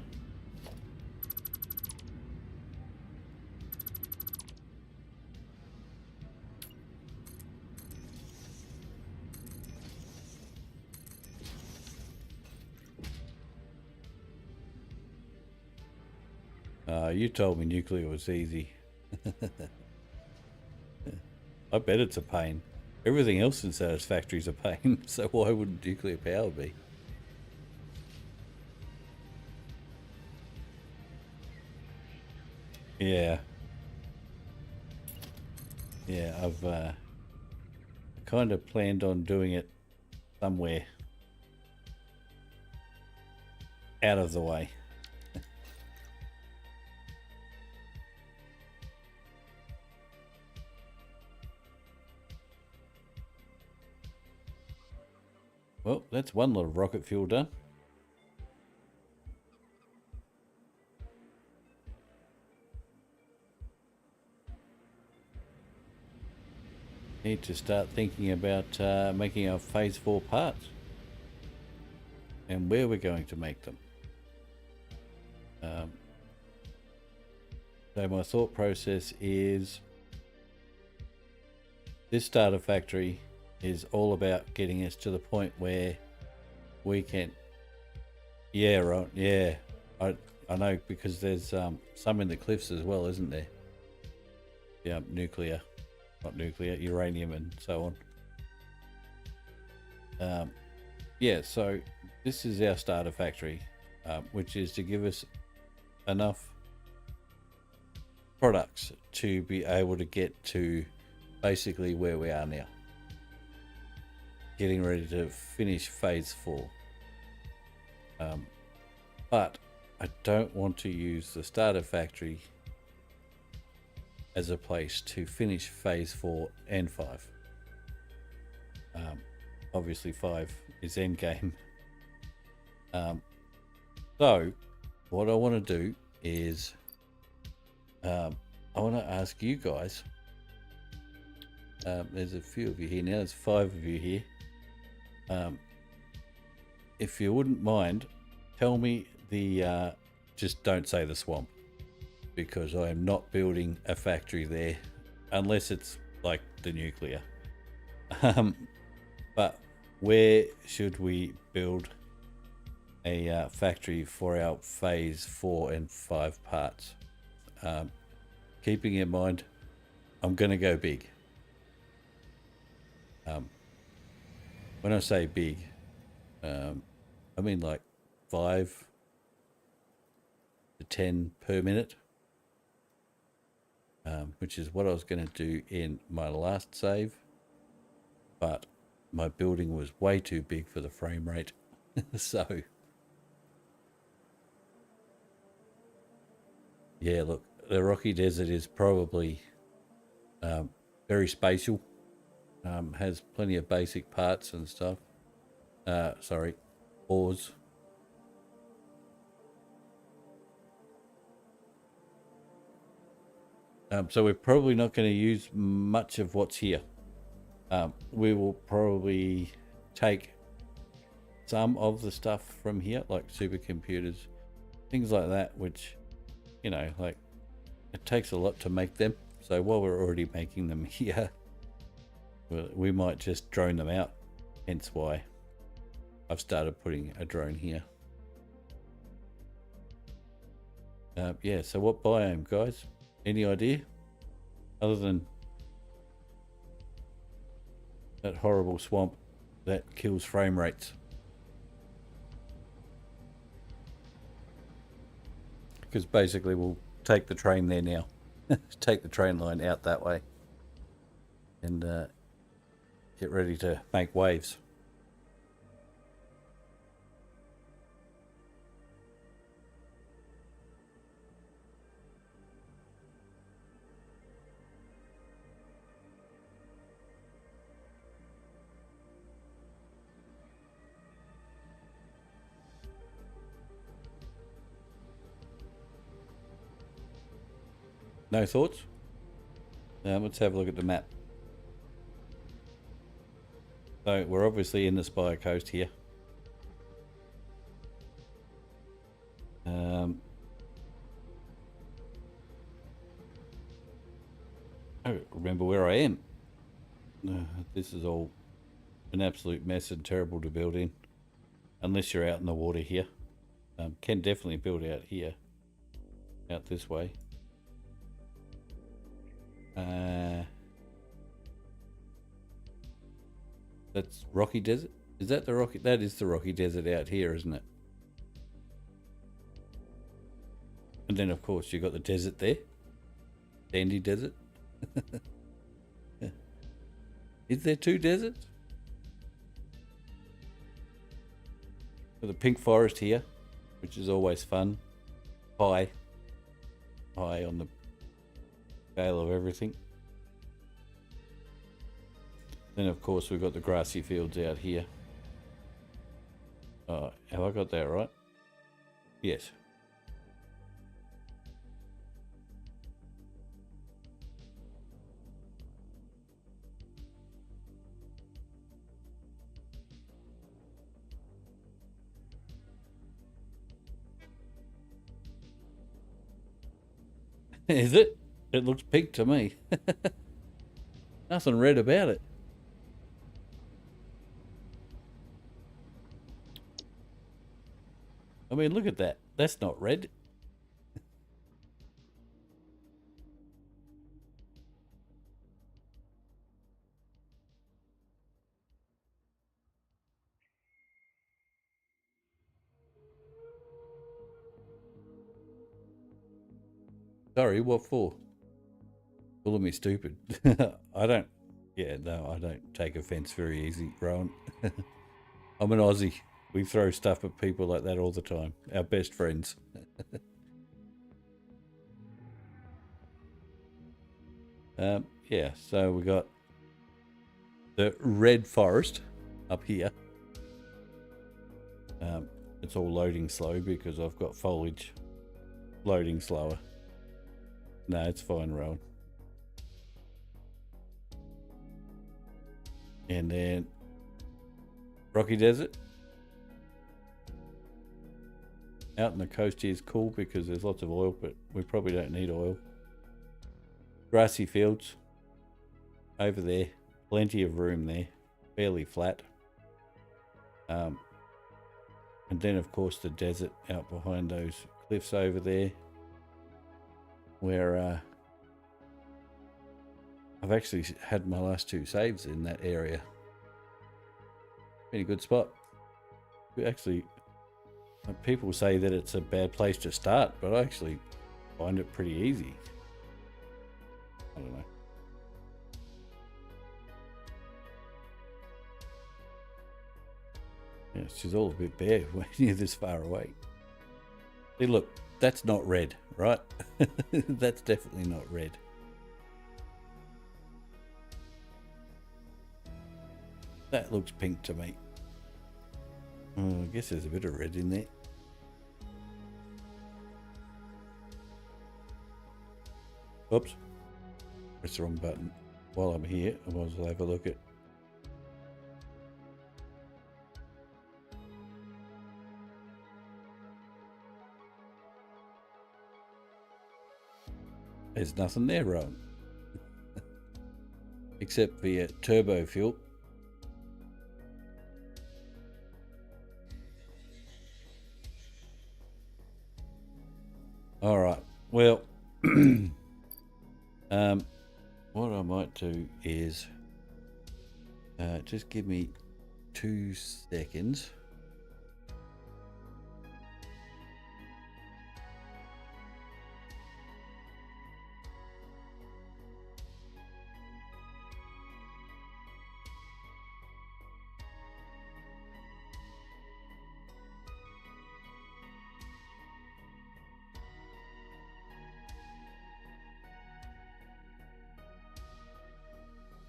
You told me nuclear was easy. I bet it's a pain. Everything else in Satisfactory is a pain, so why wouldn't nuclear power be? Yeah. Yeah, kind of planned on doing it somewhere out of the way. Well, that's one lot of rocket fuel done. Need to start thinking about making our phase 4 parts and where we're going to make them. So my thought process is this starter factory is all about getting us to the point where we can, yeah, right, yeah, I know, because there's some in the cliffs as well, isn't there? Yeah, nuclear, not nuclear, uranium and so on. Yeah, so this is our starter factory, which is to give us enough products to be able to get to basically where we are now, getting ready to finish phase 4. But I don't want to use the starter factory as a place to finish phase 4 and 5. Obviously 5 is endgame. So what I want to do is I want to ask you guys, there's a few of you here now, there's 5 of you here. If you wouldn't mind, tell me the just don't say the swamp, because I am not building a factory there unless it's like the nuclear. But where should we build a factory for our phase 4 and 5 parts? Keeping in mind, I'm going to go big. When I say big, I mean like 5 to 10 per minute, which is what I was going to do in my last save, but my building was way too big for the frame rate. So yeah, look, the Rocky Desert is probably very spatial, has plenty of basic parts and stuff. Sorry, ores. So we're probably not going to use much of what's here. We will probably take some of the stuff from here, like supercomputers, things like that, which, you know, like, it takes a lot to make them. So while we're already making them here, we might just drone them out. Hence why I've started putting a drone here. Yeah, so what biome, guys? Any idea? Other than that horrible swamp that kills frame rates. Because basically we'll take the train there now. Take the train line out that way. And get ready to make waves. No thoughts? Let's have a look at the map. So we're obviously in the Spire Coast here. I don't remember where I am. This is all an absolute mess and terrible to build in, unless you're out in the water here. Can definitely build out here, out this way. That's Rocky Desert. Is that the Rocky? That is the Rocky Desert out here, isn't it? And then of course you got the desert there, Sandy Desert. Is there 2 deserts? Got the pink forest here, which is always fun. High on the scale of everything. Then of course we've got the grassy fields out here. Have I got that right? Yes. Is it? It looks pink to me. Nothing red about it. I mean, look at that. That's not red. Sorry, what for? Calling me stupid. I don't take offense very easy, Rowan. I'm an Aussie. We throw stuff at people like that all the time. Our best friends. Yeah, so we got the red forest up here. It's all loading slow because I've got foliage loading slower. No, it's fine, Rowan. And then Rocky Desert. Out in the coast here is cool because there's lots of oil, but we probably don't need oil. Grassy fields over there, plenty of room there, fairly flat. And then of course the desert out behind those cliffs over there, where I've actually had my last 2 saves in that area. Pretty good spot. Actually, people say that it's a bad place to start, but I actually find it pretty easy. I don't know. Yeah, she's all a bit bare when you're this far away. See, look, that's not red, right? That's definitely not red. That looks pink to me. I guess there's a bit of red in there. Oops. Press the wrong button. While I'm here, I might as well have a look at. There's nothing there, Rowan. Except the turbo fuel. All right. Well, what I might do is just give me 2 seconds.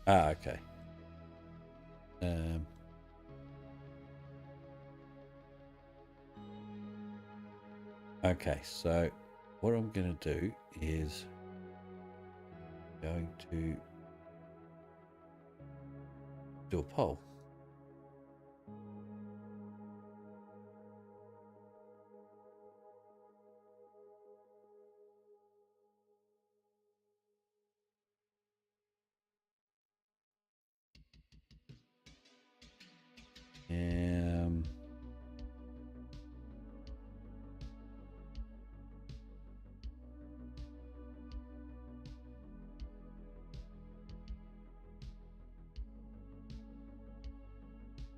Okay. Okay, so what I'm going to do is going to do a poll.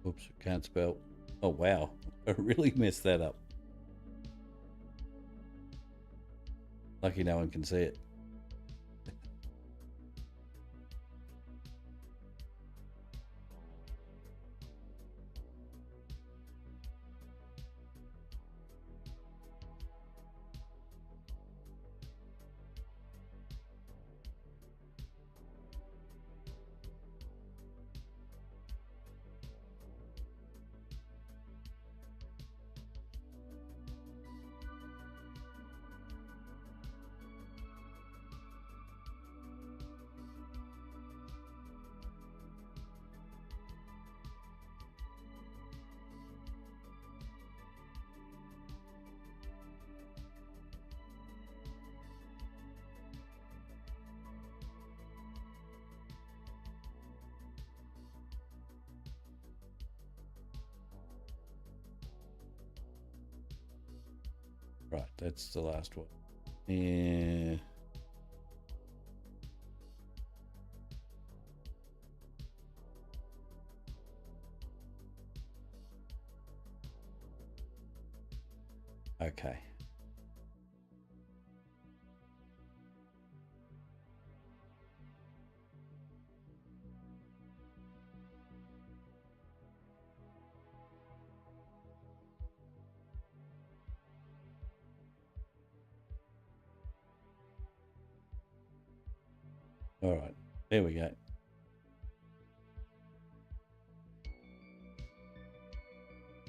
Oops, can't spell. Oh, wow. I really messed that up. Lucky no one can see it. Right, that's the last one. Yeah. Okay. All right, there we go.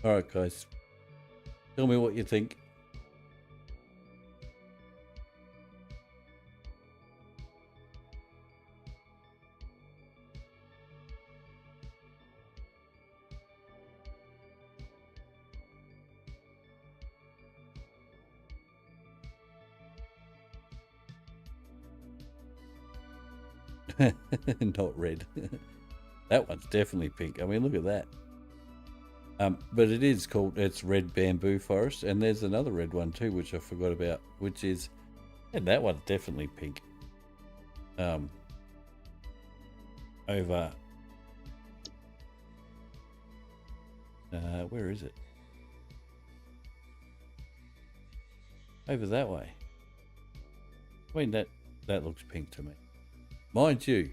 All right, guys, tell me what you think. Not red. That one's definitely pink. I mean, look at that. But it is called, it's red bamboo forest, and there's another red one too, which I forgot about, which is, and that one's definitely pink. Over, where is it? Over that way. I mean, that looks pink to me. Mind you,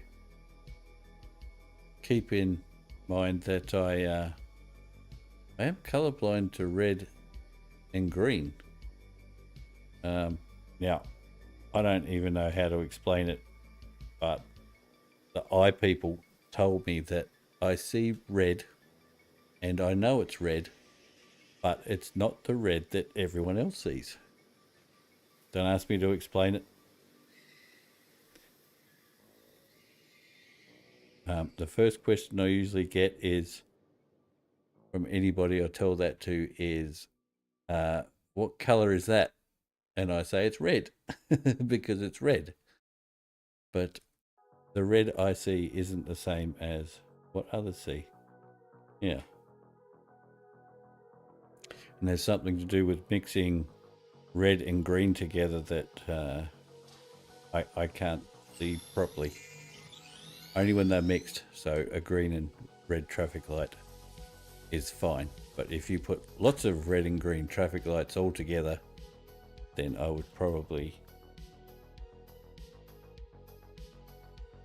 keep in mind that I am colorblind to red and green. Now, I don't even know how to explain it, but the eye people told me that I see red and I know it's red, but it's not the red that everyone else sees. Don't ask me to explain it. The first question I usually get is from anybody I tell that to is, what color is that? And I say it's red because it's red. But the red I see isn't the same as what others see. Yeah. And there's something to do with mixing red and green together that I can't see properly. Only when they're mixed. So a green and red traffic light is fine. But if you put lots of red and green traffic lights all together, then I would probably...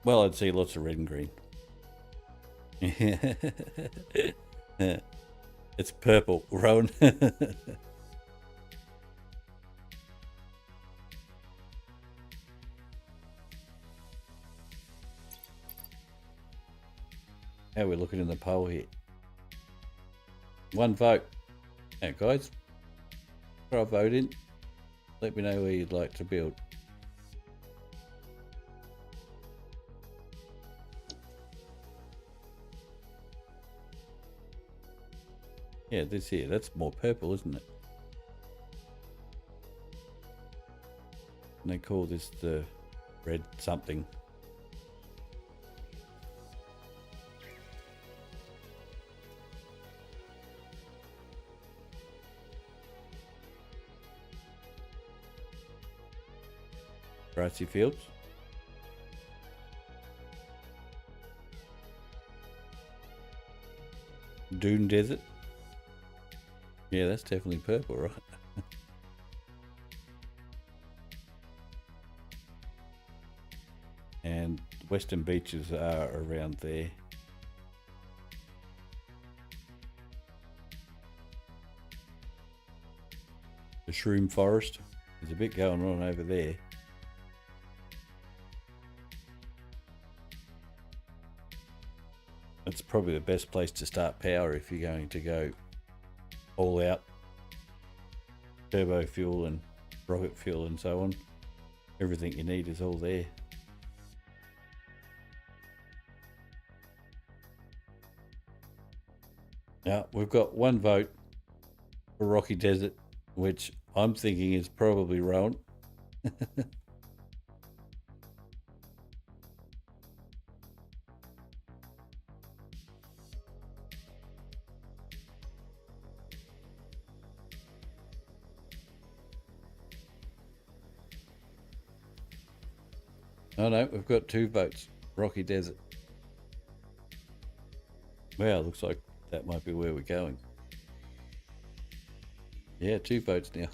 Well, I'd see lots of red and green. It's purple, Rowan. How we're looking in the poll here. One vote. Now, guys, try a vote in. Let me know where you'd like to build. Yeah, this here, that's more purple, isn't it? And they call this the red something. Grassy fields. Dune desert. Yeah, that's definitely purple, right? And western beaches are around there. The shroom forest. There's a bit going on over there. It's probably the best place to start power if you're going to go all out. Turbo fuel and rocket fuel and so on. Everything you need is all there. Now, we've got one vote for Rocky Desert, which I'm thinking is probably Rowan. Oh no, we've got 2 votes. Rocky Desert. Well, looks like that might be where we're going. Yeah, 2 votes now.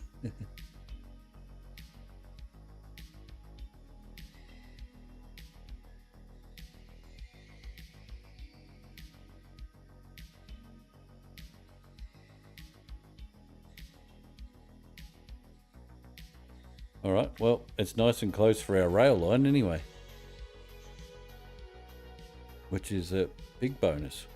Alright, well, it's nice and close for our rail line anyway. Which is a big bonus.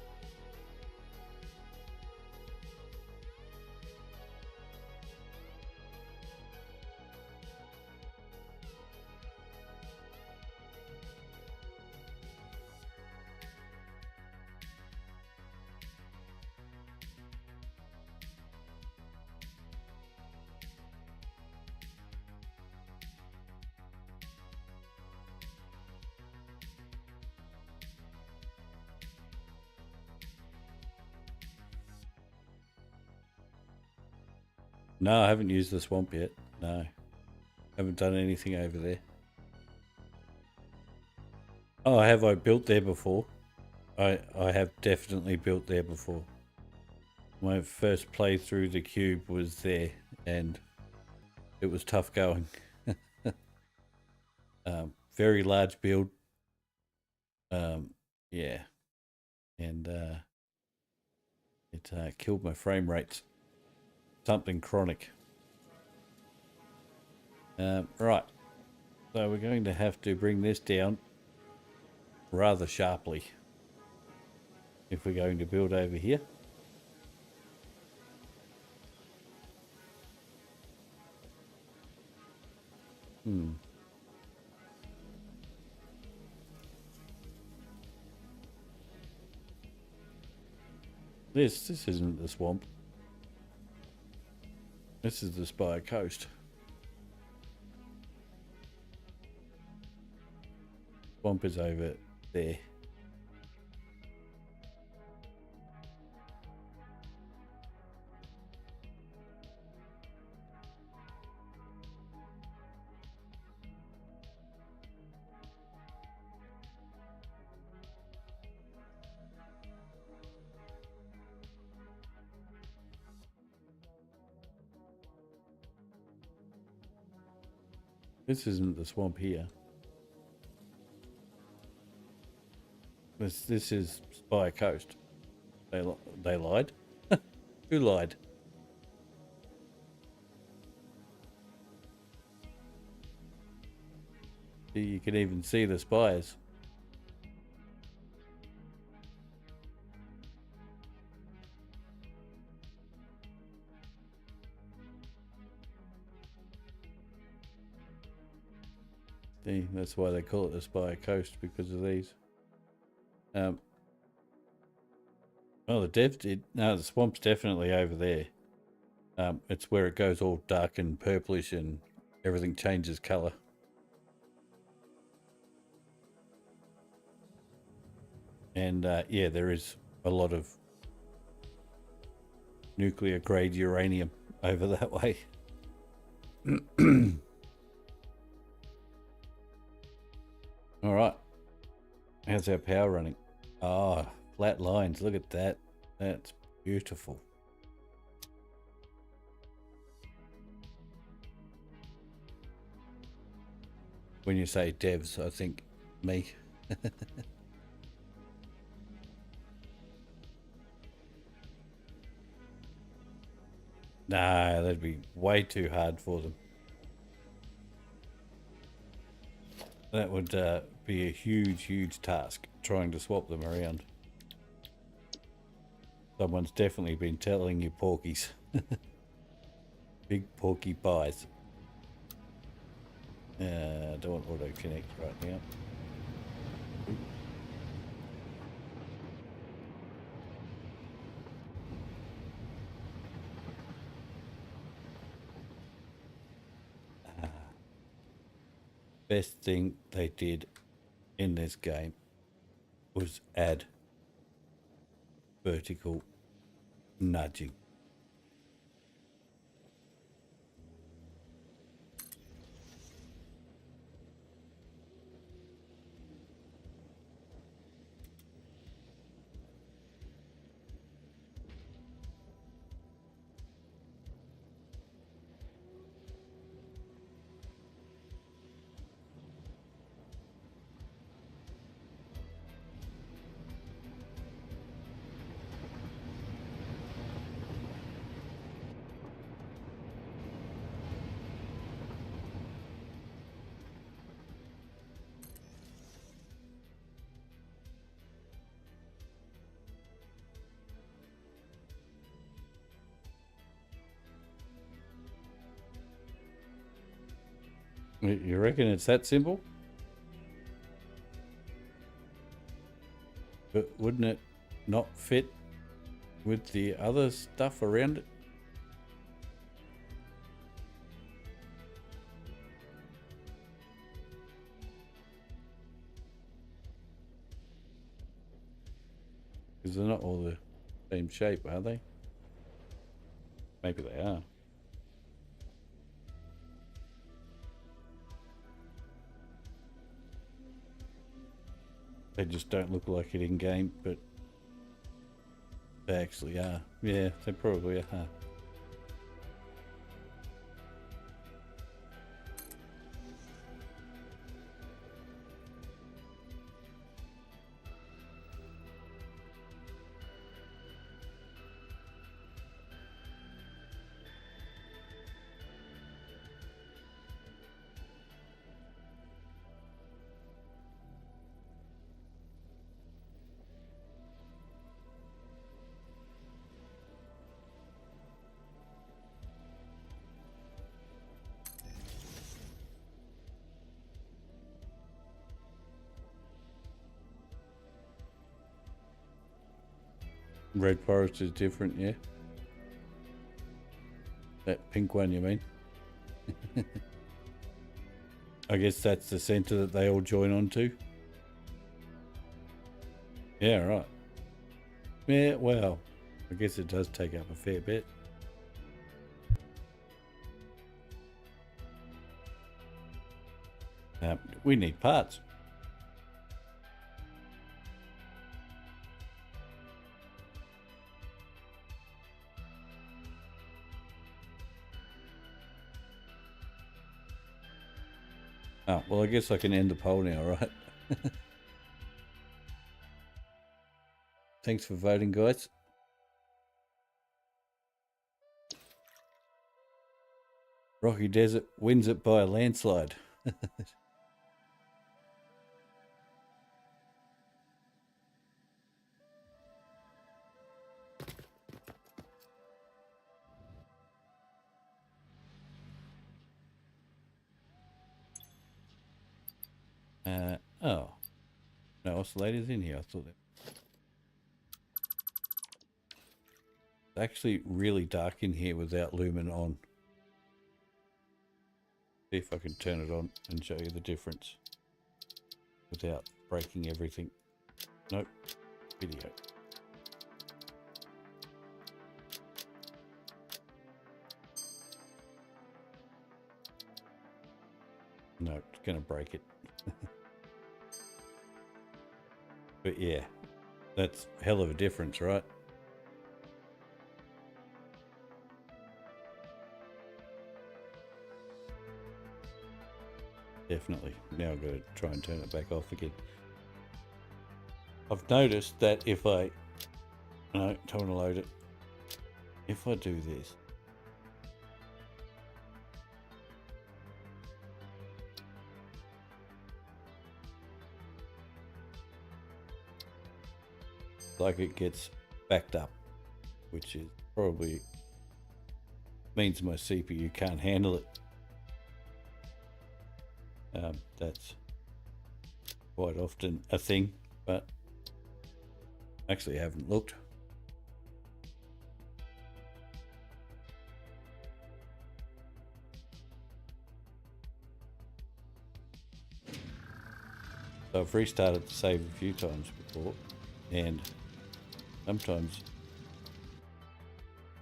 No, I haven't used the swamp yet. No. Haven't done anything over there. Oh, have I built there before? I have definitely built there before. My first playthrough the cube was there and it was tough going. Very large build. Yeah. And it killed my frame rates. Something chronic. Right. So we're going to have to bring this down rather sharply if we're going to build over here. This isn't the swamp. This is the Spire Coast. Swamp is over there. This isn't the swamp here. This is Spire Coast. They lied. Who lied? You can even see the spires. See, that's why they call it the Spire Coast, because of these. Oh, the dev did. No, the swamp's definitely over there. It's where it goes all dark and purplish and everything changes colour. And yeah, there is a lot of nuclear grade uranium over that way. All right. How's our power running? Ah, flat lines. Look at that. That's beautiful. When you say devs, I think me. Nah, that'd be way too hard for them. That would be a huge task, trying to swap them around. Someone's definitely been telling you porkies. Big porky pies. Don't want auto connect right now. Best thing they did in this game was add vertical nudging. You reckon it's that simple? But wouldn't it not fit with the other stuff around it? Because they're not all the same shape, are they? Maybe they are. They just don't look like it in game, but they actually are. Yeah, they probably are. Red forest is different, yeah. That pink one, you mean? I guess that's the center that they all join onto. Yeah, right. Yeah, well, I guess it does take up a fair bit. We need parts. Oh, well, I guess I can end the poll now, right? Thanks for voting, guys. Rocky Desert wins it by a landslide. Oh. No oscillators in here. I thought that. It's actually really dark in here without lumen on. See if I can turn it on and show you the difference without breaking everything. Nope. Video. No, it's going to break it. But yeah, that's a hell of a difference, right? Definitely. Now I've got to try and turn it back off again. I've noticed that if I... No, don't want to load it. If I do this... like it gets backed up, which is probably means my CPU can't handle it. That's quite often a thing, but actually I haven't looked. So I've restarted to save a few times before, and sometimes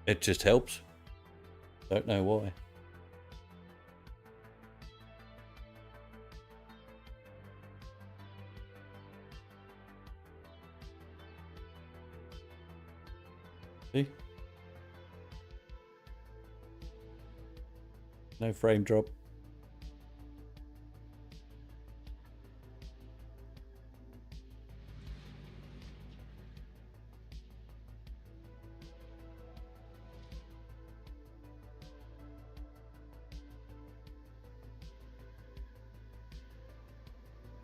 it just helps. Don't know why. See? No frame drop.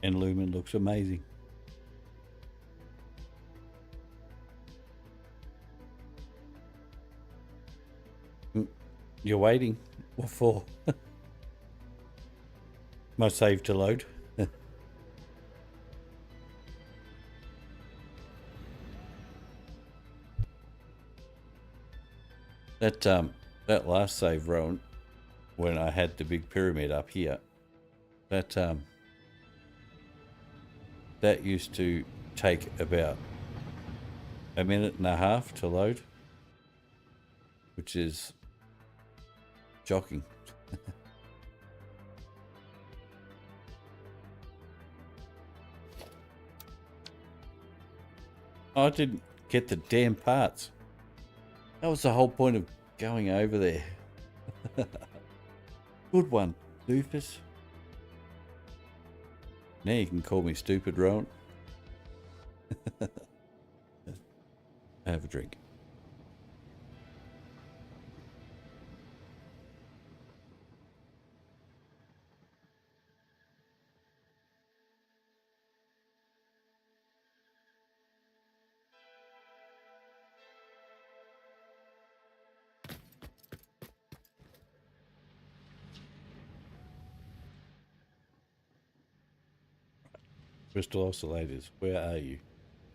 And lumen looks amazing. You're waiting. What for? my save to load. That last save run, when I had the big pyramid up here, that used to take about a minute and a half to load, which is shocking. I didn't get the damn parts. That was the whole point of going over there. Good one, doofus. Now you can call me stupid, Rowan. Have a drink. Crystal oscillators, where are you?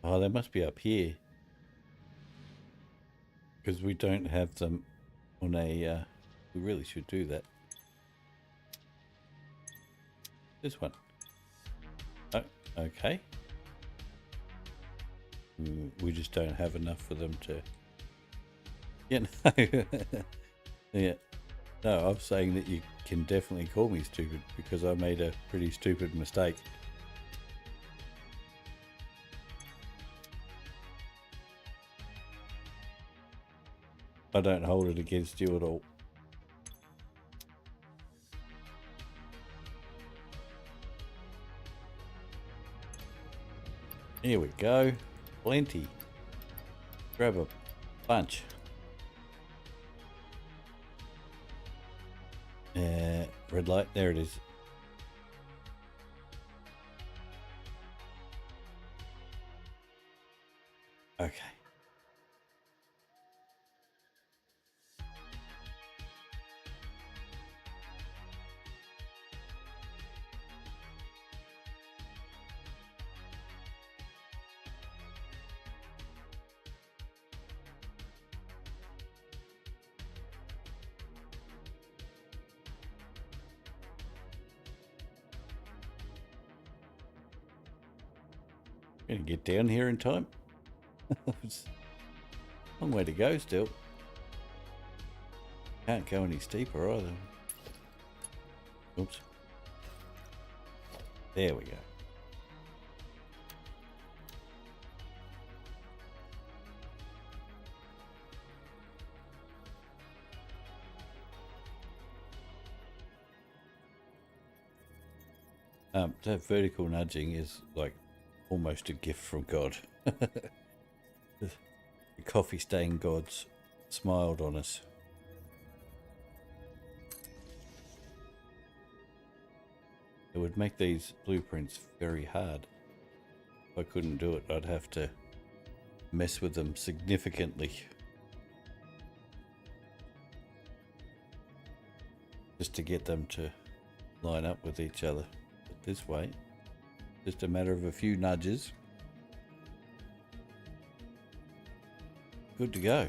Oh, they must be up here. Because we don't have them on a... we really should do that. This one. Oh, okay. We just don't have enough for them to... Yeah, no. Yeah. No, I'm saying that you can definitely call me stupid because I made a pretty stupid mistake. I don't hold it against you at all. Here we go. Plenty. Grab a bunch. Red light. There it is. Okay. Gonna get down here in time. It's a long way to go still. Can't go any steeper either. Oops. There we go. That vertical nudging is like almost a gift from God. The coffee stain gods smiled on us. It would make these blueprints very hard. If I couldn't do it, I'd have to mess with them significantly. Just to get them to line up with each other. But this way, just a matter of a few nudges. Good to go.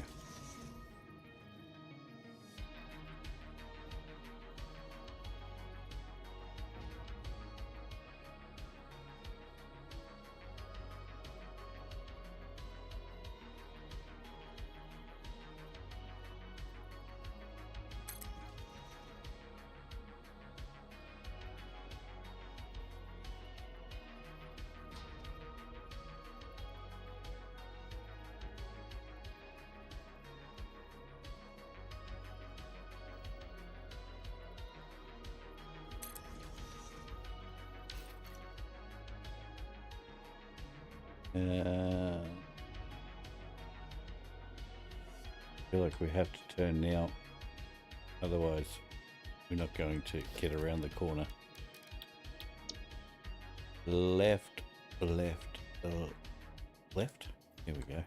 I feel like we have to turn now, otherwise we're not going to get around the corner. Left, left, left. Here we go.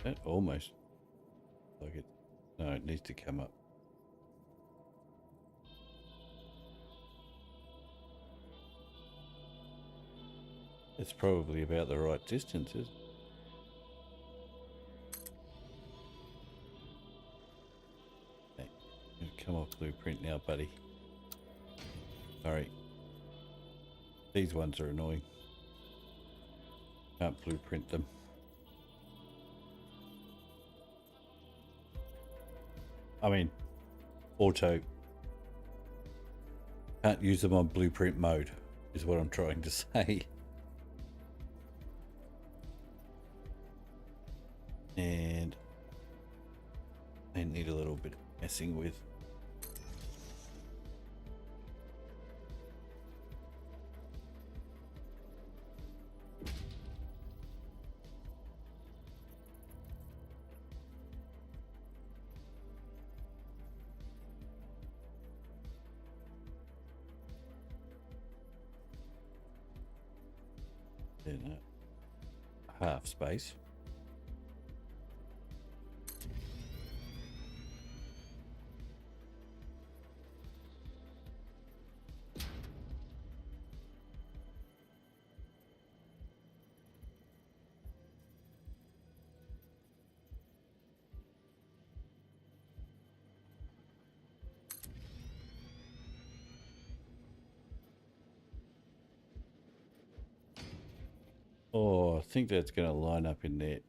That almost Like it. No, it needs to come up. It's probably about the right distance, isn't it? Hey, come off blueprint now, buddy. Sorry. These ones are annoying. Can't blueprint them. I mean, auto. Can't use them on blueprint mode, is what I'm trying to say. And they need a little bit of messing with. In a half space. Oh, I think that's going to line up in there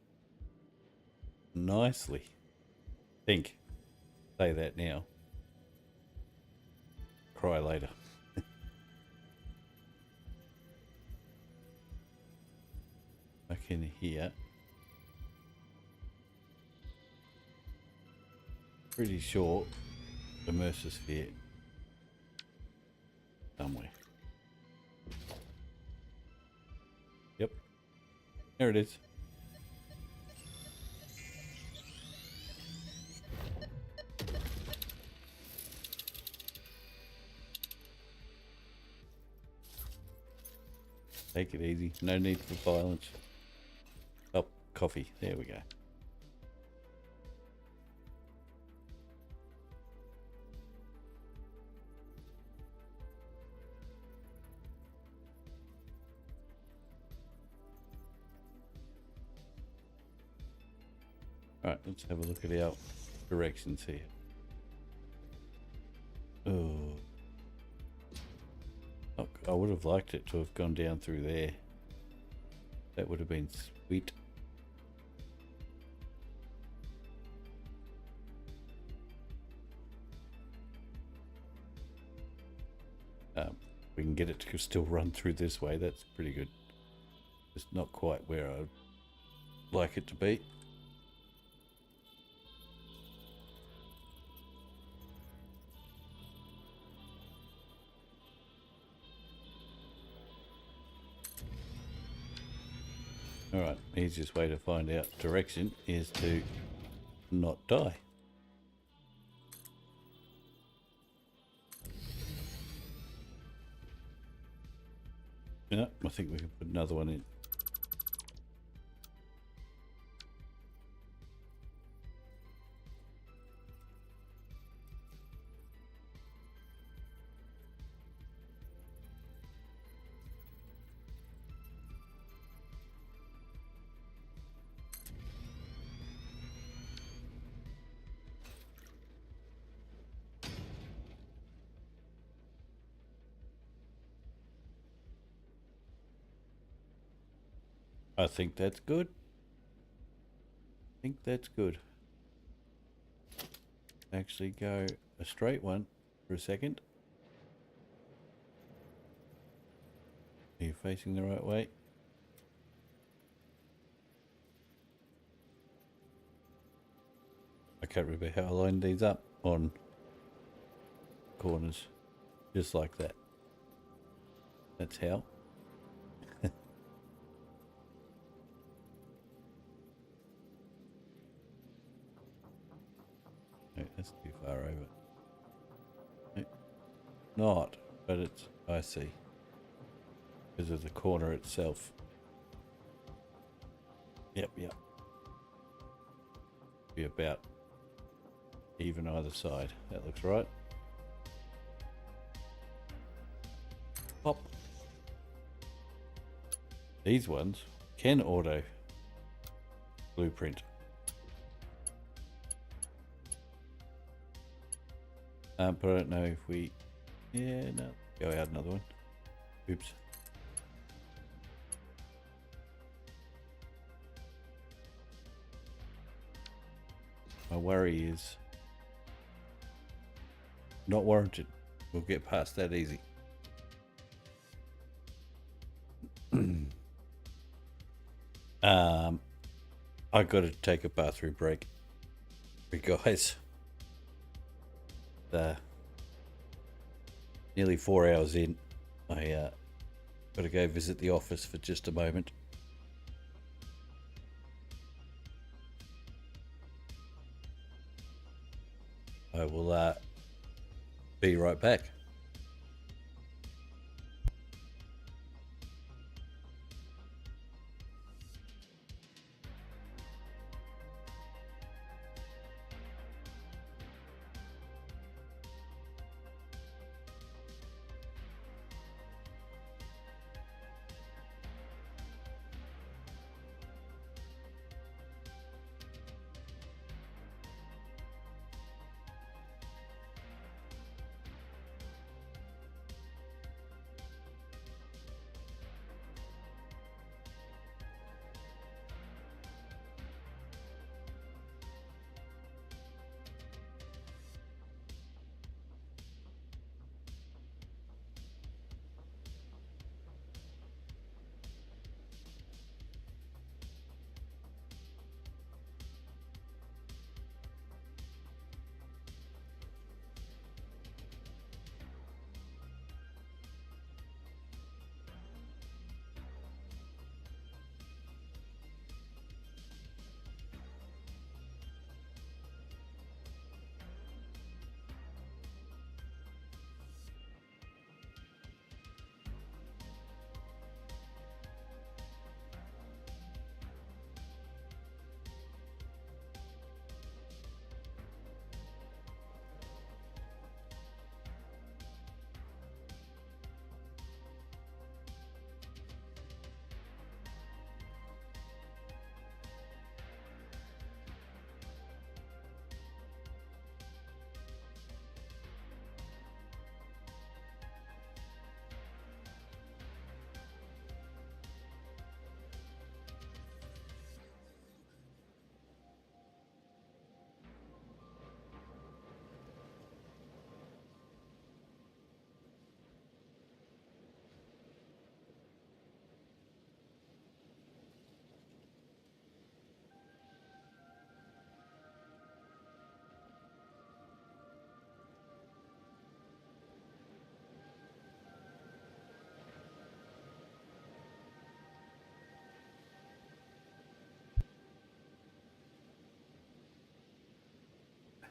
nicely. Think. Say that now. Cry later. Back in here. Pretty sure the Mercer sphere somewhere. Yep. There it is. Take it easy. No need for violence. Oh, coffee. There we go. Alright, let's have a look at our directions here. Oh. Look, I would have liked it to have gone down through there. That would have been sweet. We can get it to still run through this way. That's pretty good. It's not quite where I'd like it to be. Alright, easiest way to find out direction is to not die. Yeah, I think we can put another one in. I think that's good. I think that's good. Actually go a straight one for a second. Are you facing the right way? I can't remember how I lined these up on corners. Just like that. That's how. No, that's too far over. No, not, but it's, I see. Because of the corner itself. Yep. Be about Even either side. That looks right. Pop. These ones can auto blueprint. But I don't know if we... Yeah, no. Go out another one. Oops. My worry is not warranted. We'll get past that easy. I got to take a bathroom break. You guys, nearly 4 hours in. I got to go visit the office for just a moment. I will be right back.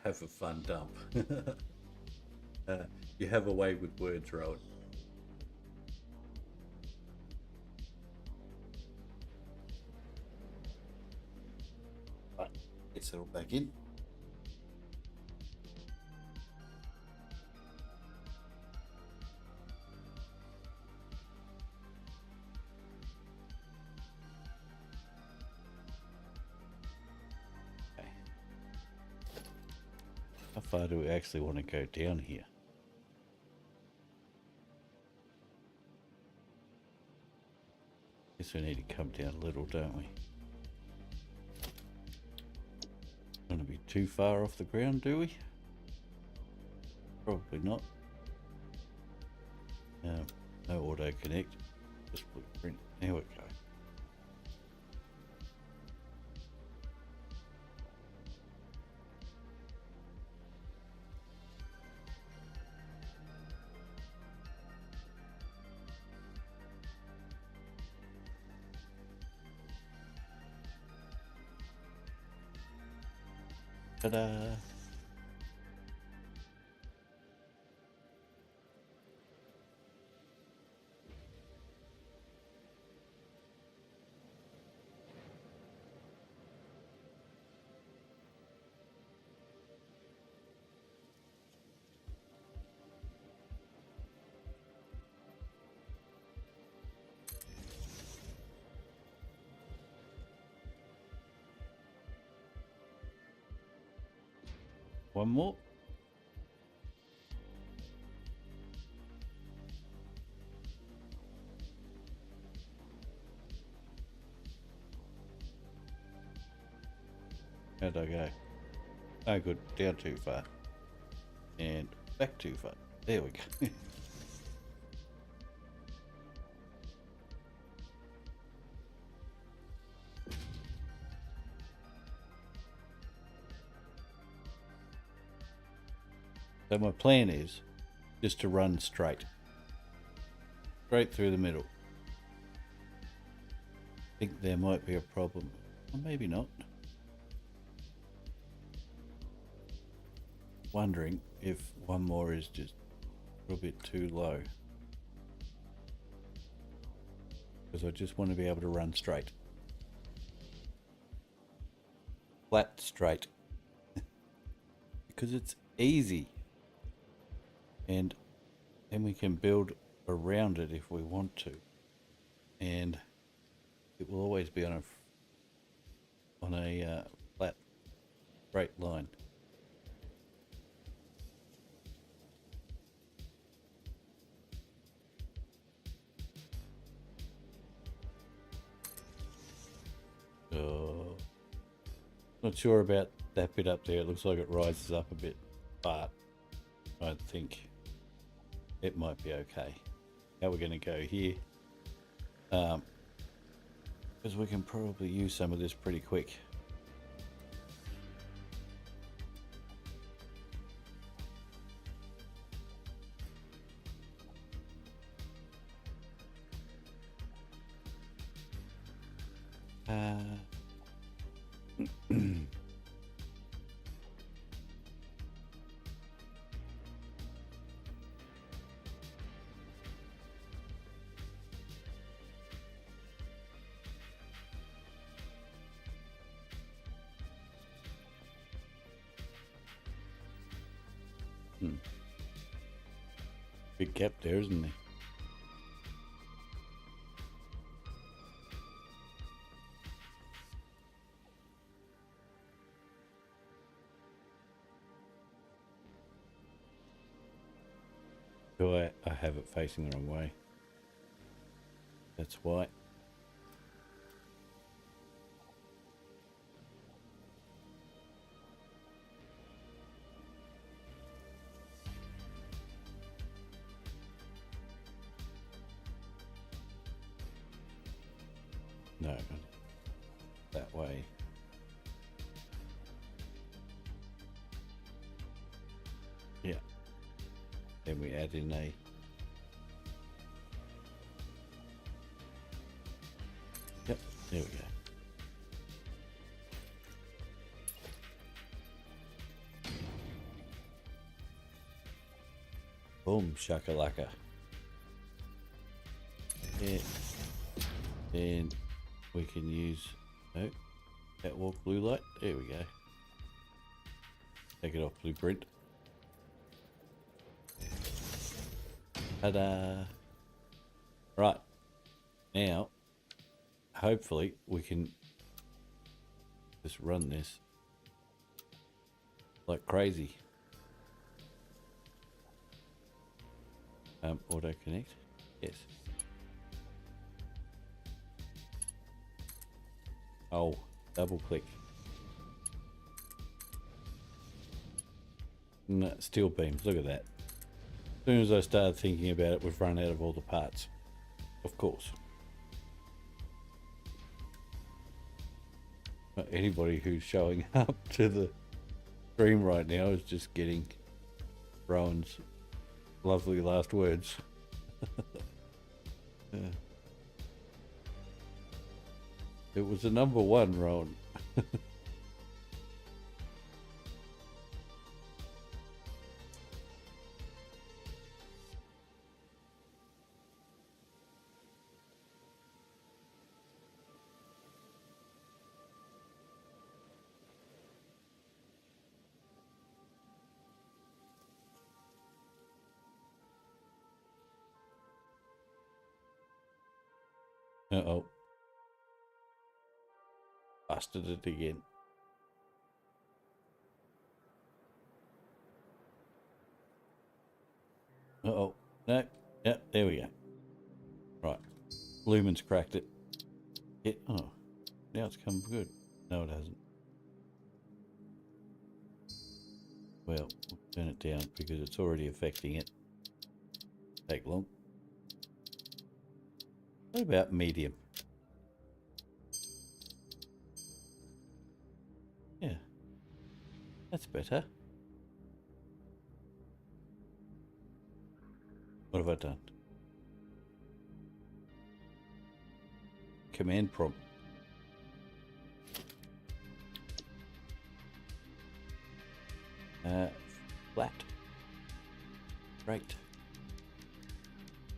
Have a fun dump. You have a way with words, Rowan. Right, get settled back in. Okay. How far do we actually want to go down here? Guess we need to come down a little, don't we? Don't want to be too far off the ground, do we? Probably not. No auto connect. Just blueprint. There we go. Ta-da! one more. How'd I go? Oh, good. Down too far. And back too far. There we go. So my plan is just to run straight through the middle. I think there might be a problem, or maybe not. Wondering if one more is just a little bit too low, because I just want to be able to run straight, flat straight, because it's easy. And then we can build around it if we want to, and it will always be on a flat, straight line. Not sure about that bit up there. It looks like it rises up a bit, but I think it might be okay. How we're going to go here, because we can probably use some of this pretty quick. Big gap there, isn't there? So I have it facing the wrong way. That's why. No, that way. Yeah. Then we add in a Yep, there we go. Boom, shakalaka. Yeah. Then we can use catwalk blue light. There we go. Take it off blueprint. Ta-da! Right. Now, hopefully we can just run this like crazy. Auto connect. Yes. Oh, double click. No, steel beams. Look at that. As soon as I started thinking about it, we've run out of all the parts. Of course. Anybody who's showing up to the stream right now is just getting Rowan's lovely last words. Yeah. It was a number one, Rowan. Uh-oh. Busted it again. No. Yep, there we go. Right. Lumen's cracked it. Oh, now it's come good. No, it hasn't. Well, we'll turn it down because it's already affecting it. Take long. What about medium? Yeah, that's better. What have I done? Command prompt. Flat. Great.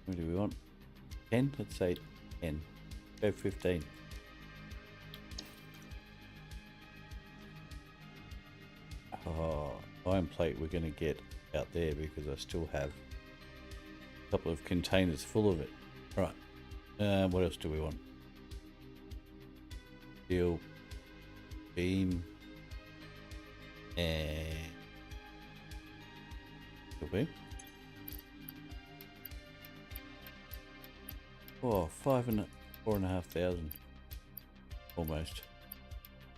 What do we want? 10? Let's say 10. Go 15. Oh, iron plate we're going to get out there because I still have a couple of containers full of it. Right. What else do we want? Steel beam and steel beam. Oh, 4,500 almost.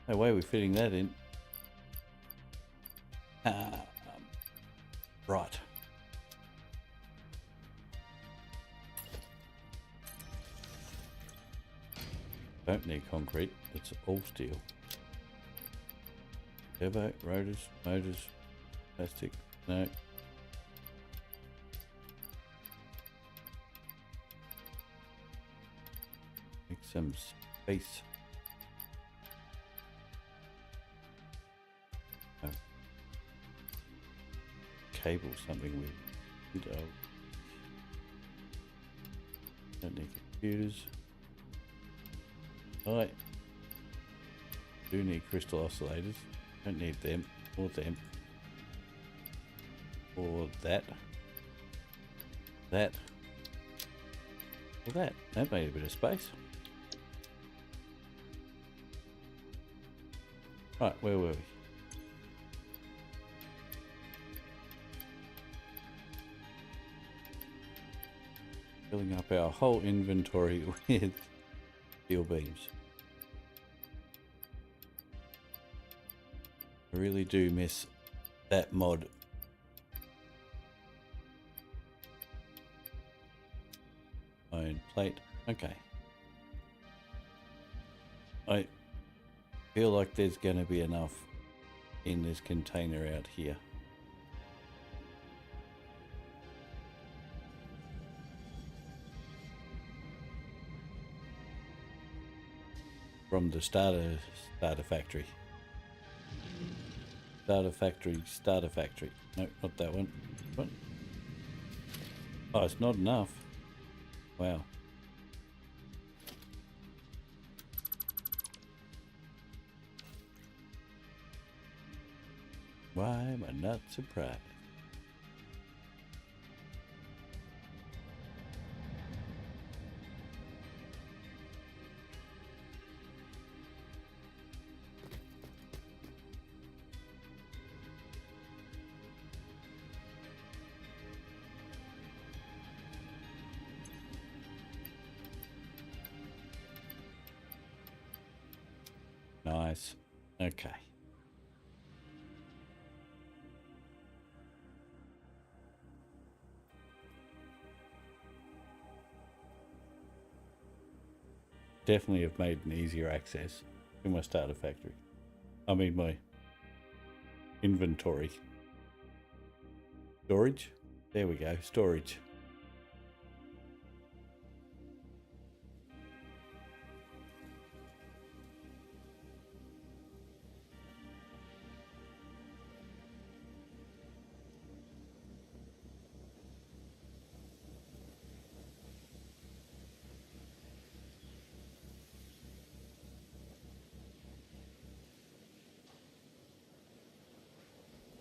No way we're fitting that in. Right. Don't need concrete, it's all steel. Turbo, rotors, motors, plastic, no. Make some space. Oh. Cable, something we need. Don't need computers. Alright. Do need crystal oscillators. Don't need them or them. Or that. That. Or that. That made a bit of space. Right, where were we? Filling up our whole inventory with steel beams. I really do miss that mod. Iron plate. Okay. I feel like there's going to be enough in this container out here. From the starter factory. Starter factory. No, not that one. What? Oh, it's not enough. Wow. Why am I not surprised? Nice. Okay. Definitely have made an easier access to my starter factory. I mean my inventory. Storage? There we go, storage.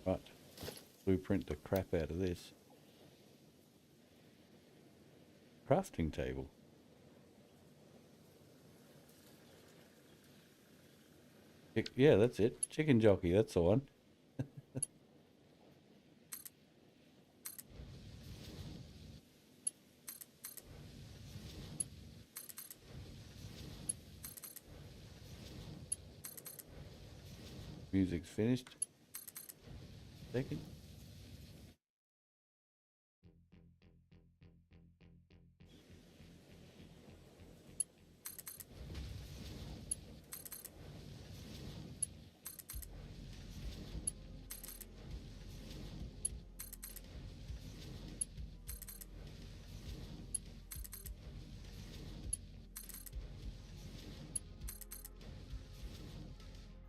Right, blueprint the crap out of this. Crafting table. Yeah, that's it. Chicken jockey, that's the one. Music's finished. Second.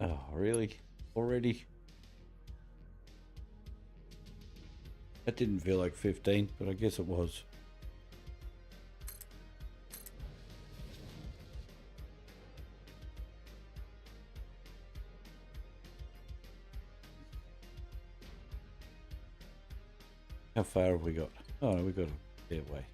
Oh, really? Already? That didn't feel like 15, but I guess it was. How far have we got? Oh, no, we've got a fair way.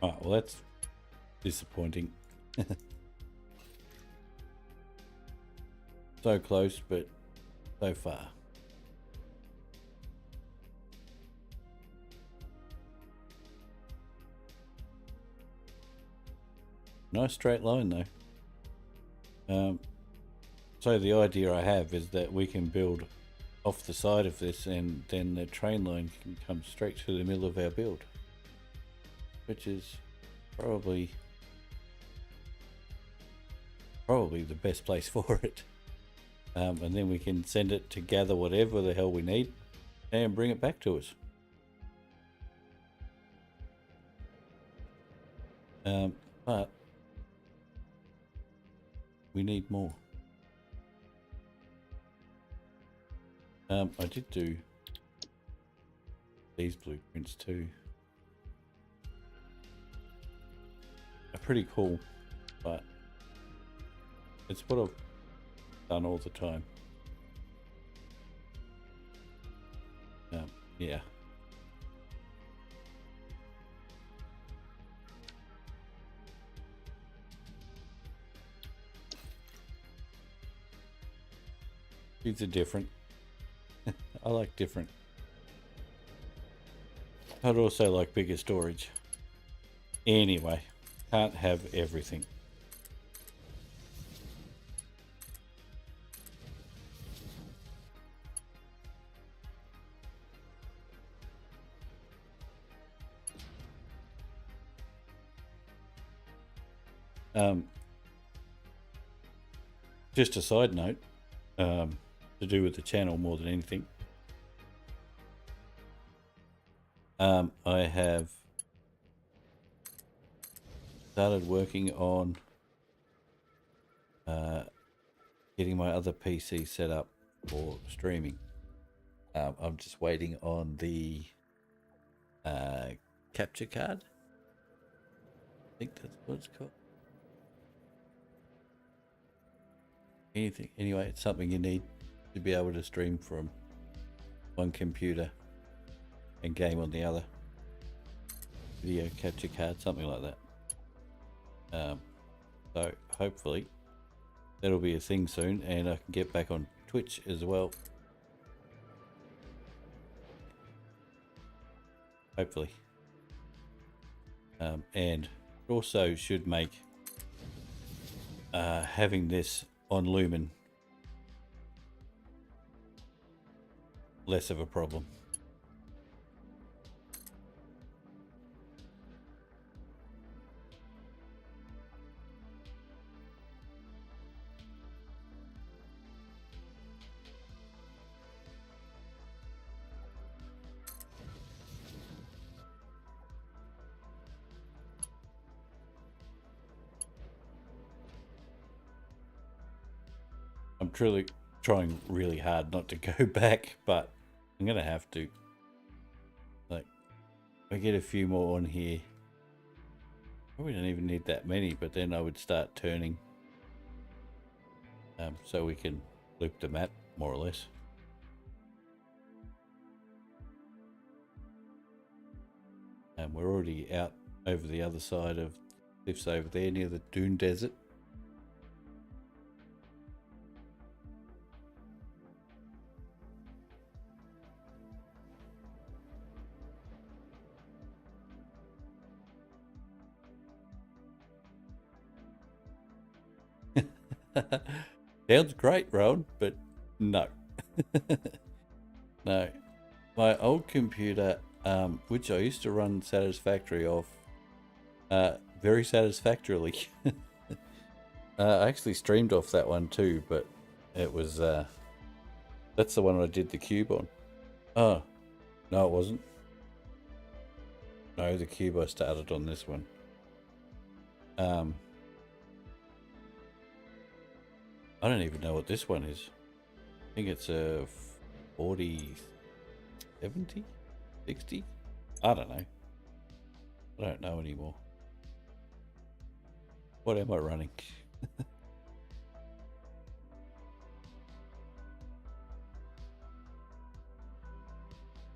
Oh, well, that's disappointing. So close, but so far. Nice straight line though. So the idea I have is that we can build off the side of this, and then the train line can come straight to the middle of our build, which is probably the best place for it. And then we can send it to gather whatever the hell we need and bring it back to us. But we need more. I did do these blueprints too. They're pretty cool, but it's what I've done all the time. Yeah. These are different. I like different. I'd also like bigger storage. Anyway, can't have everything. Just a side note, to do with the channel more than anything. I have started working on getting my other PC set up for streaming. I'm just waiting on the capture card. I think that's what it's called. Anything. Anyway, it's something you need to be able to stream from one computer and game on the other. Video capture card, something like that. So hopefully that'll be a thing soon, and I can get back on Twitch as well. Hopefully. And also should make having this on Lumen less of a problem. I'm truly trying really hard not to go back, but I'm gonna have to. Like, if I get a few more on here, probably don't even need that many, but then I would start turning, so we can loop the map more or less. And we're already out over the other side of cliffs over there near the Dune Desert. Sounds great, Rowan, but no. No. My old computer, which I used to run Satisfactory off, very satisfactorily. I actually streamed off that one too, but it was, that's the one I did the cube on. Oh, no it wasn't. No, the cube I started on this one. I don't even know what this one is. I think it's a 40, 70, 60? I don't know. I don't know anymore. What am I running?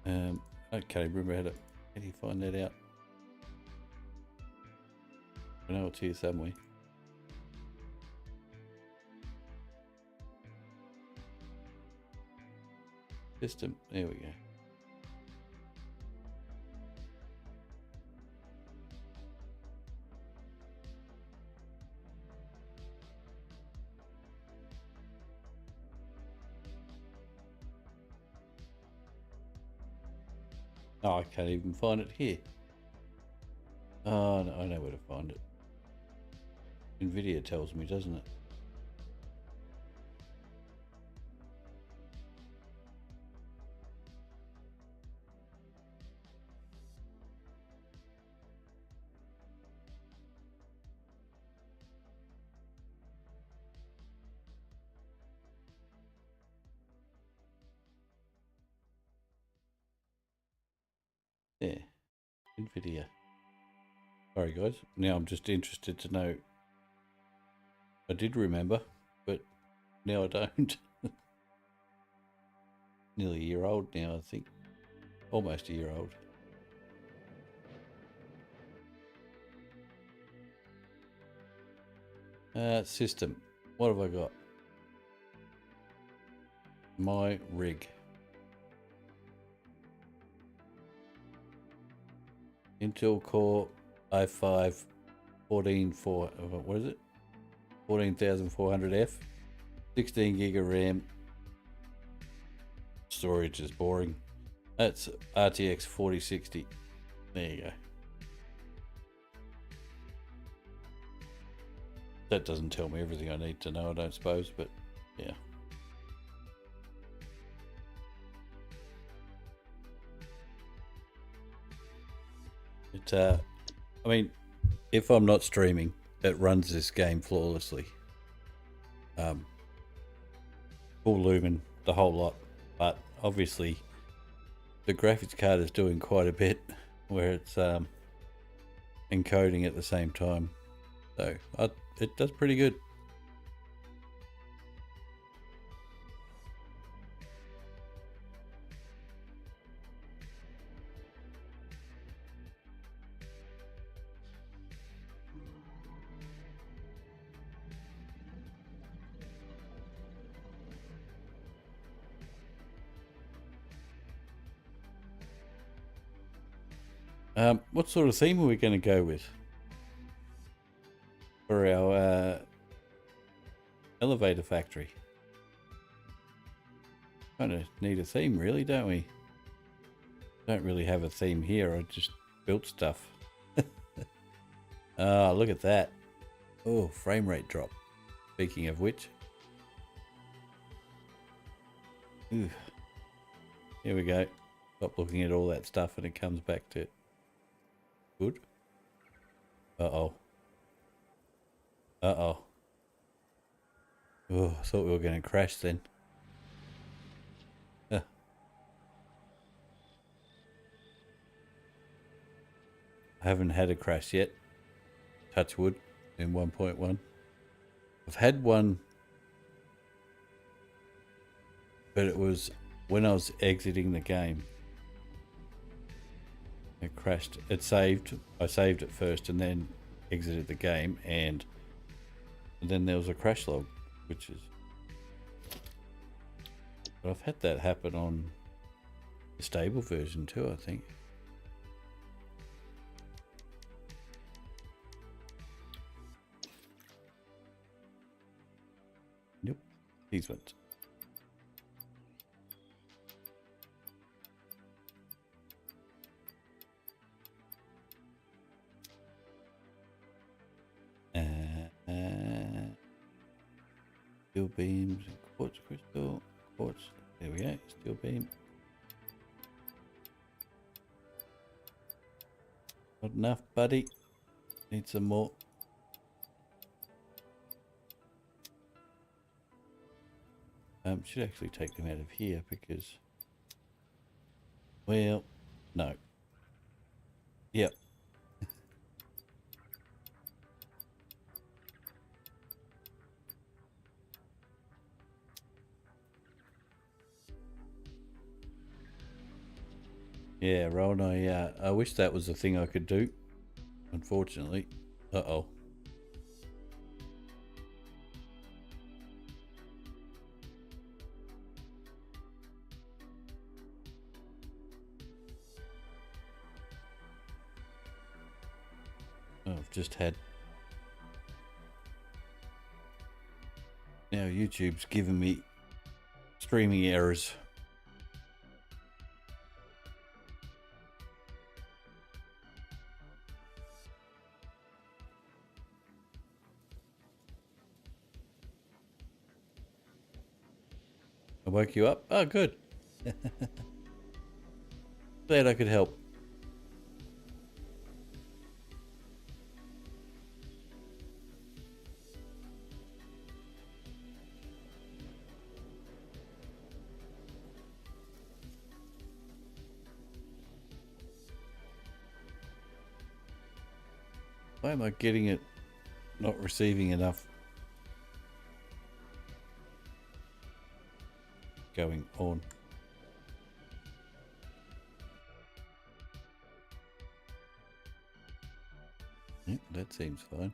I can't remember how do you find that out? I know it's here somewhere. System, there we go. Oh, I can't even find it here. Oh, no, I know where to find it. NVIDIA tells me, doesn't it? Yeah, NVIDIA. Sorry guys, now I'm just interested to know. I did remember, but now I don't. Nearly a year old now, I think. Almost a year old. System. What have I got? My rig. Intel Core i5 what is it? 14400F. 16 gig of RAM. Storage is boring. That's RTX 4060. There you go. That doesn't tell me everything I need to know, I don't suppose, but yeah. I mean, if I'm not streaming, it runs this game flawlessly. Full lumen, the whole lot, but obviously the graphics card is doing quite a bit where it's encoding at the same time, so it does pretty good. What sort of theme are we going to go with for our elevator factory? Kind of need a theme, really, don't we? Don't really have a theme here. I just built stuff. Ah, look at that. Oh, frame rate drop. Speaking of which. Ooh. Here we go. Stop looking at all that stuff and it comes back to good. Uh-oh. Uh-oh. Oh, I thought we were going to crash then. Huh. I haven't had a crash yet. Touch wood in 1.1. I've had one, but it was when I was exiting the game. It crashed. It saved. I saved it first and then exited the game, and then there was a crash log, which is... But I've had that happen on the stable version too, I think. These ones. Steel beams and quartz crystal. Quartz. There we go. Steel beam. Not enough, buddy. Need some more. Should actually take them out of here because, well, no. Yep. Yeah, Ron, I wish that was a thing I could do. Unfortunately. Uh-oh. I've just had... Now YouTube's giving me streaming errors. I woke you up? Oh, good. Glad I could help. Why am I getting it not receiving enough going on? Yep, that seems fine.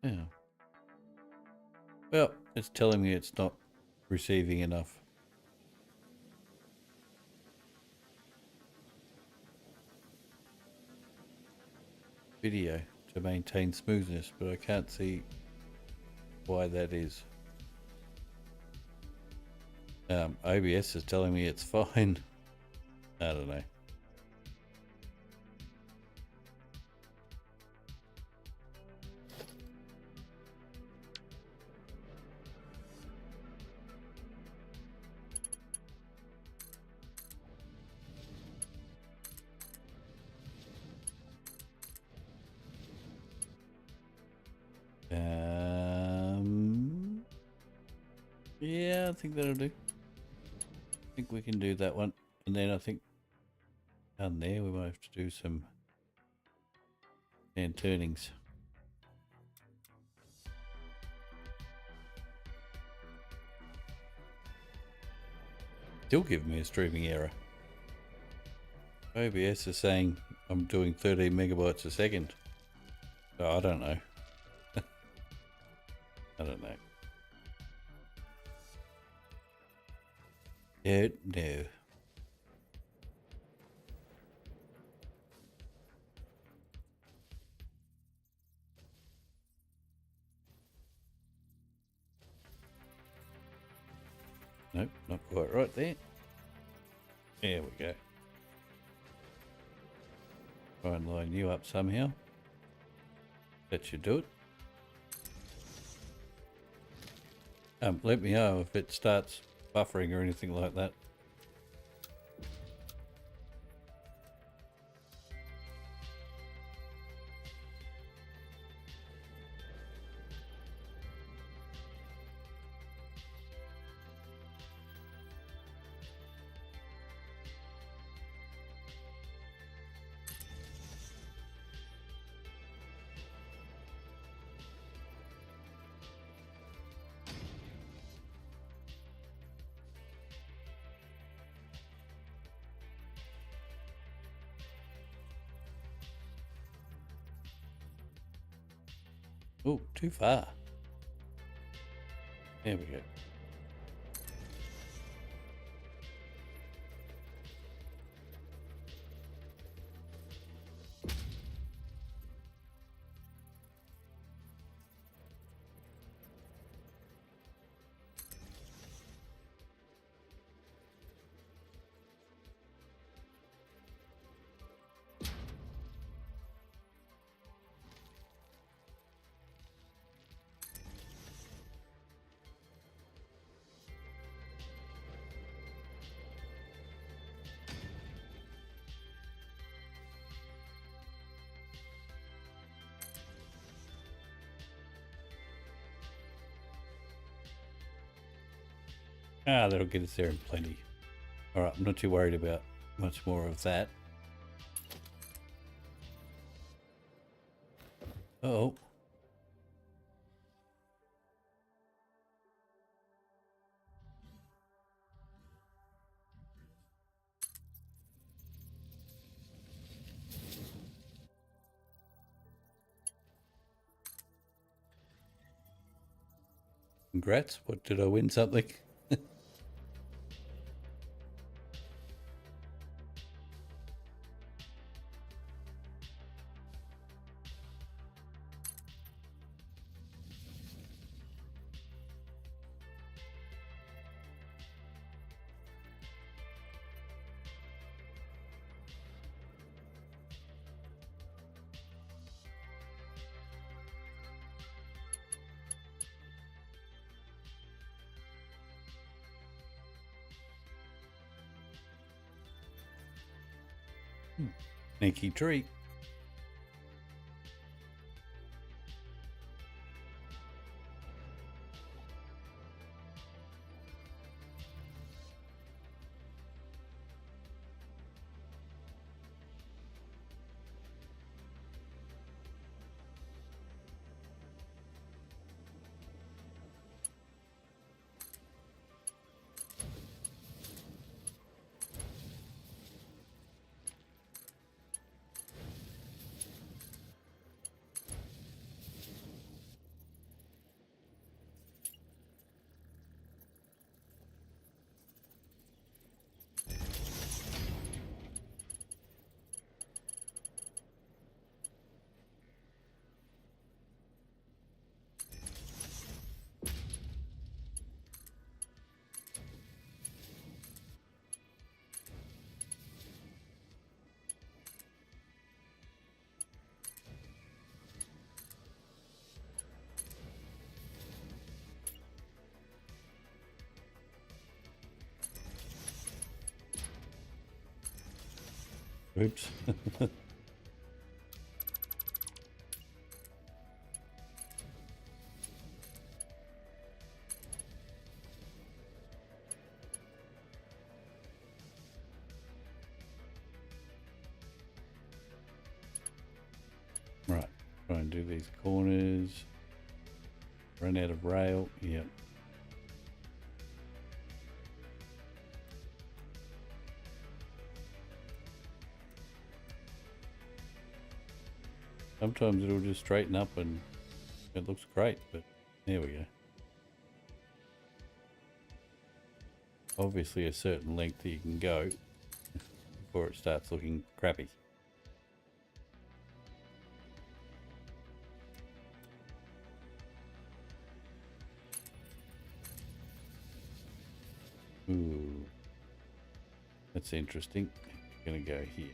Yeah. Well, it's telling me it's not receiving enough. Video to maintain smoothness, but I can't see why that is. OBS is telling me it's fine. I don't know. Yeah, I think that'll do. I think we can do that one. And then I think down there we might have to do some hand turnings. Still giving me a streaming error. OBS is saying I'm doing 13 megabytes a second. Oh, I don't know. I don't know. No. Nope, not quite right there. There we go. Try and line you up somehow. That should do it. Let me know if it starts buffering or anything like that. Oh, too far. There we go. Ah, that'll get us there in plenty. Alright, I'm not too worried about much more of that. Uh-oh. Congrats. What, did I win something? Sneaky treat. Oops. Right, try and do these corners. Run out of rail. Yep. Sometimes it'll just straighten up and it looks great, but there we go. Obviously a certain length that you can go before it starts looking crappy. Ooh, that's interesting. Gonna go here.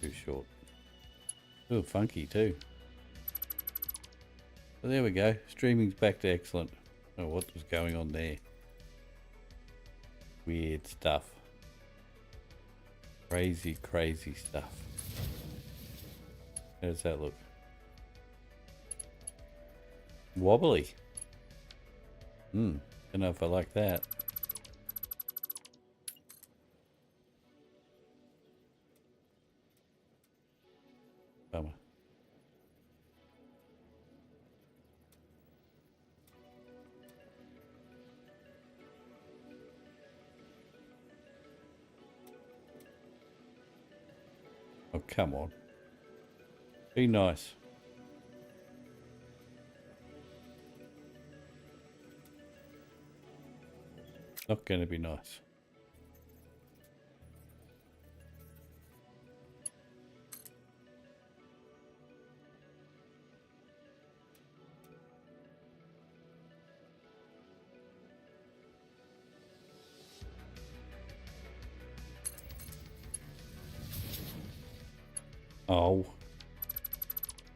Too short. Ooh, funky too. So there we go. Streaming's back to excellent. Oh, what was going on there? Weird stuff. Crazy, crazy stuff. How does that look? Wobbly. Don't know if I like that. Bummer. come on. Be nice. Not going to be nice. Oh.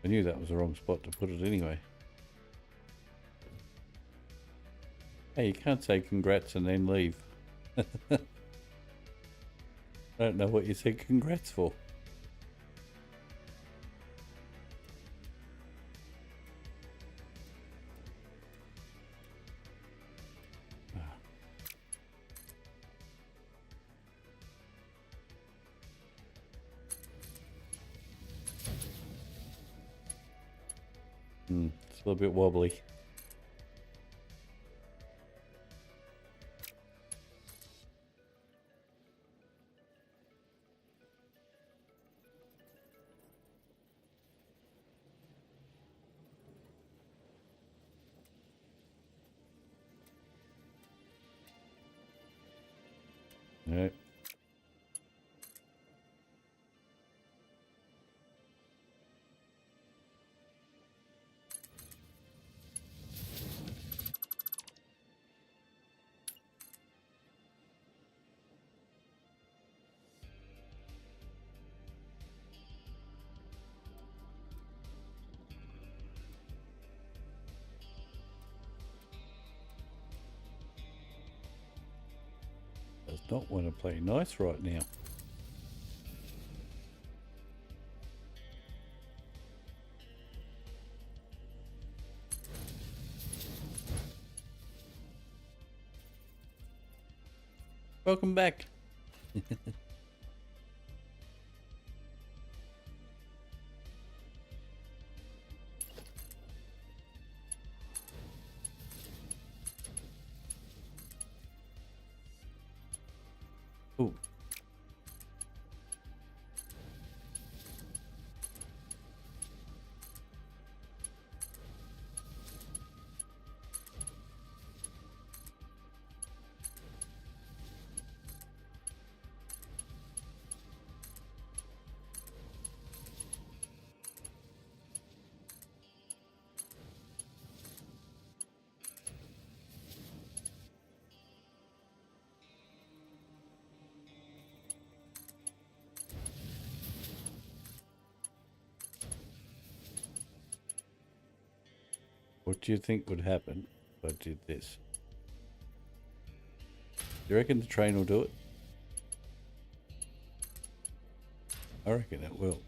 I knew that was the wrong spot to put it anyway. Hey, you can't say congrats and then leave. I don't know what you said congrats for. It's a little bit wobbly. No. Does not want to play nice right now. Welcome back. Ooh. What do you think would happen if I did this? Do you reckon the train will do it? I reckon it will.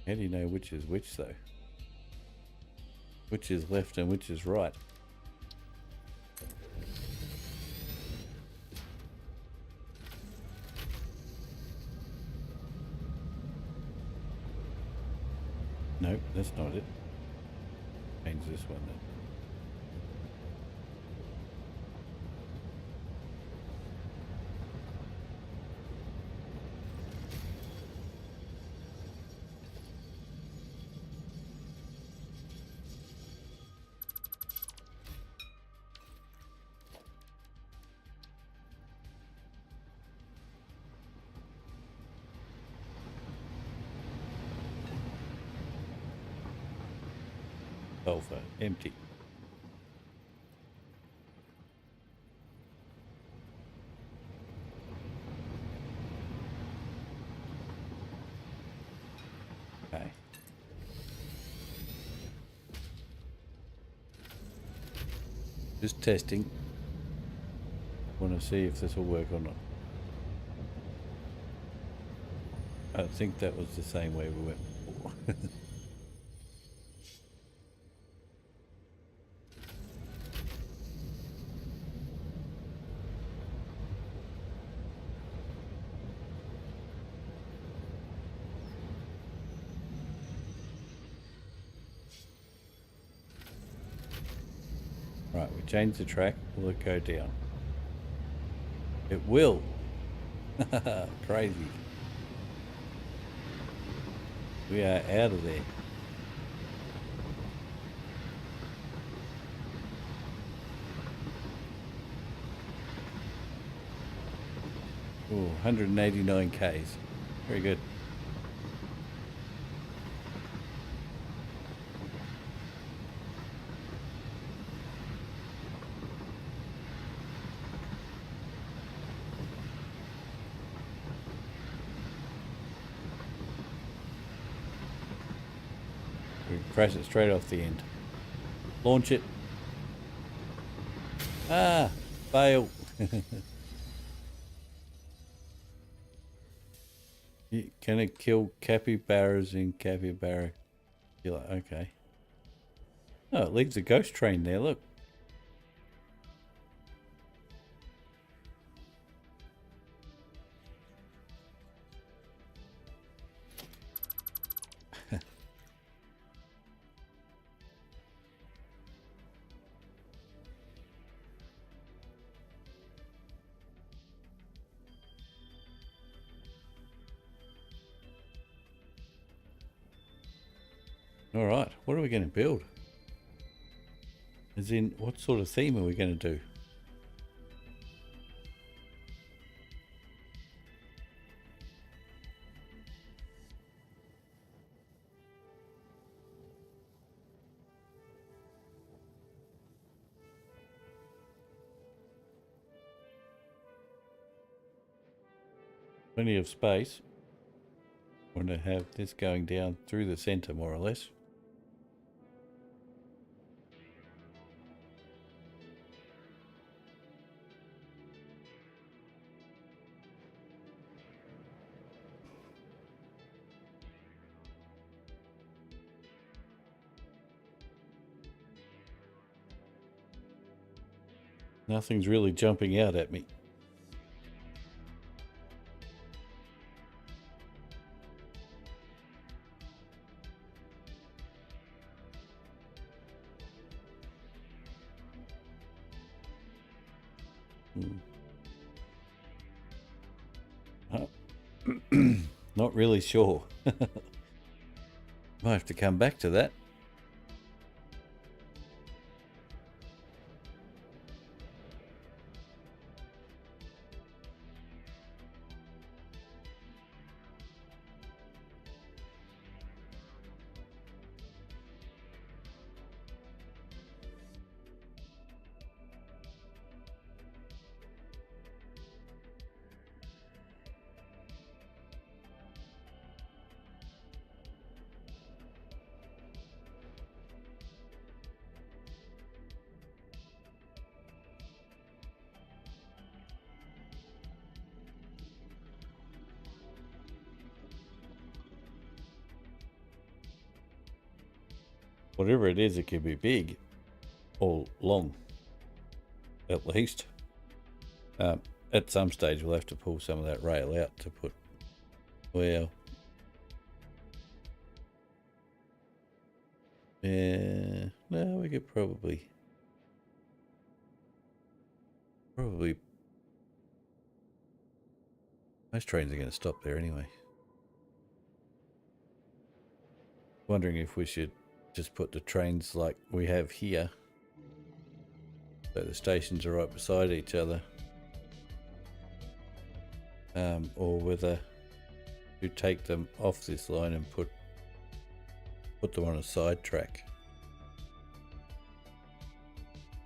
How do you know which is which though? Which is left and which is right? Nope, that's not it. Change this one then. Sulfur, empty. Okay. Just testing. Want to see if this will work or not. I think that was the same way we went before. change the track, will it go down? It will. Crazy. We are out of there. Ooh, 189 Ks. Very good. We crash it straight off the end. Launch it. Ah, fail. Can it kill capybaras in capybara killer? Okay. Oh, it leaves a ghost train there, look. All right, what are we going to build? As in, what sort of theme are we going to do? Plenty of space. Want to have this going down through the center, more or less. Nothing's really jumping out at me. Not really sure. Might have to come back to that. Whatever it is, it could be big or long, at least. At some stage, we'll have to pull some of that rail out to put, well, yeah, no, we could probably, most trains are going to stop there anyway. Wondering if we should just put the trains like we have here, so the stations are right beside each other, or whether you take them off this line and put them on a side track.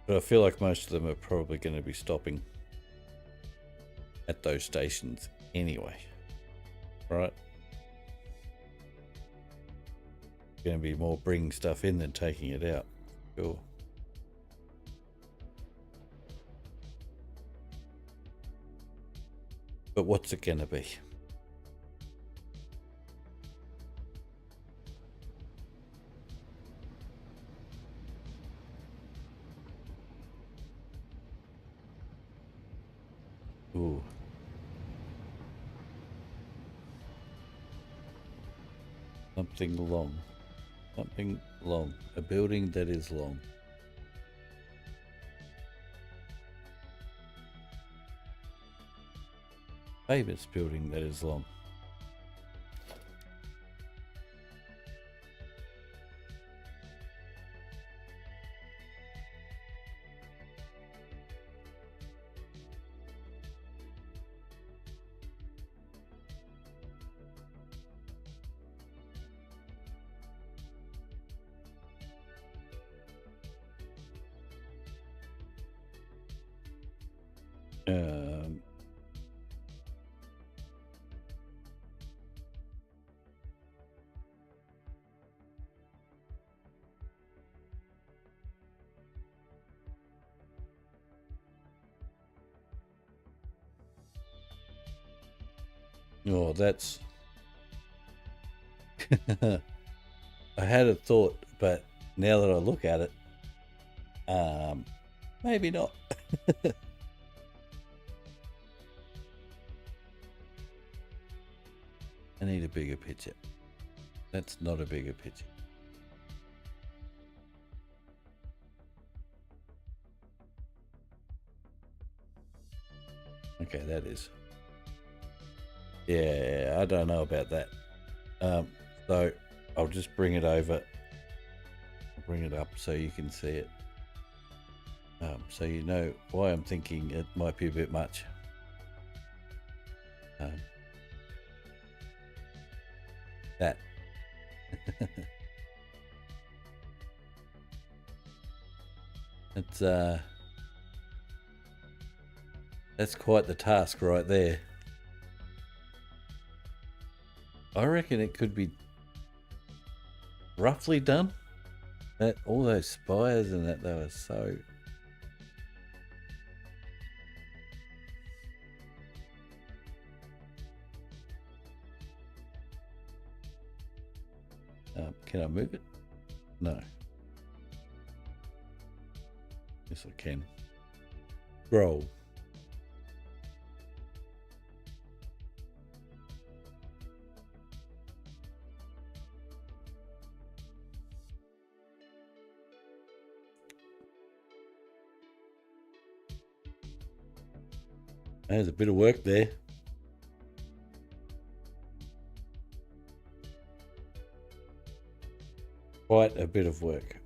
But I feel like most of them are probably going to be stopping at those stations anyway, right? Going to be more bringing stuff in than taking it out. Cool. But what's it going to be? Ooh. Something long. Something long. A building that is long. famous building that is long. Um, oh, that's. I had a thought, but now that I look at it, maybe not. I need a bigger picture. That's not a bigger picture. Okay, that is. Yeah, I don't know about that. So I'll just bring it over. I'll bring it up so you can see it. So you know why I'm thinking it might be a bit much. That. It's that's quite the task right there. I reckon it could be roughly done. That all those spires and that, they were so. Can I move it? No. Yes, I can. Scroll. There's a bit of work there. Quite a bit of work.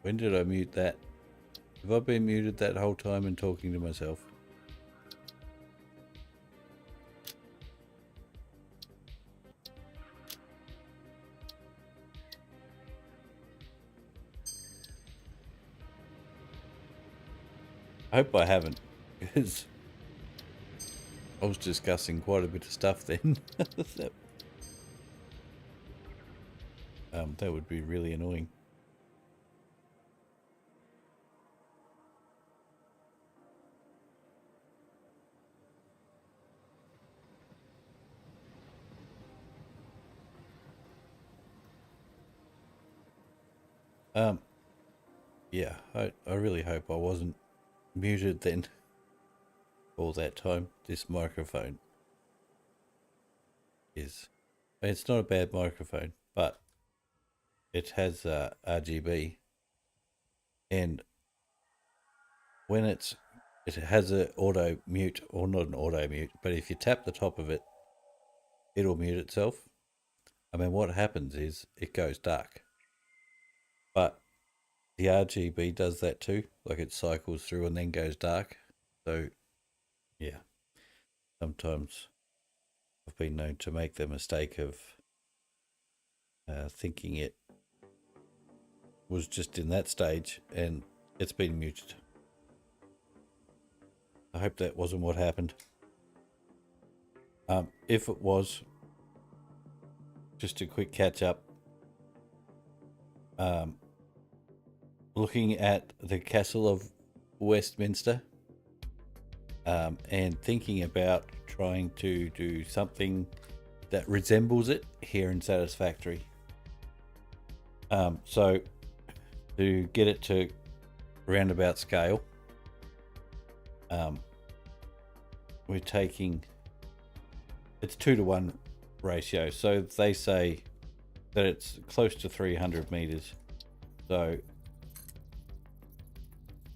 When did I mute that? Have I been muted that whole time and talking to myself? I hope I haven't, because I was discussing quite a bit of stuff then. That would be really annoying. Yeah, I really hope I wasn't muted then all that time. This microphone is, it's not a bad microphone, but it has RGB, and when it has a auto mute, or not an auto mute, but if you tap the top of it, it'll mute itself. I mean, what happens is it goes dark, but the RGB does that too. Like it cycles through and then goes dark. So, yeah, sometimes I've been known to make the mistake of thinking it was just in that stage and it's been muted. I hope that wasn't what happened. If it was, just a quick catch up. Looking at the Castle of Westminster and thinking about trying to do something that resembles it here in Satisfactory. So to get it to roundabout scale, we're taking, it's 2-to-1 ratio. So they say that it's close to 300 meters. So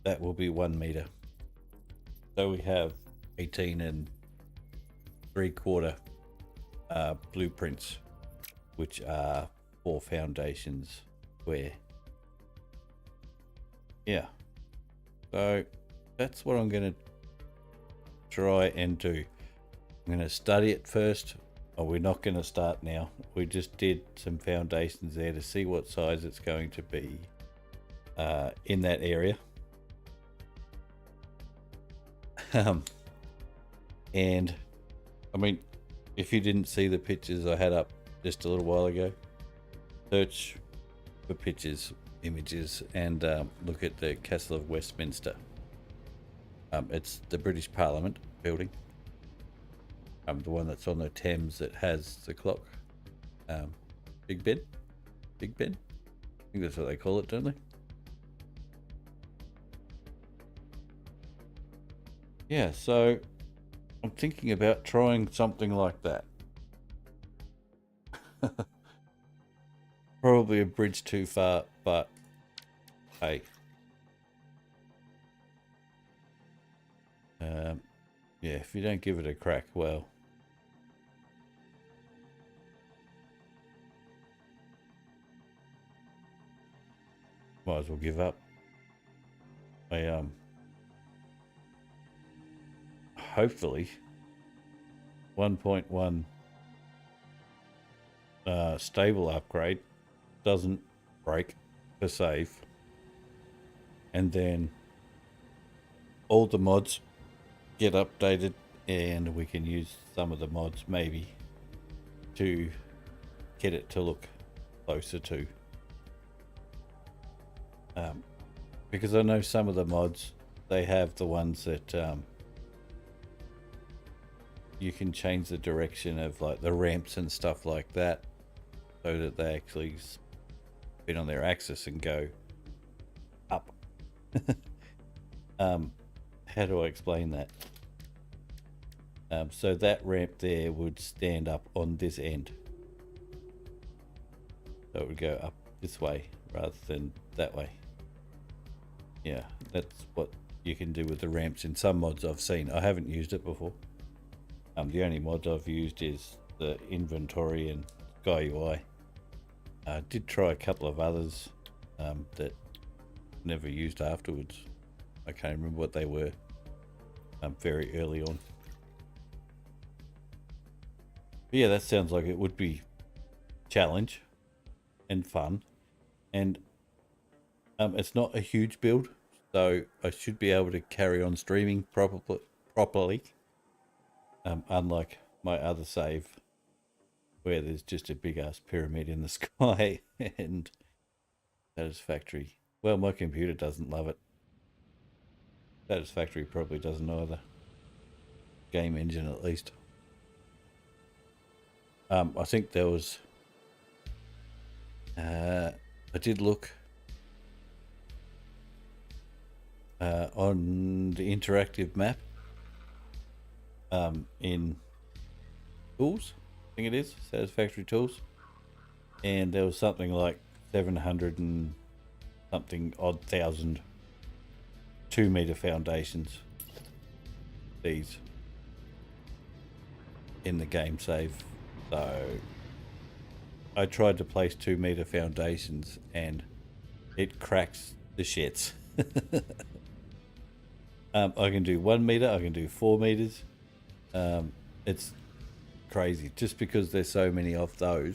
that will be 1 meter. So we have 18 3/4 blueprints, which are 4 foundations square. Yeah. So that's what I'm going to try and do. I'm going to study it first. Oh, we're not going to start now. We just did some foundations there to see what size it's going to be in that area. And I mean, if you didn't see the pictures I had up just a little while ago, search for pictures, images, and look at the Castle of Westminster. It's the British Parliament building, the one that's on the Thames that has the clock. Big Ben, I think that's what they call it, don't they? Yeah, so I'm thinking about trying something like that. Probably a bridge too far, but hey. Yeah, if you don't give it a crack, well. Might as well give up. Hopefully 1.1 stable upgrade doesn't break the save, and then all the mods get updated and we can use some of the mods maybe to get it to look closer to, because I know some of the mods, they have the ones that you can change the direction of like the ramps and stuff like that, so that they actually spin on their axis and go up. How do I explain that? So that ramp there would stand up on this end, so it would go up this way rather than that way. Yeah, that's what you can do with the ramps in some mods I've seen. I haven't used it before. The only mod I've used is the inventory and Sky UI. I did try a couple of others that never used afterwards. I can't remember what they were very early on. But yeah, that sounds like it would be challenge and fun, and it's not a huge build, so I should be able to carry on streaming properly, unlike my other save where there's just a big ass pyramid in the sky and Satisfactory. Well, my computer doesn't love it. Satisfactory probably doesn't either. Game engine at least. I think there was I did look on the interactive map in tools, I think it is Satisfactory tools, and there was something like 700 and something odd thousand 2-meter foundations, these in the game save. So I tried to place 2-meter foundations and it cracks the shits. I can do 1 meter, I can do 4 meters. It's crazy. Just because there's so many of those,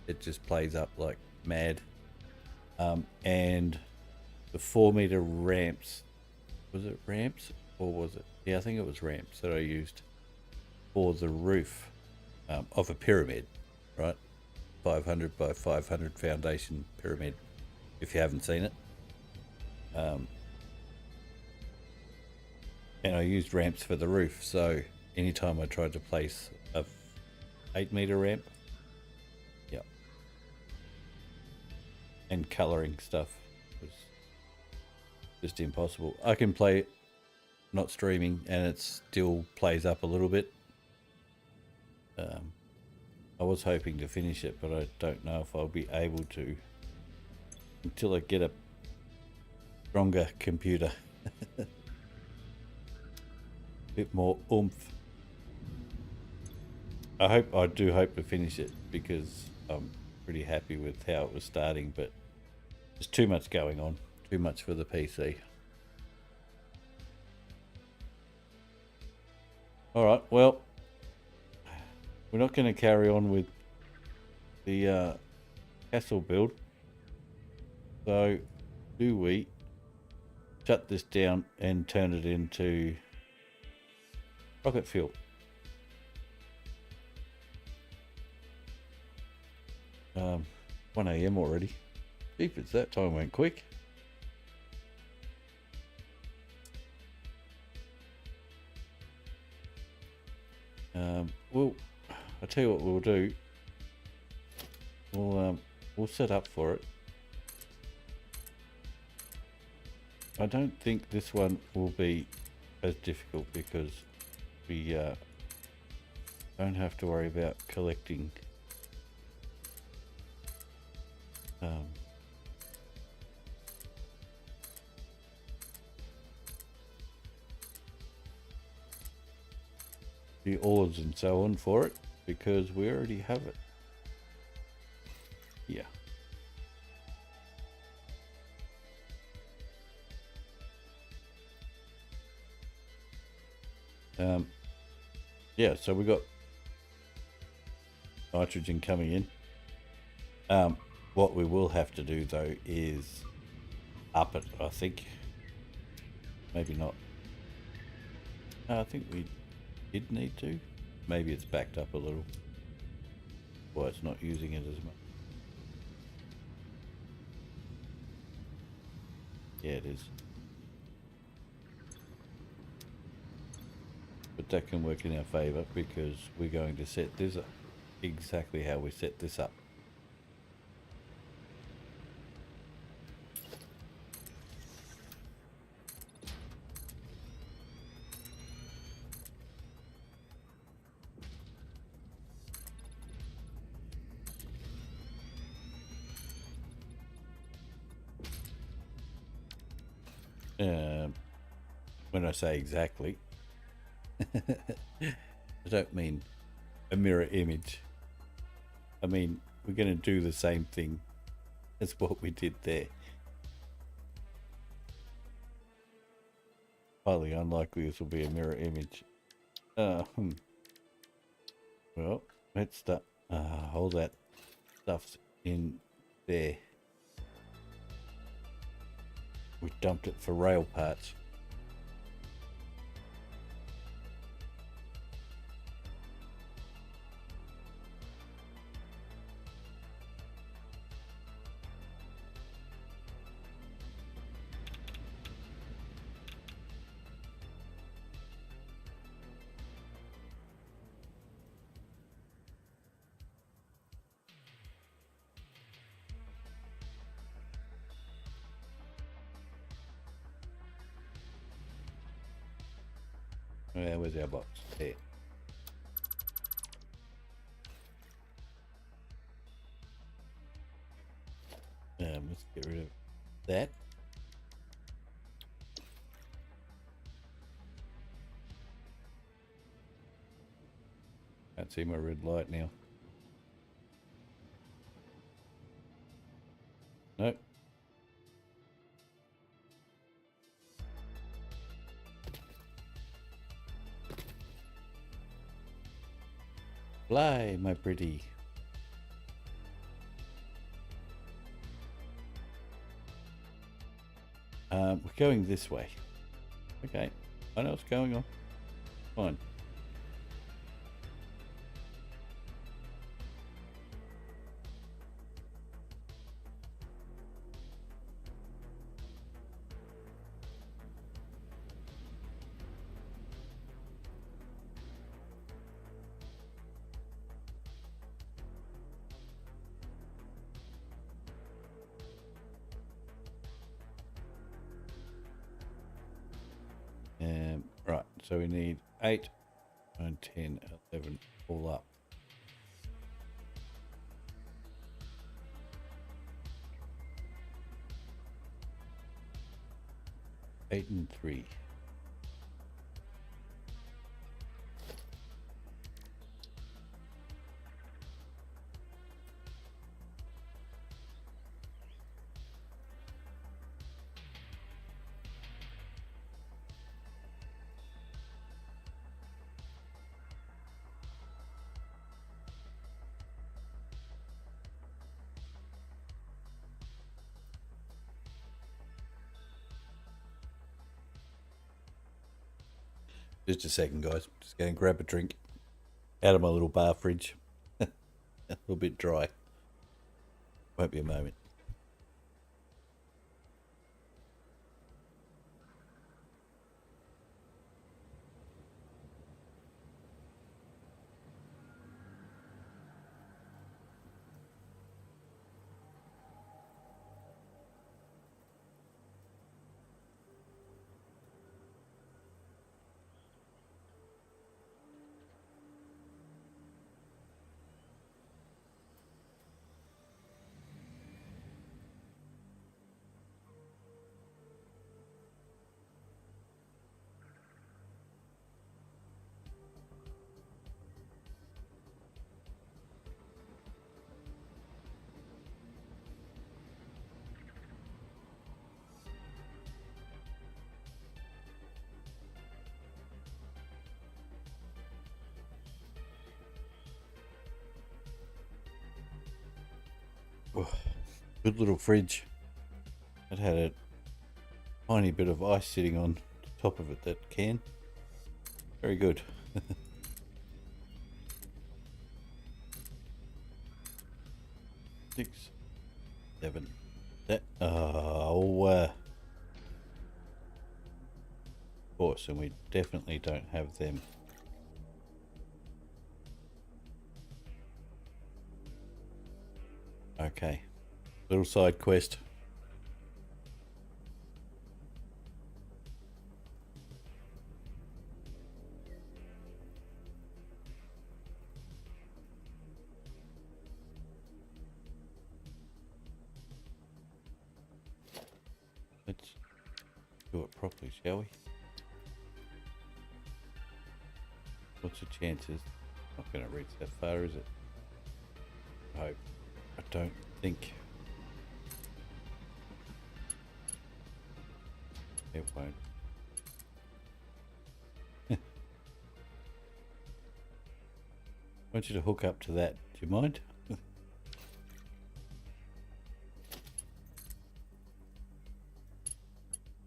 it just plays up like mad. And the 4-meter ramps, was it ramps or was it? Yeah, I think it was ramps that I used for the roof of a pyramid, right? 500 by 500 foundation pyramid, if you haven't seen it. And I used ramps for the roof, so anytime I tried to place a 8-meter ramp, yeah, and colouring stuff was just impossible. I can play not streaming and it still plays up a little bit. I was hoping to finish it, but I don't know if I'll be able to until I get a stronger computer. Bit more oomph. I do hope to finish it because I'm pretty happy with how it was starting, but there's too much going on, too much for the PC. Alright, well, we're not going to carry on with the castle build, so do we shut this down and turn it into rocket fuel? 1 AM already. Jeepers, that time went quick. Well, I'll tell you what we'll do. We'll set up for it. I don't think this one will be as difficult because we don't have to worry about collecting the ores and so on for it, because we already have it. Yeah. Yeah, so we got nitrogen coming in. What we will have to do though is up it, I think. Maybe not. I think we did need to. Maybe it's backed up a little. Why it's not using it as much. Yeah, it is. But that can work in our favour because we're going to set this up exactly how we set this up. When I say exactly, I don't mean a mirror image. I mean, we're going to do the same thing as what we did there. highly unlikely this will be a mirror image. Well, let's start. All that stuff's in there. We dumped it for rail parts. Where's our box? There. Let's get rid of that. Can't see my red light now. Nope. Fly, my pretty. We're going this way. Okay, I know what's going on. Fine. Right, so we need 8, 9, 10, 11 all up. 8 and 3. Just a second, guys. Just going to grab a drink out of my little bar fridge. A little bit dry. Won't be a moment. Oh, good little fridge. It had a tiny bit of ice sitting on the top of it, that can. Very good. 6, 7. That. Of course, and we definitely don't have them. Okay. Little side quest. Let's do it properly, shall we? What's the chances? Not going to reach that far, is it? I hope. I don't think it won't. want you to hook up to that. Do you mind?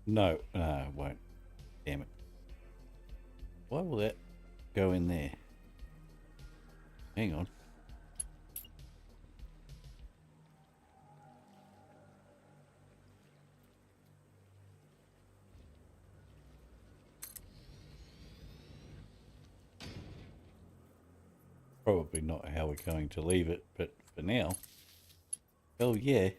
No, no, it won't. Damn it. Why will that go in there? Hang on. Probably not how we're going to leave it, but for now, oh yeah.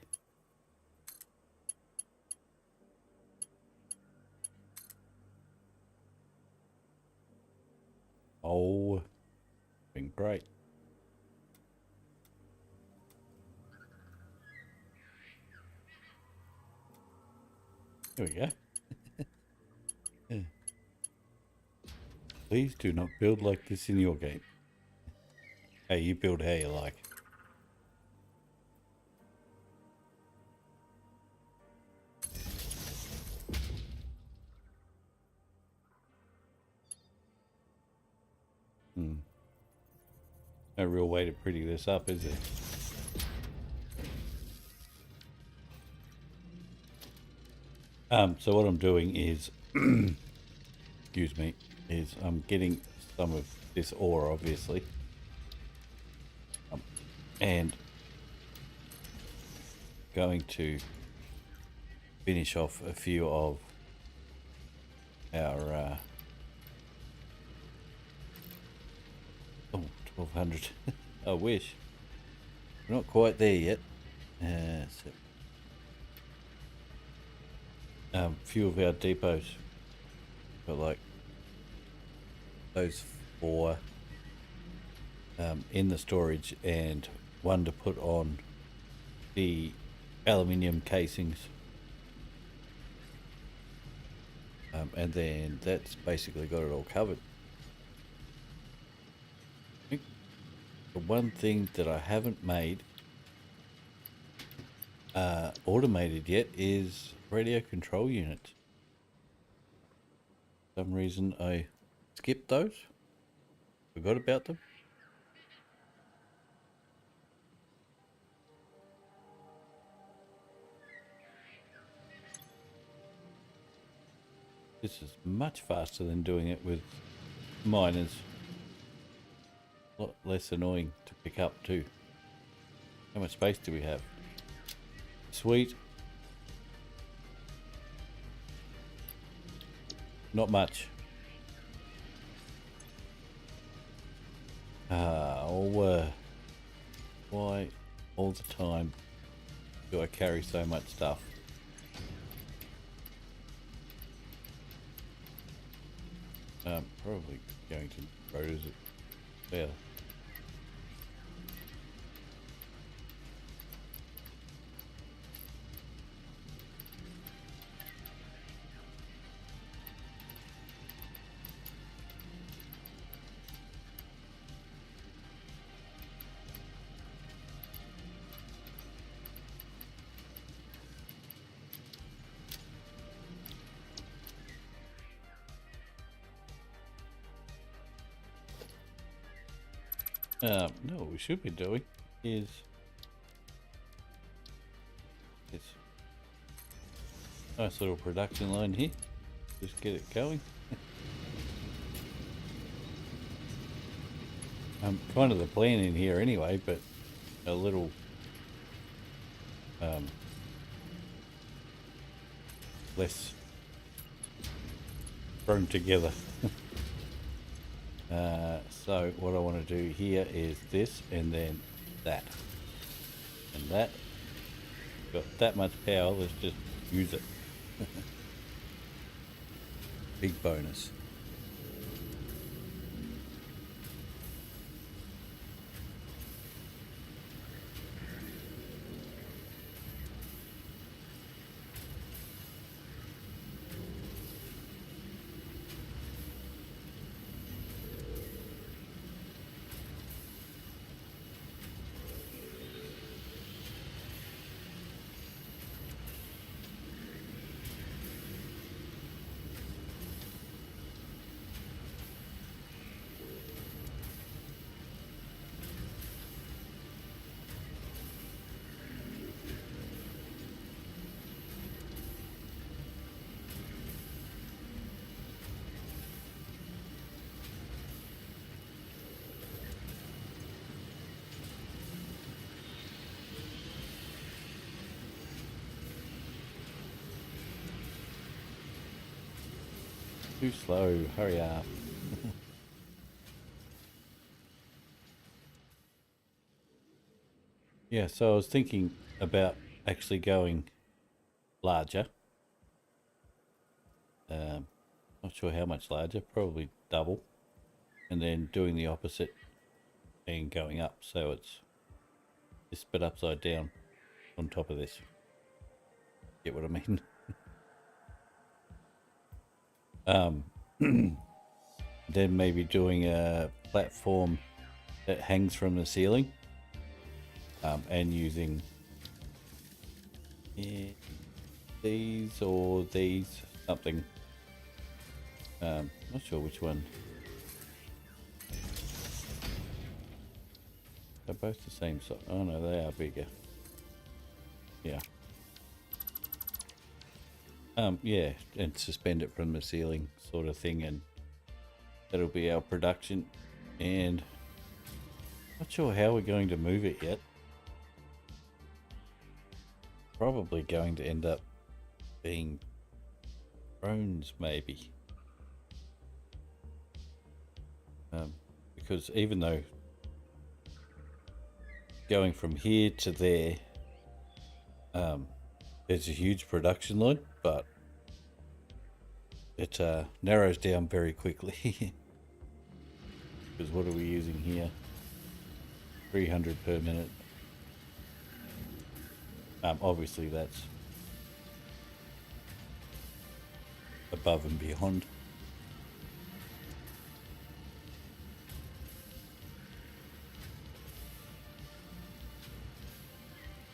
Oh, been great. There we go. Yeah. Please do not build like this in your game. Hey, you build how you like. No real way to pretty this up, is there? So what I'm doing is, excuse me, is I'm getting some of this ore, obviously, and going to finish off a few of our 1200. I wish. We're not quite there yet. Few of our depots, but like those 4 in the storage and 1 to put on the aluminium casings, and then that's basically got it all covered. I think the one thing that I haven't made automated yet is radio control units. For some reason I skipped those, forgot about them. This is much faster than doing it with miners. A lot less annoying to pick up too. How much space do we have? Sweet. Not much. Why all the time do I carry so much stuff? Probably going to rotors it fail. No, what we should be doing is this nice little production line here. Just get it going. Kind of the plan in here anyway, but a little less thrown together. So what I want to do here is this, and then that, and that. Got that much power, let's just use it. Big bonus. Too slow. Hurry up. Yeah, so I was thinking about actually going larger. Not sure how much larger, probably double. And then doing the opposite and going up, so it's this bit upside down on top of this. Get what I mean? Then maybe doing a platform that hangs from the ceiling, and using these or these, something. Not sure which one. They're both the same size. Oh no, they are bigger. Yeah. Yeah, and suspend it from the ceiling sort of thing, and that'll be our production. And not sure how we're going to move it yet. Probably going to end up being drones, maybe. Because even though going from here to there, it's a huge production line, but it narrows down very quickly. Because what are we using here? 300 per minute. Obviously that's above and beyond.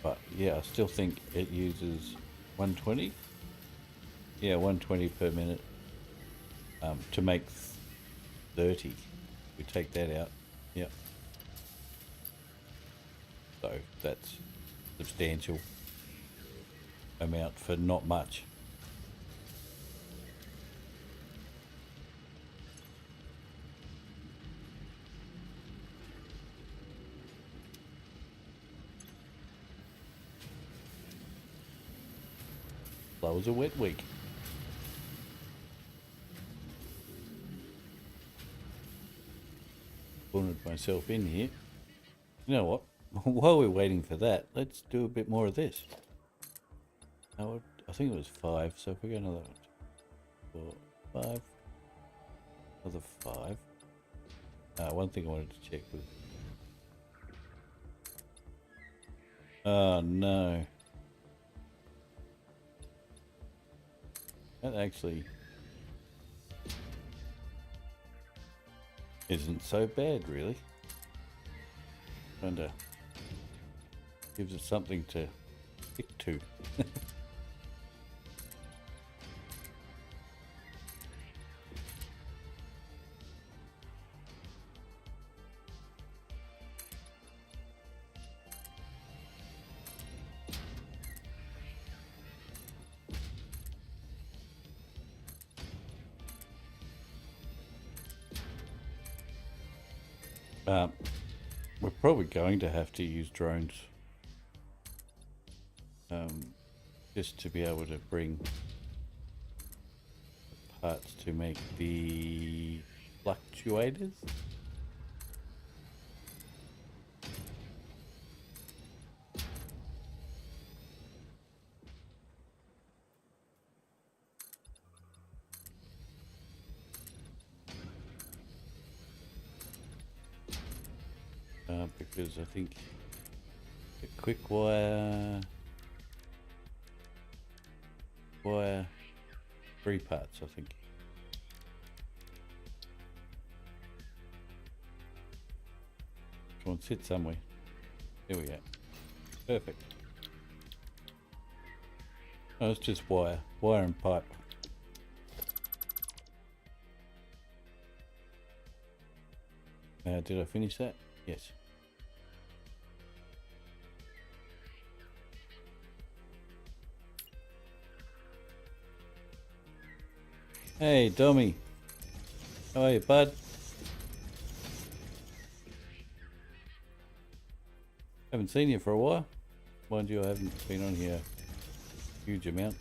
But yeah, I still think it uses 120. Yeah, 120 per minute. To make 30. We take that out. Yep. So that's substantial amount for not much. That was a wet week. Cornered myself in here. You know what? While we're waiting for that, let's do a bit more of this. Now, I think it was 5, so if we go another 4, 5, another 5. One thing I wanted to check was... Oh no. That actually isn't so bad, really. Kinda gives us something to stick to. We're probably going to have to use drones, just to be able to bring parts to make the fluctuators. Because I think the quick wire 3 parts, I think. Come on, sit somewhere. There we go. Perfect. Oh, it's just wire and pipe. Did I finish that? Yes. Hey, Dommy. How are you, bud? Haven't seen you for a while. Mind you, I haven't been on here a huge amount.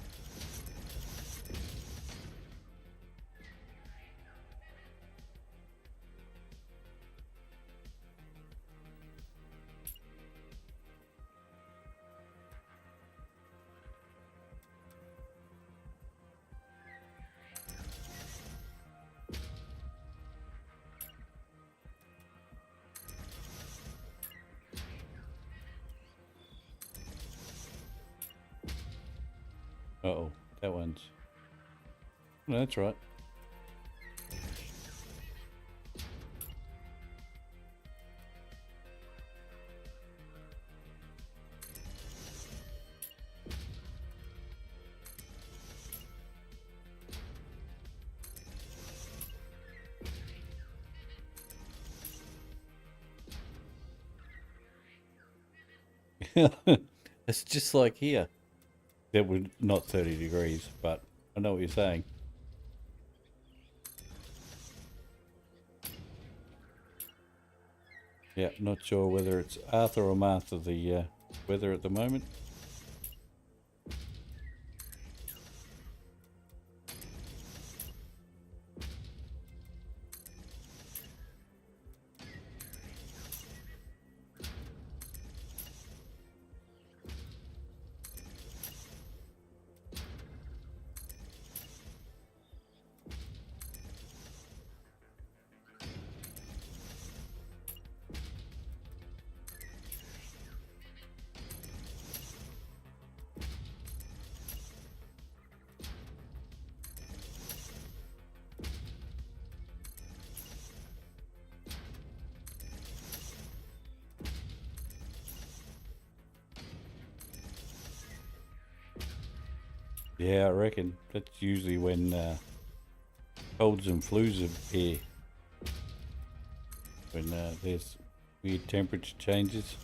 Uh-oh, that one's... No, that's right. It's just like here. That would not 30 degrees, but I know what you're saying. Yeah, not sure whether it's Arthur or Martha, the weather at the moment. Yeah, I reckon that's usually when colds and flus appear. When there's weird temperature changes.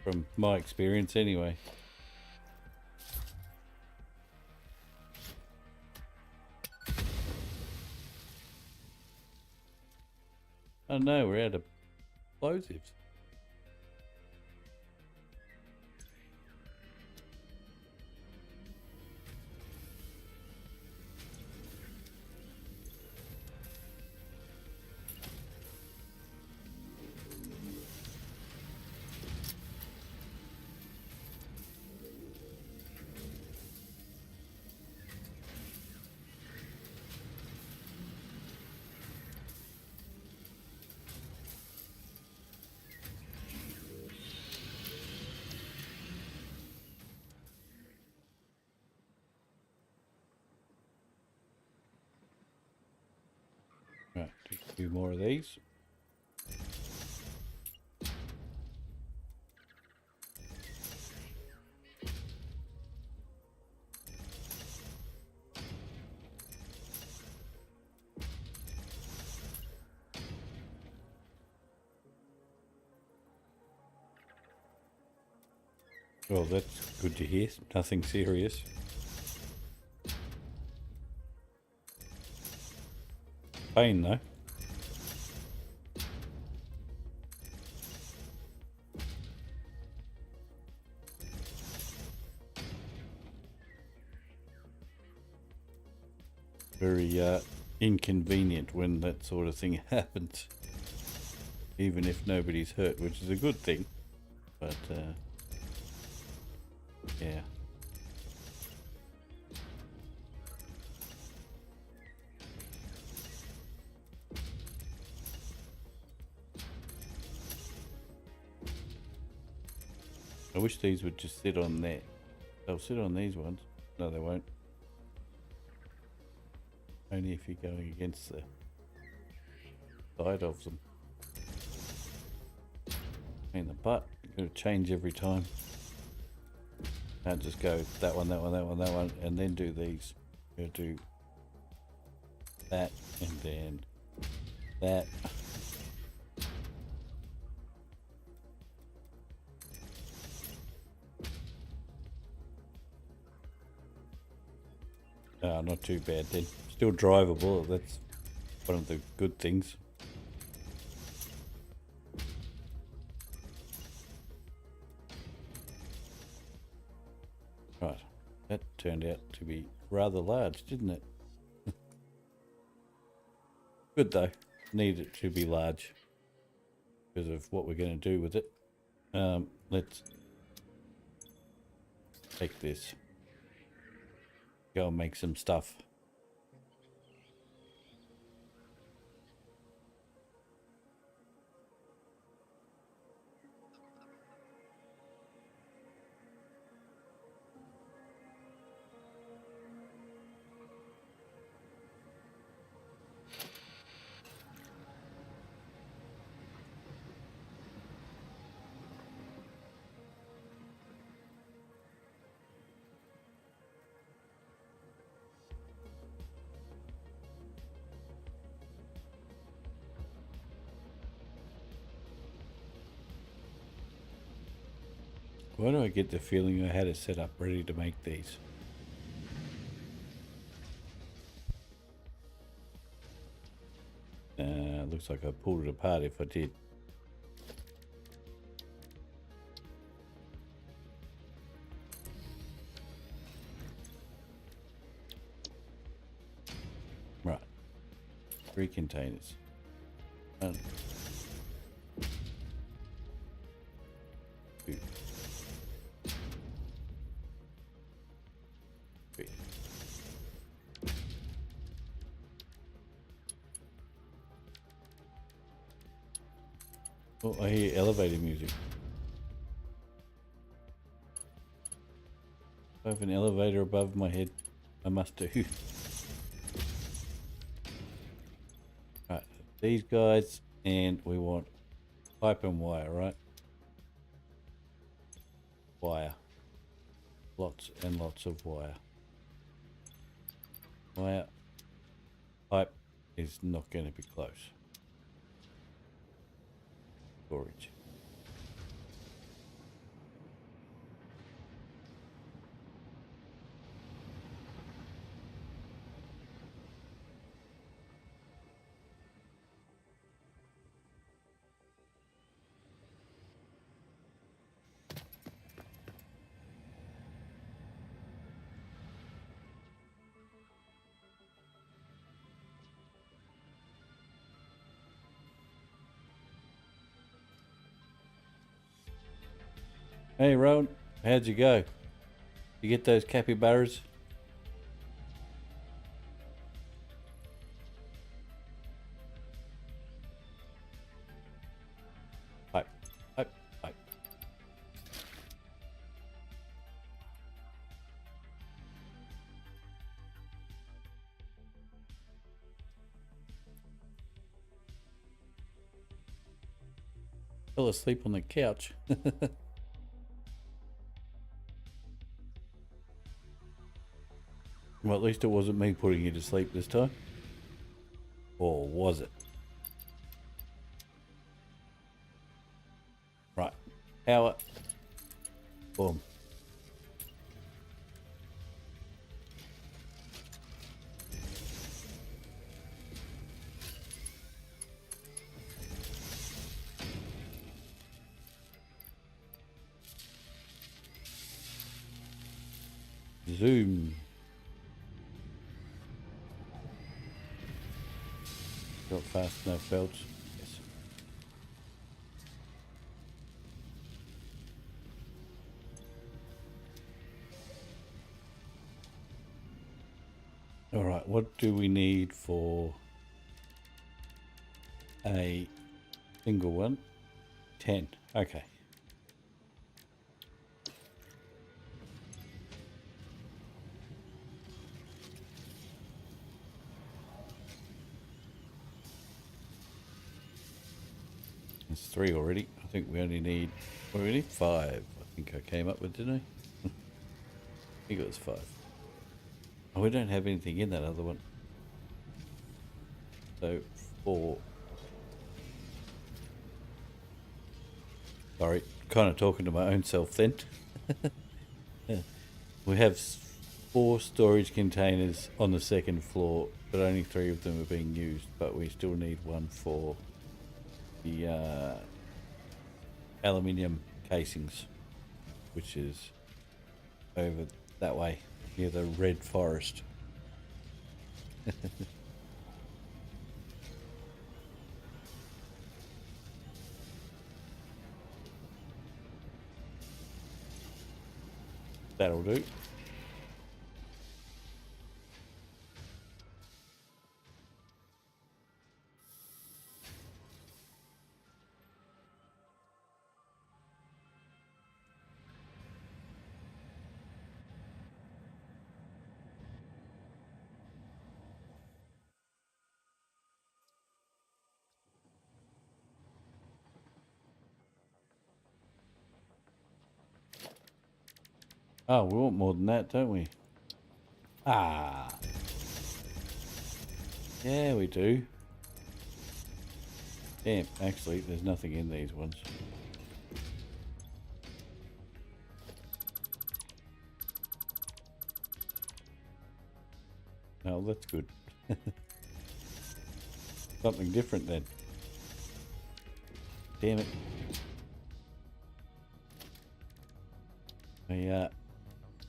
From my experience anyway. Oh no, we're out of explosives. Right, just a few more of these. Well, that's good to hear. Nothing serious. Pain though. Very inconvenient when that sort of thing happens. Even if nobody's hurt, which is a good thing. But, yeah. I wish these would just sit on there. They'll sit on these ones. No, they won't. Only if you're going against the side of them. In the butt, you've got to change every time. Can't just go that one, that one, that one, that one, and then do these. You've got to do that, and then that. Oh, not too bad then. Still drivable, that's one of the good things. Right, that turned out to be rather large, didn't it? Good though, need it to be large because of what we're going to do with it. Let's take this. Go and make some stuff. Why do I get the feeling I had it set up ready to make these? Looks like I pulled it apart if I did. Right. 3 containers. 1, 2, 3. Oh, I hear elevator music. I have an elevator above my head. I must do. Right, these guys, and we want pipe and wire, right? Wire. Lots and lots of wire. Wire. Pipe is not going to be close. Storage. Hey, Rowan, how'd you go? You get those capybaras? Pipe, pipe, pipe. Fell asleep on the couch. Well, at least it wasn't me putting you to sleep this time. Or was it? Right. Power. Boom. Zoom. Got fast enough belts. Yes. All right. What do we need for a single one? 10. Okay. It's 3 already. I think we only need 5. I think I came up with, didn't I? I think it was 5. Oh, we don't have anything in that other one. So 4. Sorry, kind of talking to my own self then. Yeah. We have 4 storage containers on the second floor, but only 3 of them are being used. But we still need one for the aluminium casings, which is over that way near the red forest. That'll do. Oh, we want more than that, don't we? Ah. Yeah, we do. Damn, actually, there's nothing in these ones. Oh, that's good. Something different then. Damn it.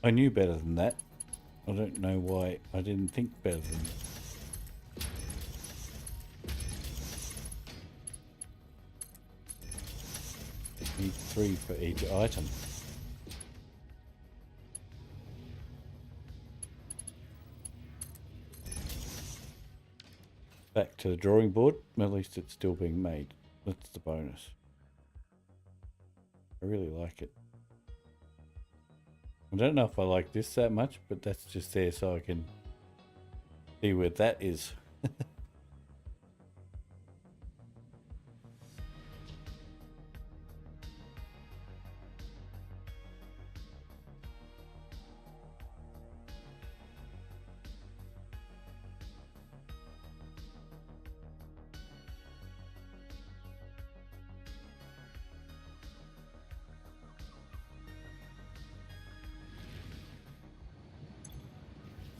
I knew better than that. I don't know why I didn't think better than that. Need 3 for each item. Back to the drawing board. At least it's still being made. That's the bonus. I really like it. I don't know if I like this that much, but that's just there so I can see where that is.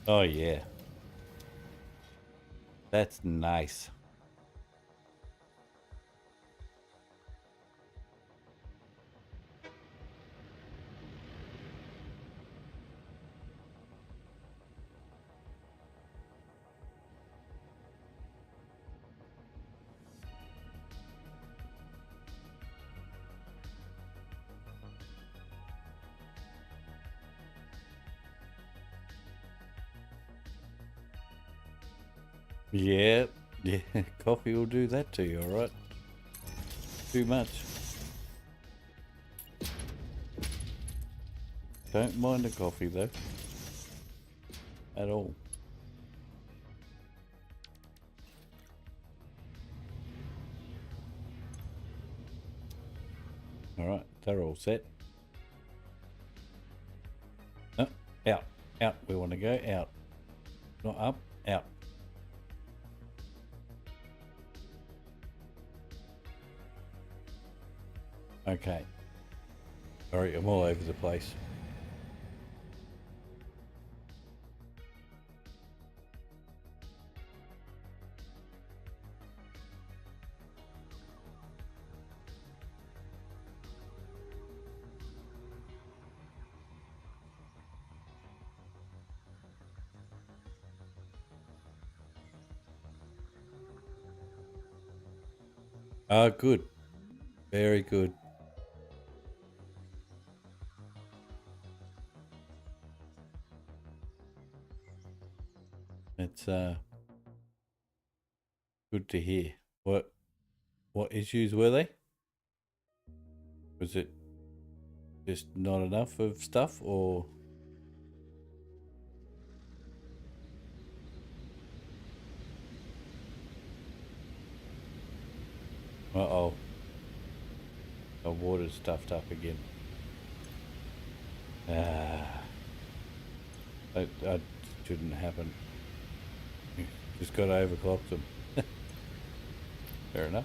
Oh yeah. That's nice. Yeah, yeah, coffee will do that to you, alright? Too much. Don't mind the coffee though. At all. Alright, they're all set. No, out, out. We want to go out. Not up, out. Okay. Sorry, I'm all over the place. Ah, good. Very good. It's good to hear. What issues were they? Was it just not enough of stuff, or uh-oh, the water's stuffed up again. Ah, that shouldn't happen. Just got to overclock them. Fair enough.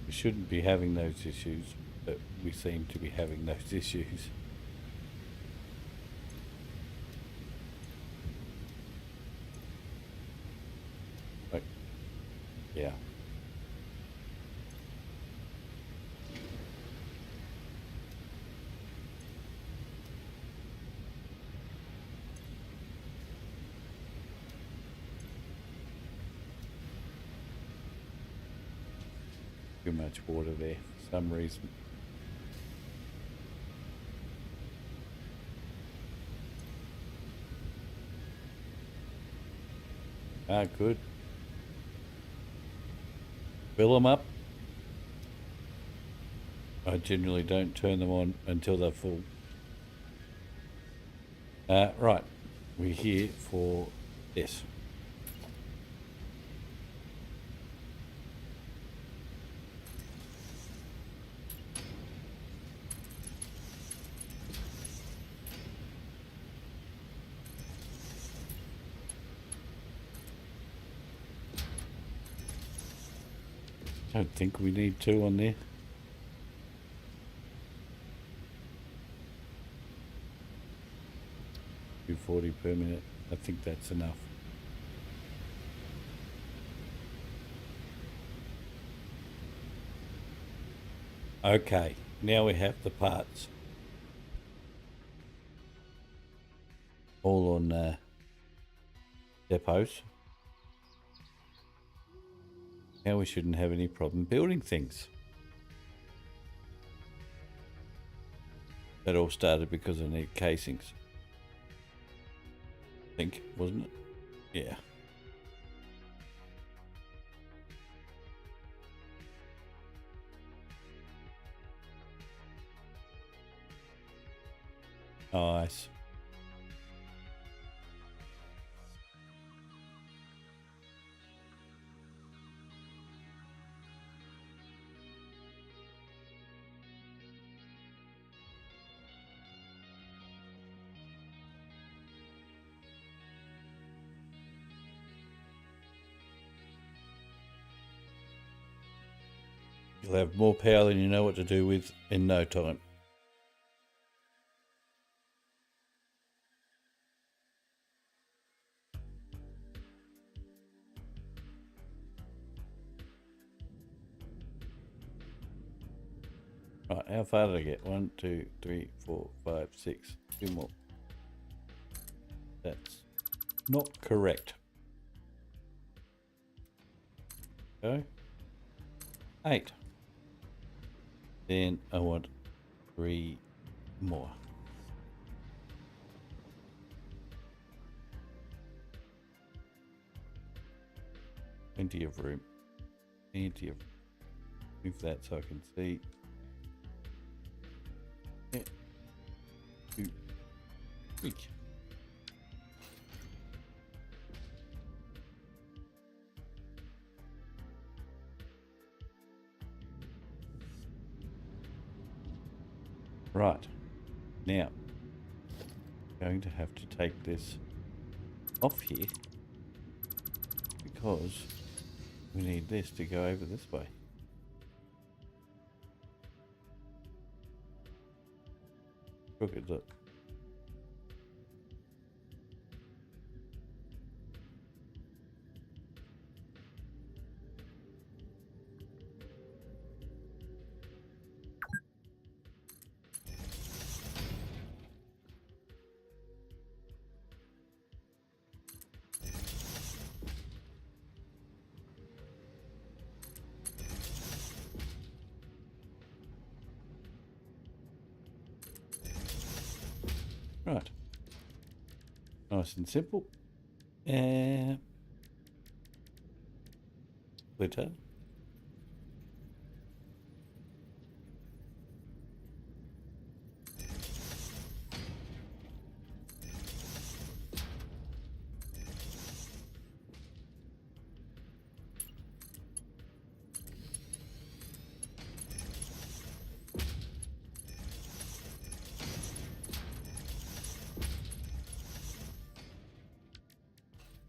We shouldn't be having those issues, but we seem to be having those issues. Like, yeah. Too much water there for some reason. Ah, good. Fill them up. I generally don't turn them on until they're full. Right, we're here for this. Don't think we need 2 on there. $240 per minute. I think that's enough. Okay, now we have the parts. All on depots. Now we shouldn't have any problem building things. That all started because I need casings. I think, wasn't it? Yeah. Nice. You'll have more power than you know what to do with in no time. Right, how far did I get? 1, 2, 3, 4, 5, 6. 2 more. That's not correct. Go. 8. Then I want 3 more. Plenty of room. Plenty of. Move that so I can see. Yeah. 2, 3. Right, now, I'm going to have to take this off here because we need this to go over this way. Crooked look. Right. Nice and simple. Glitter.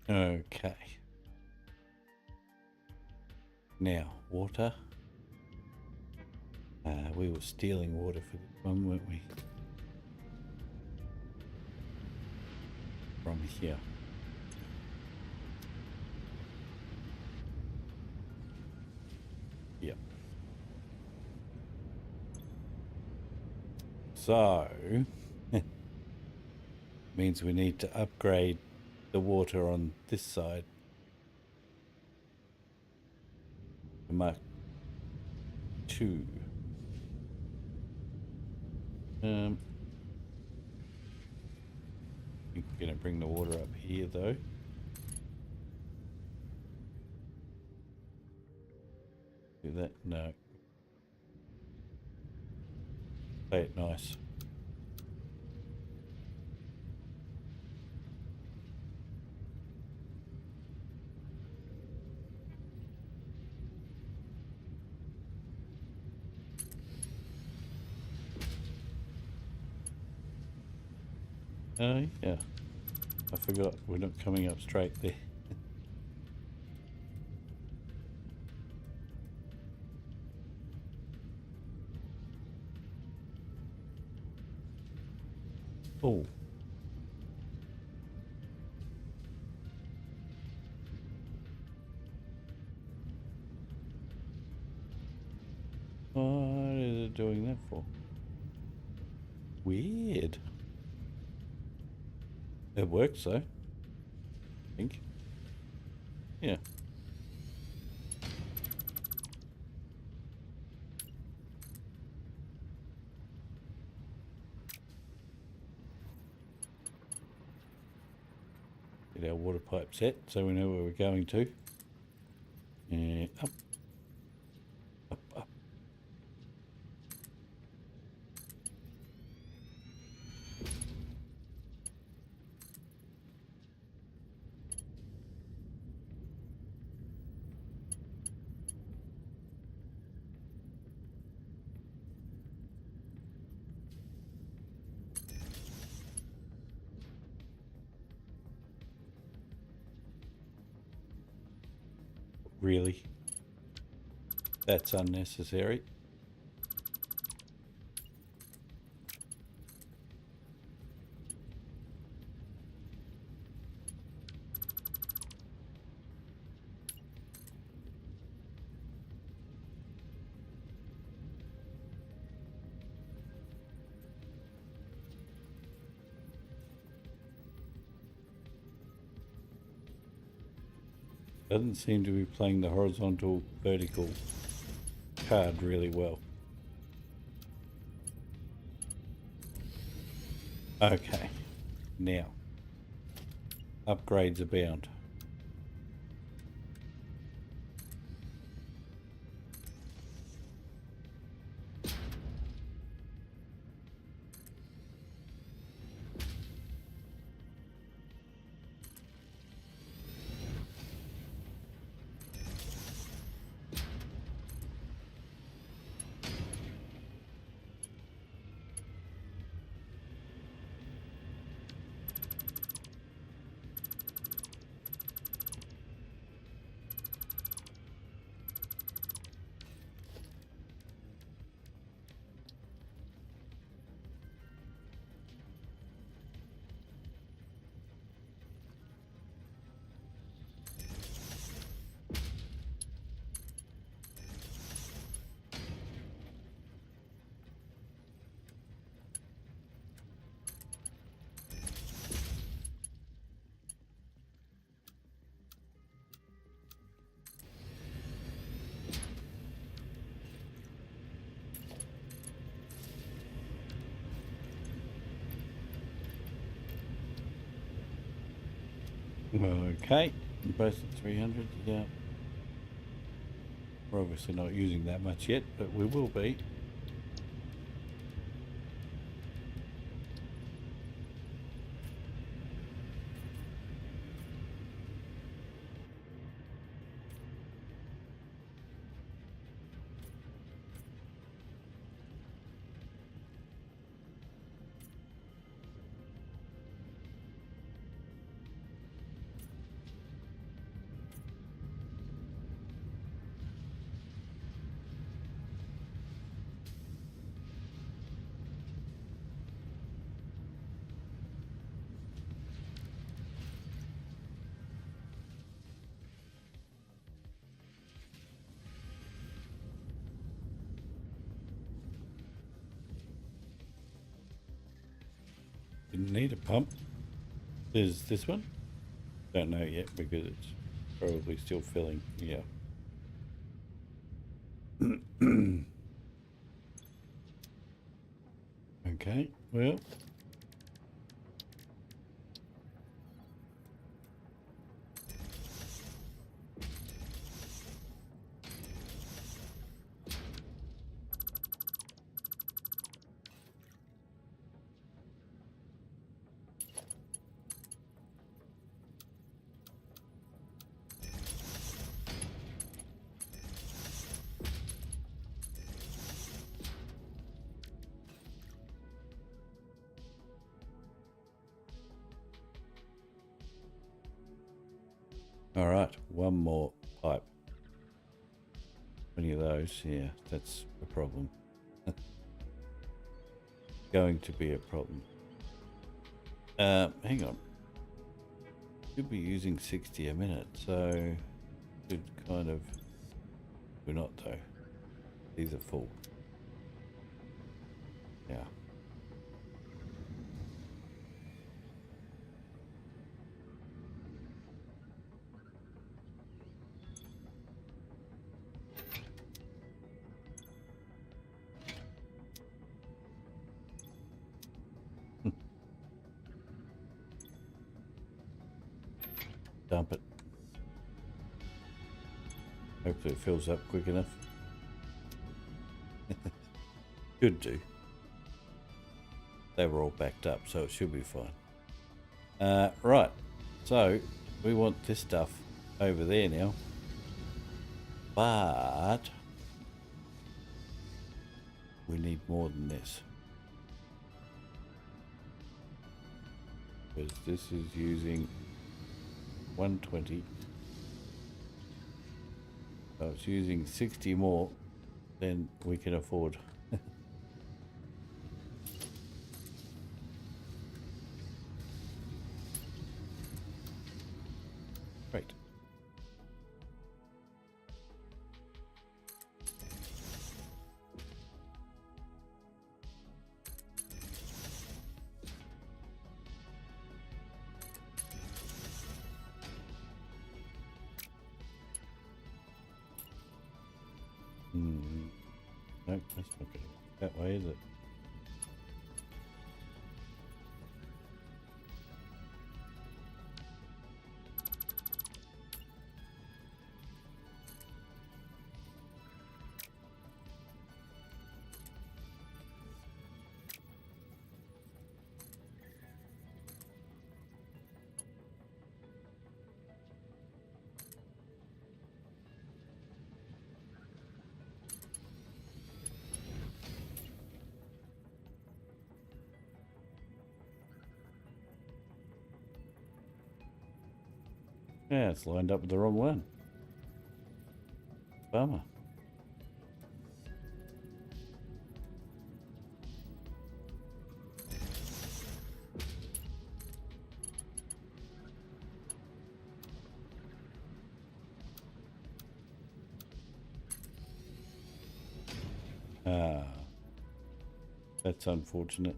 Okay. Now, water. We were stealing water for this one, weren't we? From here. Yep. So, means we need to upgrade the water on this side to Mark 2. I'm gonna bring the water up here though. Do that? No. Play it nice. Yeah. I forgot we're not coming up straight there. Oh. What is it doing that for? Weird. It works though. I think. Yeah. Get our water pipe set so we know where we're going to. And up. Up, up. Really? That's unnecessary. Doesn't seem to be playing the horizontal vertical card really well. Okay, now upgrades abound. Okay, both at 300, yeah. We're obviously not using that much yet, but we will be. Didn't need a pump. Is this one? Don't know yet because it's probably still filling. Yeah. Okay, well. All right, one more pipe. 20 of those, yeah, that's a problem. Going to be a problem. Hang on. Should be using 60 a minute, so should kind of. We're not though. These are full. Yeah. Dump it. Hopefully it fills up quick enough. Should do. They were all backed up, so it should be fine. Right, so we want this stuff over there now, but we need more than this, because this is using 120, so it's using 60 more than we can afford. Great. Nope, that's not going to work that way, is it? Yeah, it's lined up with the wrong one. Bummer. Ah, that's unfortunate.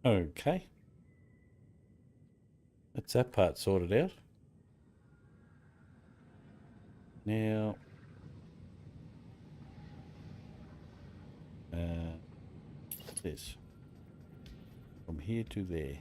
Okay. That's that part sorted out. Now, this. From here to there.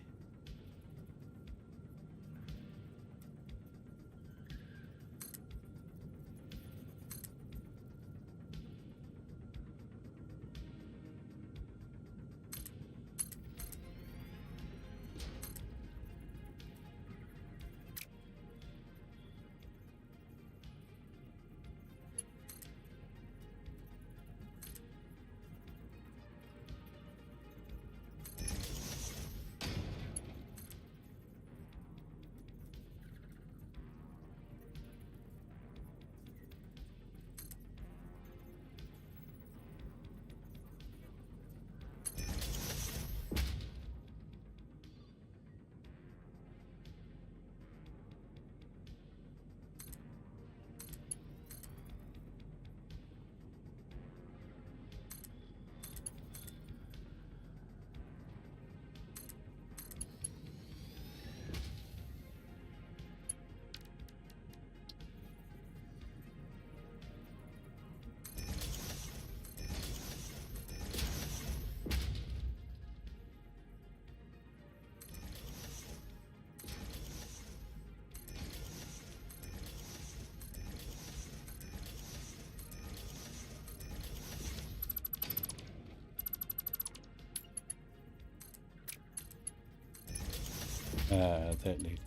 That needs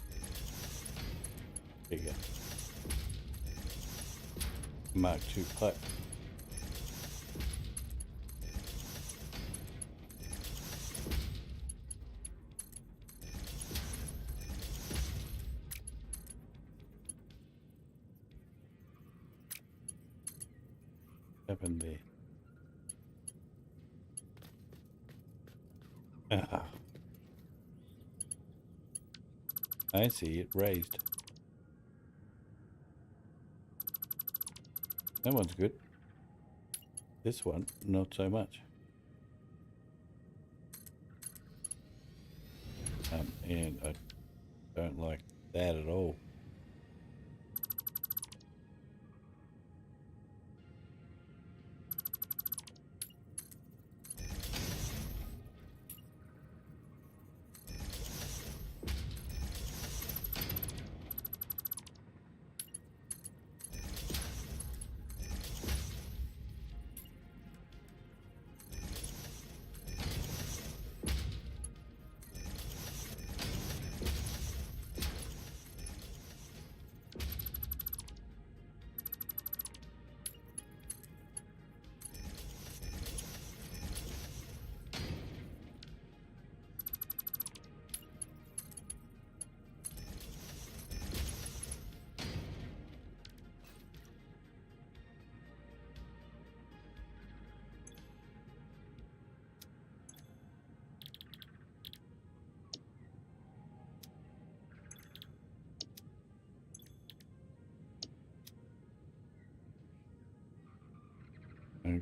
bigger. Mark II pipe. Happened there. Ah. I see it raised. That one's good. This one, not so much. And I don't like that at all.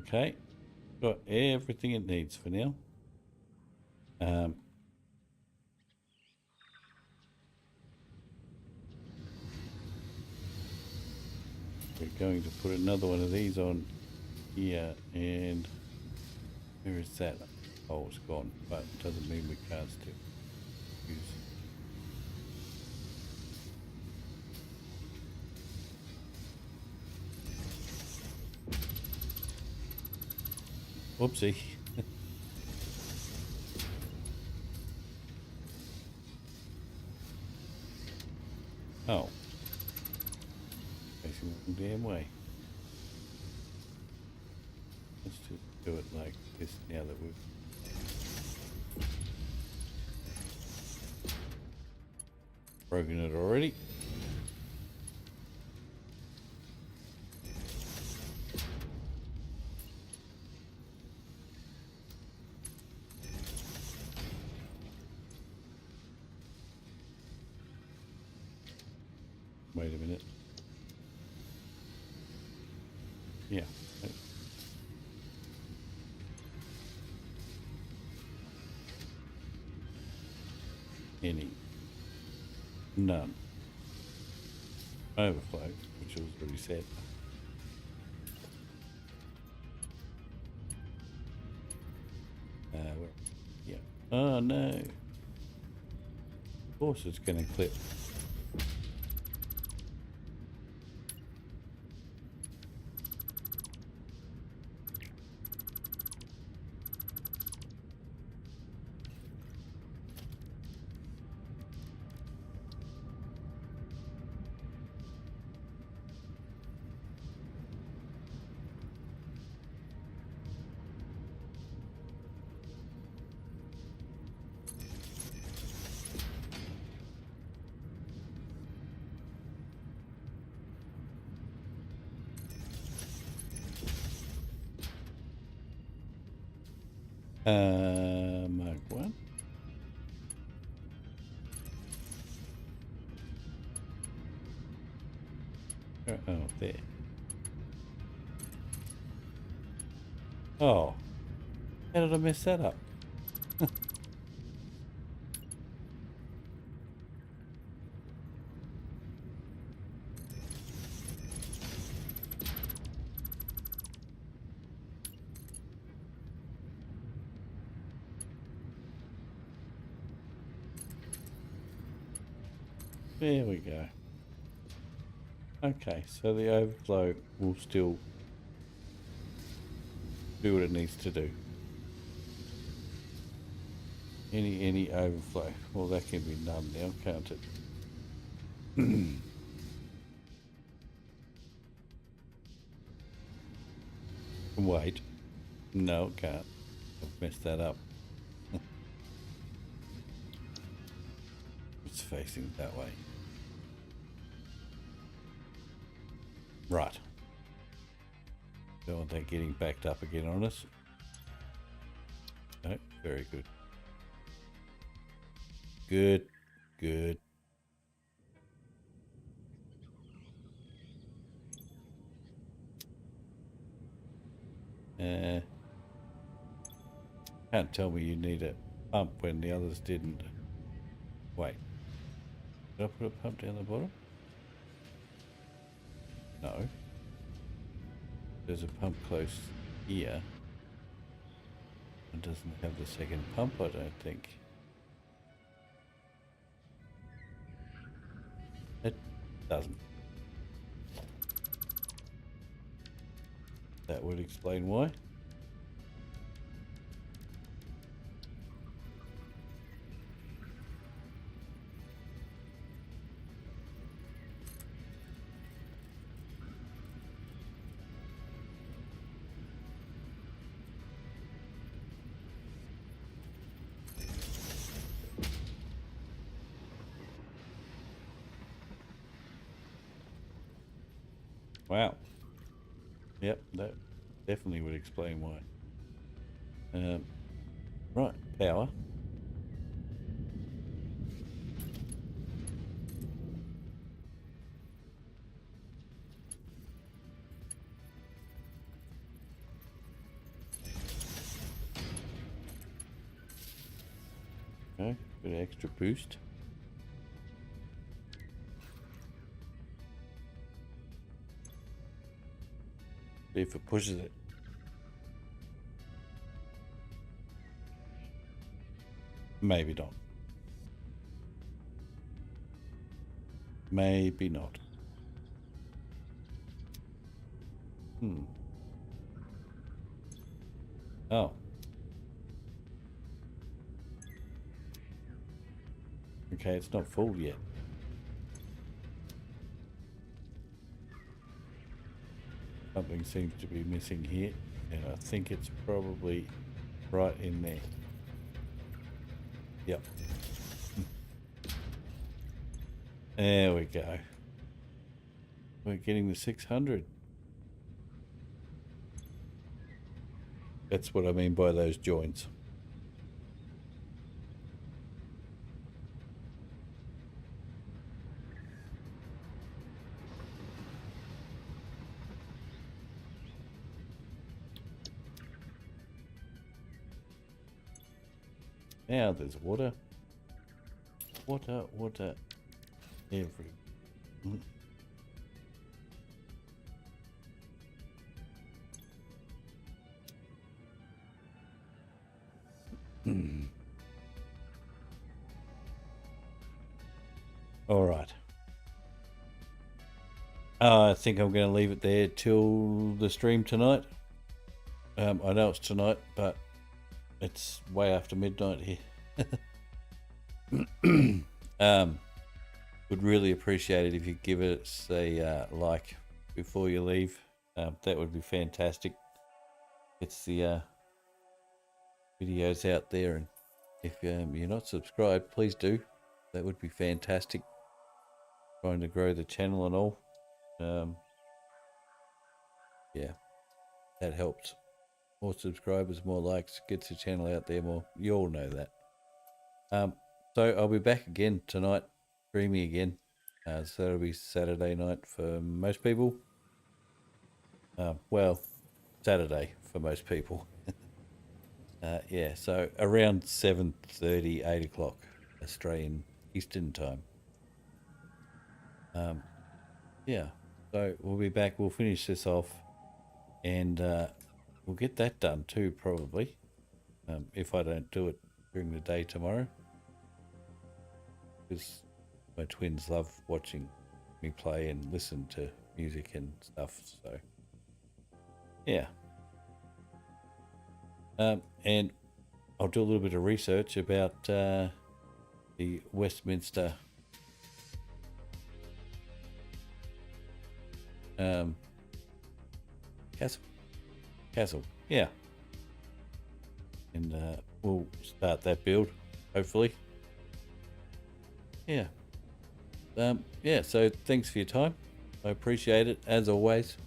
Okay, got everything it needs for now. We're going to put another one of these on here, and where is that? Oh, it's gone, but it doesn't mean we can't still use. Whoopsie. Oh. Facing the wrong damn way. Let's just do it like this now that we've... broken it already. Wait a minute. Yeah. Any. None. Overflow, which was already said. Yeah. Oh no. Of course it's going to clip. Mark 1. Oh, there. Oh, how did I mess that up? There we go. Okay, so the overflow will still do what it needs to do. Any overflow. Well, that can be none now, can't it? Wait. No, it can't. I've messed that up. It's facing that way. Right. Don't want that getting backed up again on us. No, very good. Good, good. Can't tell me you need a pump when the others didn't. Wait. Did I put a pump down the bottom? No. There's a pump close here. It doesn't have the second pump, I don't think. It doesn't. That would explain why. Wow. Yep, that definitely would explain why. Right, power. Okay, bit of extra boost. See if it pushes it. Maybe not. Maybe not. Oh. Okay, it's not full yet. Something seems to be missing here, and I think it's probably right in there. Yep. There we go. We're getting the 600. That's what I mean by those joints. Now there's water. Water every. All right. I think I'm going to leave it there till the stream tonight. I know it's tonight, but it's way after midnight here. Would really appreciate it if you give us a like before you leave. That would be fantastic. It's the videos out there, and if you're not subscribed, please do. That would be fantastic. Trying to grow the channel and all. Yeah, that helps. More subscribers, more likes, gets the channel out there more. You all know that. So I'll be back again tonight, streaming again. So that'll be Saturday night for most people. Well, Saturday for most people. Yeah, so around 7:30, 8 o'clock Australian Eastern Time. Yeah, so we'll be back. We'll finish this off, and we'll get that done too, probably. If I don't do it during the day tomorrow, because my twins love watching me play and listen to music and stuff. So yeah. And I'll do a little bit of research about the Westminster castle, yeah, and we'll start that build hopefully. Yeah. Yeah, so thanks for your time. I appreciate it as always,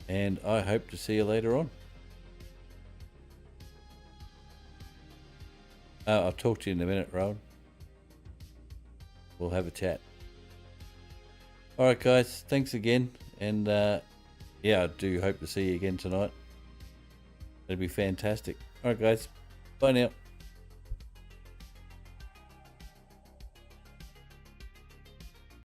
and I hope to see you later on. I'll talk to you in a minute, Rowan. We'll have a chat. Alright guys, thanks again, and yeah, I do hope to see you again tonight. That'd be fantastic. Alright guys, bye now.